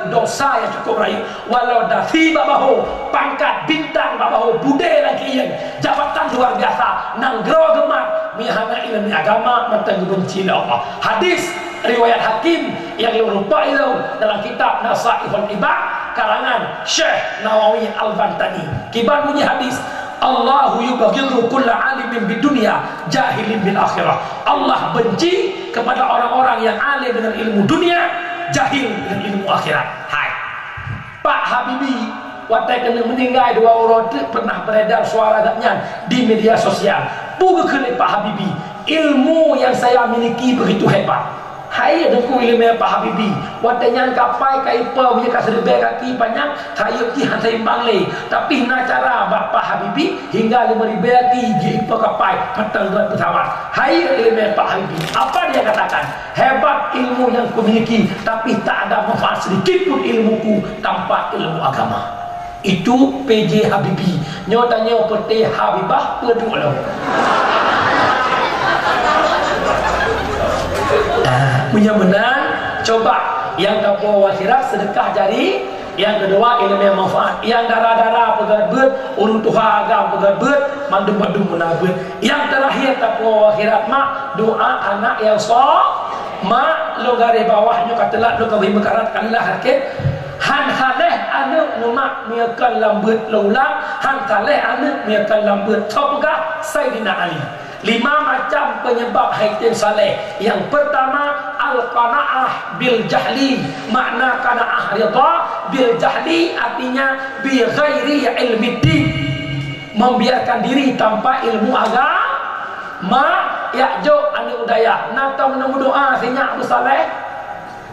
dosa yang cukup raya walau dah si babahu pangkat bintang babahu budaya lagi yang jabatan luar biasa nang gero gemat mihana ilmu agama mentang benci Allah hadis riwayat Hakim yang lupa itu dalam kitab Nasaihul Ibad karangan Syekh Nawawi Al-Bantani kibar bunyi hadis Allahu yubghidhu kulla alimin bidunya jahilin bil akhirah Allah benci kepada orang-orang yang alim dengan ilmu dunia jahil dengan ilmu akhirat hai Pak Habibie waktu kena meninggal 2 orang pernah beredar suara agaknya di media sosial bukan Pak Habibie ilmu yang saya miliki begitu hebat hai dengku ilmu Pak Habibie watanya kapai kaipa punya kaserbe kaki banyak sayup ki han seimbang le tapi na cara Bapak Habibie hingga 5,000 kaki jipa kapai petang buat pesawat hai ilmu Pak Habibie apa dia katakan hebat ilmu yang ku miliki tapi tak ada manfaat sedikit pun ilmuku tanpa ilmu agama itu PJ Habibie nyotanya peti Habibah peduk lo punya menang coba. Yang kedua wasirat sedekah jari. Yang kedua ilmu yang manfaat. Yang darah-darah pegadbut, urung tuha agam pegadbut, mandum-mandum menabut. Yang terakhir takwa akhirat mak doa anak yang soleh. Mak lo garis bawahnya katalah lo kabih mekarat kanlah hakit. Han haleh anak numak miakan lambut laulang, han haleh anak miakan lambut. Topga Sayyidina Ali. 5 macam penyebab haitim saleh. Yang pertama al-qanaah bil jahli. Makna qanaah ridha, bil jahli artinya bi ghairi ilmi din. Membiarkan diri tanpa ilmu agama. Ya jo anu udaya nata menemu doa sinyak saleh.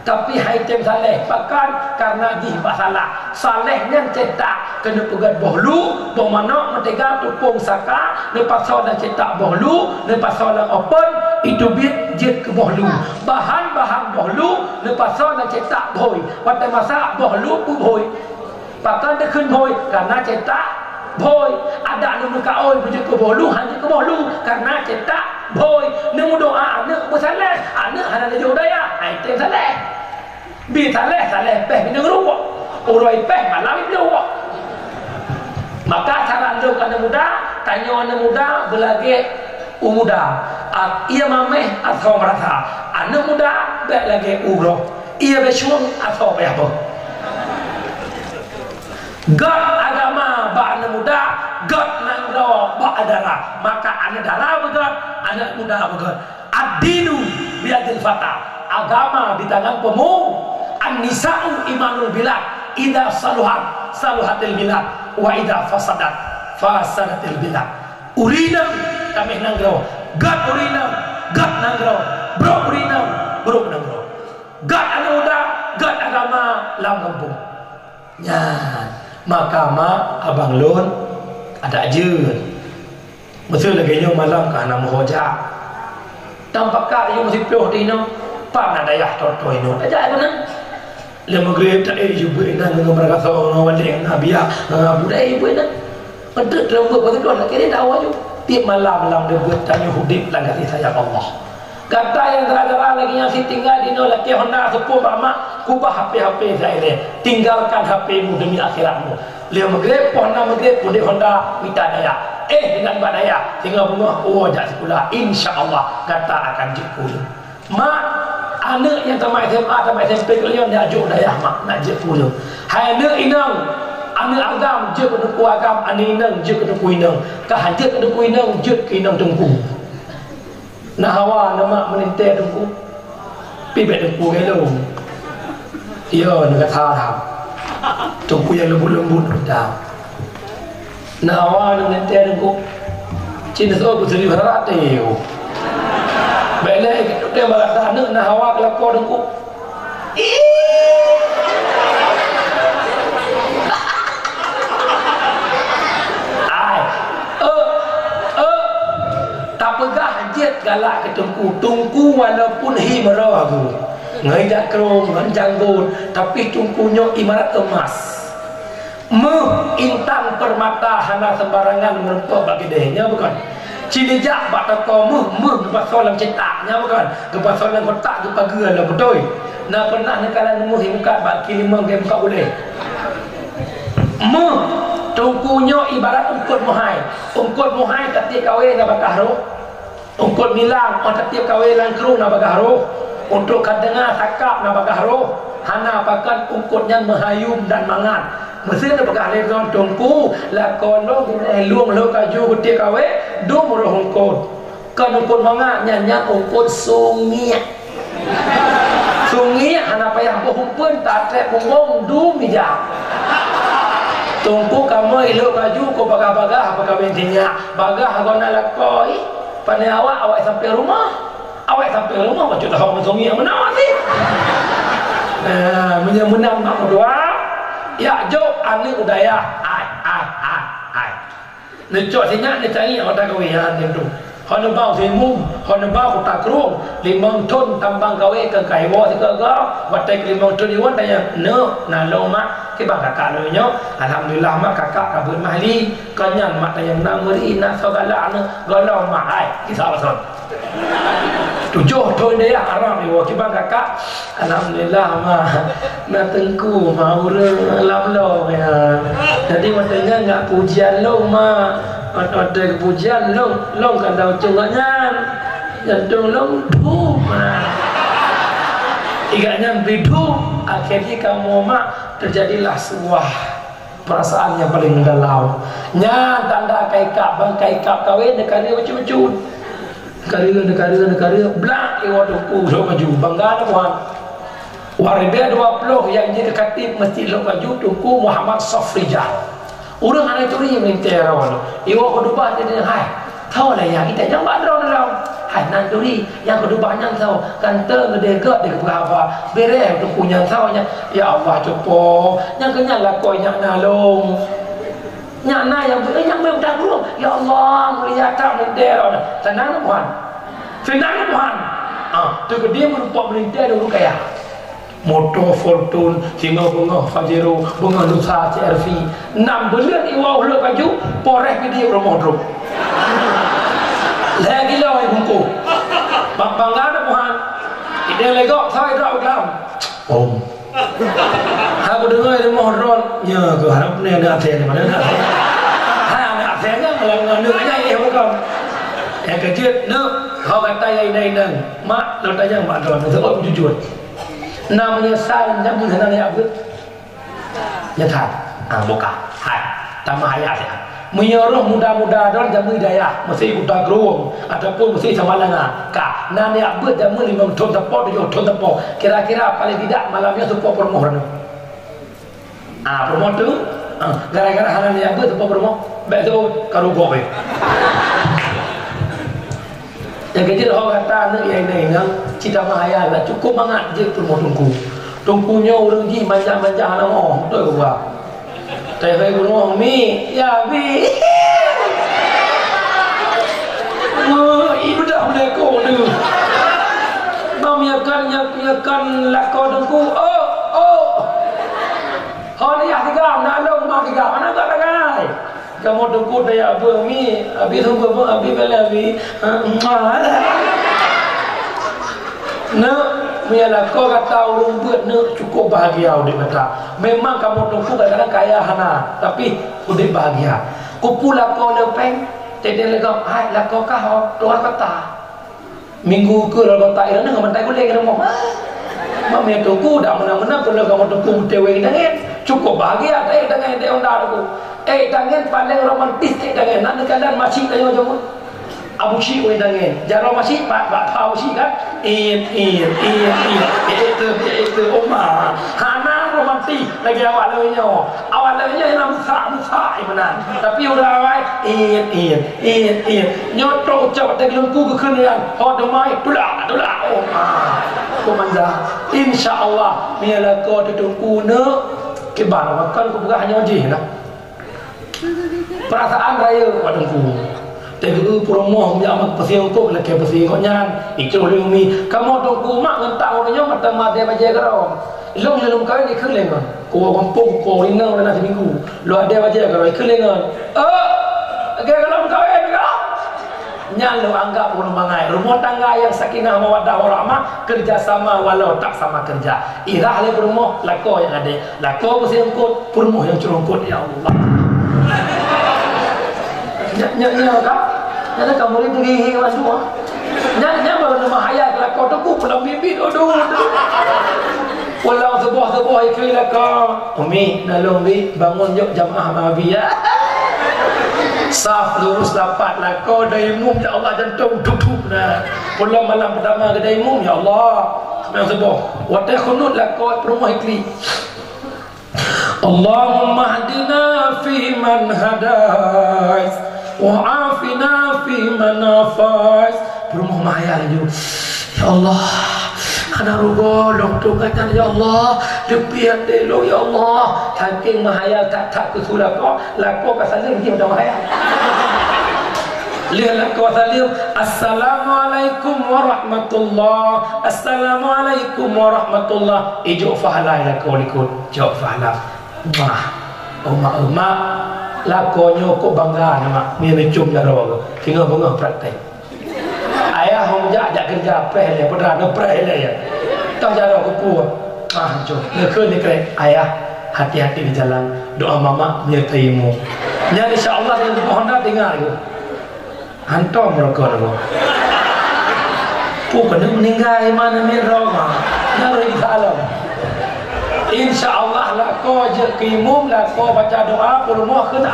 Tapi haitim saleh bahkan karena gihbah salah salehnya cetak kena pegat bohlu bermakna mentega tupung saka lepas soal cetak bohlu lepas soal open itu bit jet ke bohlu bahan-bahan bohlu lepas soal cetak boy pada masa bohlu pu boy bahkan dia kun boy karena cetak boy ada anu muka oi pujuk ke bohlu hanya ke bohlu karena cetak boy nemu doa anak bersaleh anak hana dia udaya haitim saleh bi saleh peh bina ruwak uroi peh malam dia ruwak. Maka cara anda anak muda tanya anak muda belagi umuda ia mameh atau merasa anak muda belagi uroh ia besyung atau apa God agama ba anak muda God nangro ba darah maka anak darah begat anak muda begat ad-dinu biadil fata agama di tangan pemuda. An-nisa'u imanul bilad idza saluhat saluhatil bilad wa idza fasadat fasadatil bilad. Urina kami nanggro God urina God nanggro bro urina bro nanggro God anu udah God agama lam kampung nya maka ma abang lun ada ajeun betul lagi nyo malam kana mohoja tampak ka yo mesti pioh dino pa na dayah toto ino aja benar. Lama grep tak ibu ina ngambar kata orang wali nabiya budaya ibu ina pentet rambut begitu nak kira tahu aja tiap malam dia buat tanya hudib lagi saya Allah kata yang terakhir lagi yang si tinggal di nol lagi Honda sepuh mama kubah HP saya ini tinggalkan HP-mu demi akhiratmu. Lama grep Honda magrep bude Honda minta daya dengan badaya tinggal bunga jak sekolah insyaallah kata akan jikul mak anak yang tamat SMA tamat SMP kalian dia ajuk dayah mak nak je pulang hai anak inang anak agam je ke duku agam anak inang je ke duku inang ka haje ke duku inang je ke inang tungku nak hawa nama meninte tungku pi bet tungku gelo iya nak kata tungku yang lembut-lembut dah nak hawa meninte tungku cina so ku seri barat teu belai dia berkata anak nak hawa kelakor dengku tak pegah jet galak ke tungku walaupun himara aku ngajak kerong janggut tapi tungkunya ibarat emas intang permata hana sembarangan merempah bagi dehnya bukan cinijak bak toko lepas soalan cetaknya bukan lepas soalan kotak lepas gera lah betul nak pernah nekalan muka bak kilimang ke muka boleh tungkunya ibarat ungkut muhai tetiap kawin nak bakah roh ungkut milang tetiap kawin lang kru nak bakah roh untuk kadengar sakap nak bakah roh hana apakan ungkutnya mahayum dan mangan mesti ada bakal rezon tungku la kono luang lo kaju kutik kawe do moro hongkot kan hongkot manga nyanyi hongkot sungi hana payah bohupun tak trek bongong du mija tungku kamu lo kaju ko bagah-bagah apa kabentinya bagah gona lakoi pane awak sampai rumah macam tak kamu sungi yang menang sih menang nak doa ya jo ani udaya ai necok sinyak ne cari orang kawian itu hana bau semu hana bau tak kru 5 ton tambang kawe ke kai wo se ga watai 5 ton iwan tanya no na lo mak ke bang kakak lo nyo alhamdulillah mak kakak kabut mahli kanyan mak tanya nang muri na sagala ana galo mak ai kisah pasal tujuh tu dia haram ni wak kibang kakak alhamdulillah na tengku mau lam lo ya jadi matanya enggak pujian lo ada pujian lo kan dah cunganya jantung lo du iganya bidu akhirnya kamu terjadilah sebuah perasaan yang paling dalam tanda kaikap kawin nekari ucu-ucu negara belak iwa tuku lo maju bangga tuan waribia 20 yang jadi katib mesti lo maju tuku Muhammad Safrijah orang anak itu ni minta rawan iwa kedua dia hai tahu lah ya kita jangan badrong dalam hai nanti ni yang kedua yang tahu kanteng gede dia berapa bereh tuku yang tahu ya Allah copo yang kenyang lah kau yang nalong nyana yang memang dulu ya Allah mulia tak mendera tenang Tuhan tenang Tuhan tu dia merupakan melintir dulu kaya motor Fortune singa bunga Fajero bunga Nusa CRV 6 bulan iwa ulah baju poreh ke dia rumah dulu lagi lah bungku bangga Tuhan dia legok saya tak ulam aku dengar dia mohon ya ke harap ni ada aten mana ada ada aten kan malah ngandungnya bukan yang kecil kau kata yang ini mak lo tanya mak dron sebab jujur namanya saya jamu sana ya bu nyata buka hai tambah ayat ya menyuruh muda-muda dan jamu hidayah mesti udah gerung ataupun mesti sama langa ka nani abud jamu 5 ton tepo 7 ton tepo kira-kira paling tidak malamnya supo permohonan permohon tu gara-gara hanan yang abud supo permohon betul karo gobe yang kecil orang kata anak yang ini cita mahaya lah cukup banget je permohon tungkunya orang ji manja-manja anak orang tu gua saya ngomong mi ya mi ibu dah meneko tu namiakan lakon dengku hari tiga nalong mak tiga mana tak pakai kamu dengku daya apa mi abi tunggu abi bela abi Mialah kau kata orang buat cukup bahagia udah kata. Memang kamu tunggu kadang-kadang kaya hana, tapi udah bahagia. Kupula kau lepeng, tidak legap. Hai, lah kau kah? Tuan kata. Minggu ke lalu tak iran dengan mentai boleh kita mau. Mami tunggu dah mana-mana kalau kamu tunggu tewe dengan cukup bahagia. Dengan dia ondar aku. Dengan paling romantis dengan nak kalian masih tanya macam Abu Syik we dengan jarang masih pak tahu sih kan itu Omar hana romantis lagi awal lagi yang musa mana tapi udah awal nyoto ucap tegelengku kekenian hodemai tulak Omar komanda insyaallah miala kau ditunggu kebar makan ku bukan hanya wajib lah perasaan raya wadengku tegu promo punya amat pasien kok lek pasien kok nyan ikut oleh umi kamu tunggu mak ngentak orangnya mata mate baje karo long kau ni kelengan ko kampung ko inang lana seminggu lo ada baje karo kelengan kalau kau ni nyan lo anggap orang mangai rumah tangga yang sakinah mawaddah warahmah kerjasama walau tak sama kerja irah le promo lako yang ada lako pasien kok promo yang curungkot ya Allah nya kak nyata kamu itu gigi semua nya baru nama hayat lah kau tu pulang bibit aduh pulang sebuah ikhlas kau umi nalung bi bangun jok jamaah mabi ya saf lurus dapat lah kau daimum ya Allah jantung tutup dah pulang malam pertama ke daimum ya Allah yang sebuah wadah kunut lah kau perumah ikhlas Allahumma hadina fi man hadais wa'afina fi man afais perumah maya lagi ya Allah kana rugolong tu kata ya Allah depiat delo ya Allah saking mahaya tak kesulah kau lako kasalim dia dah mahaya lihat kau salim assalamualaikum warahmatullah assalamualaikum warahmatullah ijo fahala lako likut jawab fahala Oma lakonyo ko bangga nama mi mecum daro tinggal bangga praktek ayah jak kerja preh le perdana preh le ya tak jara ke pu cuk nekeun ni krek ayah hati-hati di jalan doa mama menyertaimu nya insyaallah dengan pohon dah tinggal tu hantam mereka tu pu kena meninggal mana min roma nari dalam insyaallah lah ko je qimum lah ko baca doa rumah kena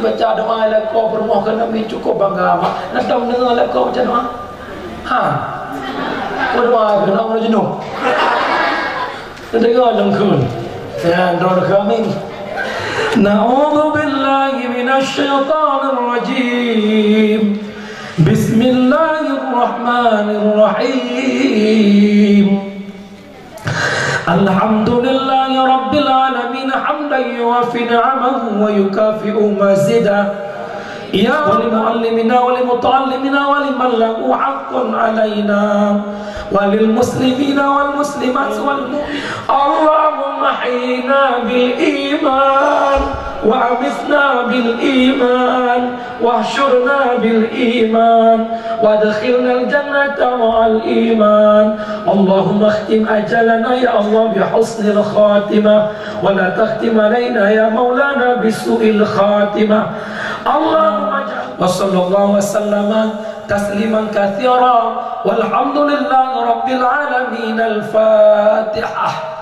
baca doa lah kau bermoh ke Nabi cukup bangga mak nak tahu dengar lah kau baca doa berdoa ke nak mana jenuh dengar lengkun ya doa kami na'udhu billahi minasyaitanir rajim bismillahirrahmanirrahim alhamdulillahi rabbil alamin hamdan yuwafi ni'amahu wa yukafi'u mazidah ya walimuallimina walimuta'allimina waliman lahu haqqun alaina walilmuslimina walmuslimat Allahumma ahyina bil iman wa amithna bil iman wahsyurna bil iman wadkhilna al jannata ma'al iman Allahumma akhtim ajalana ya Allah bihusnil khatimah wa la takhtim alaina ya maulana bisu'il khatimah Allahumma wa sallallahu wa sallama tasliman katsira walhamdulillahi rabbil alamin al-fatihah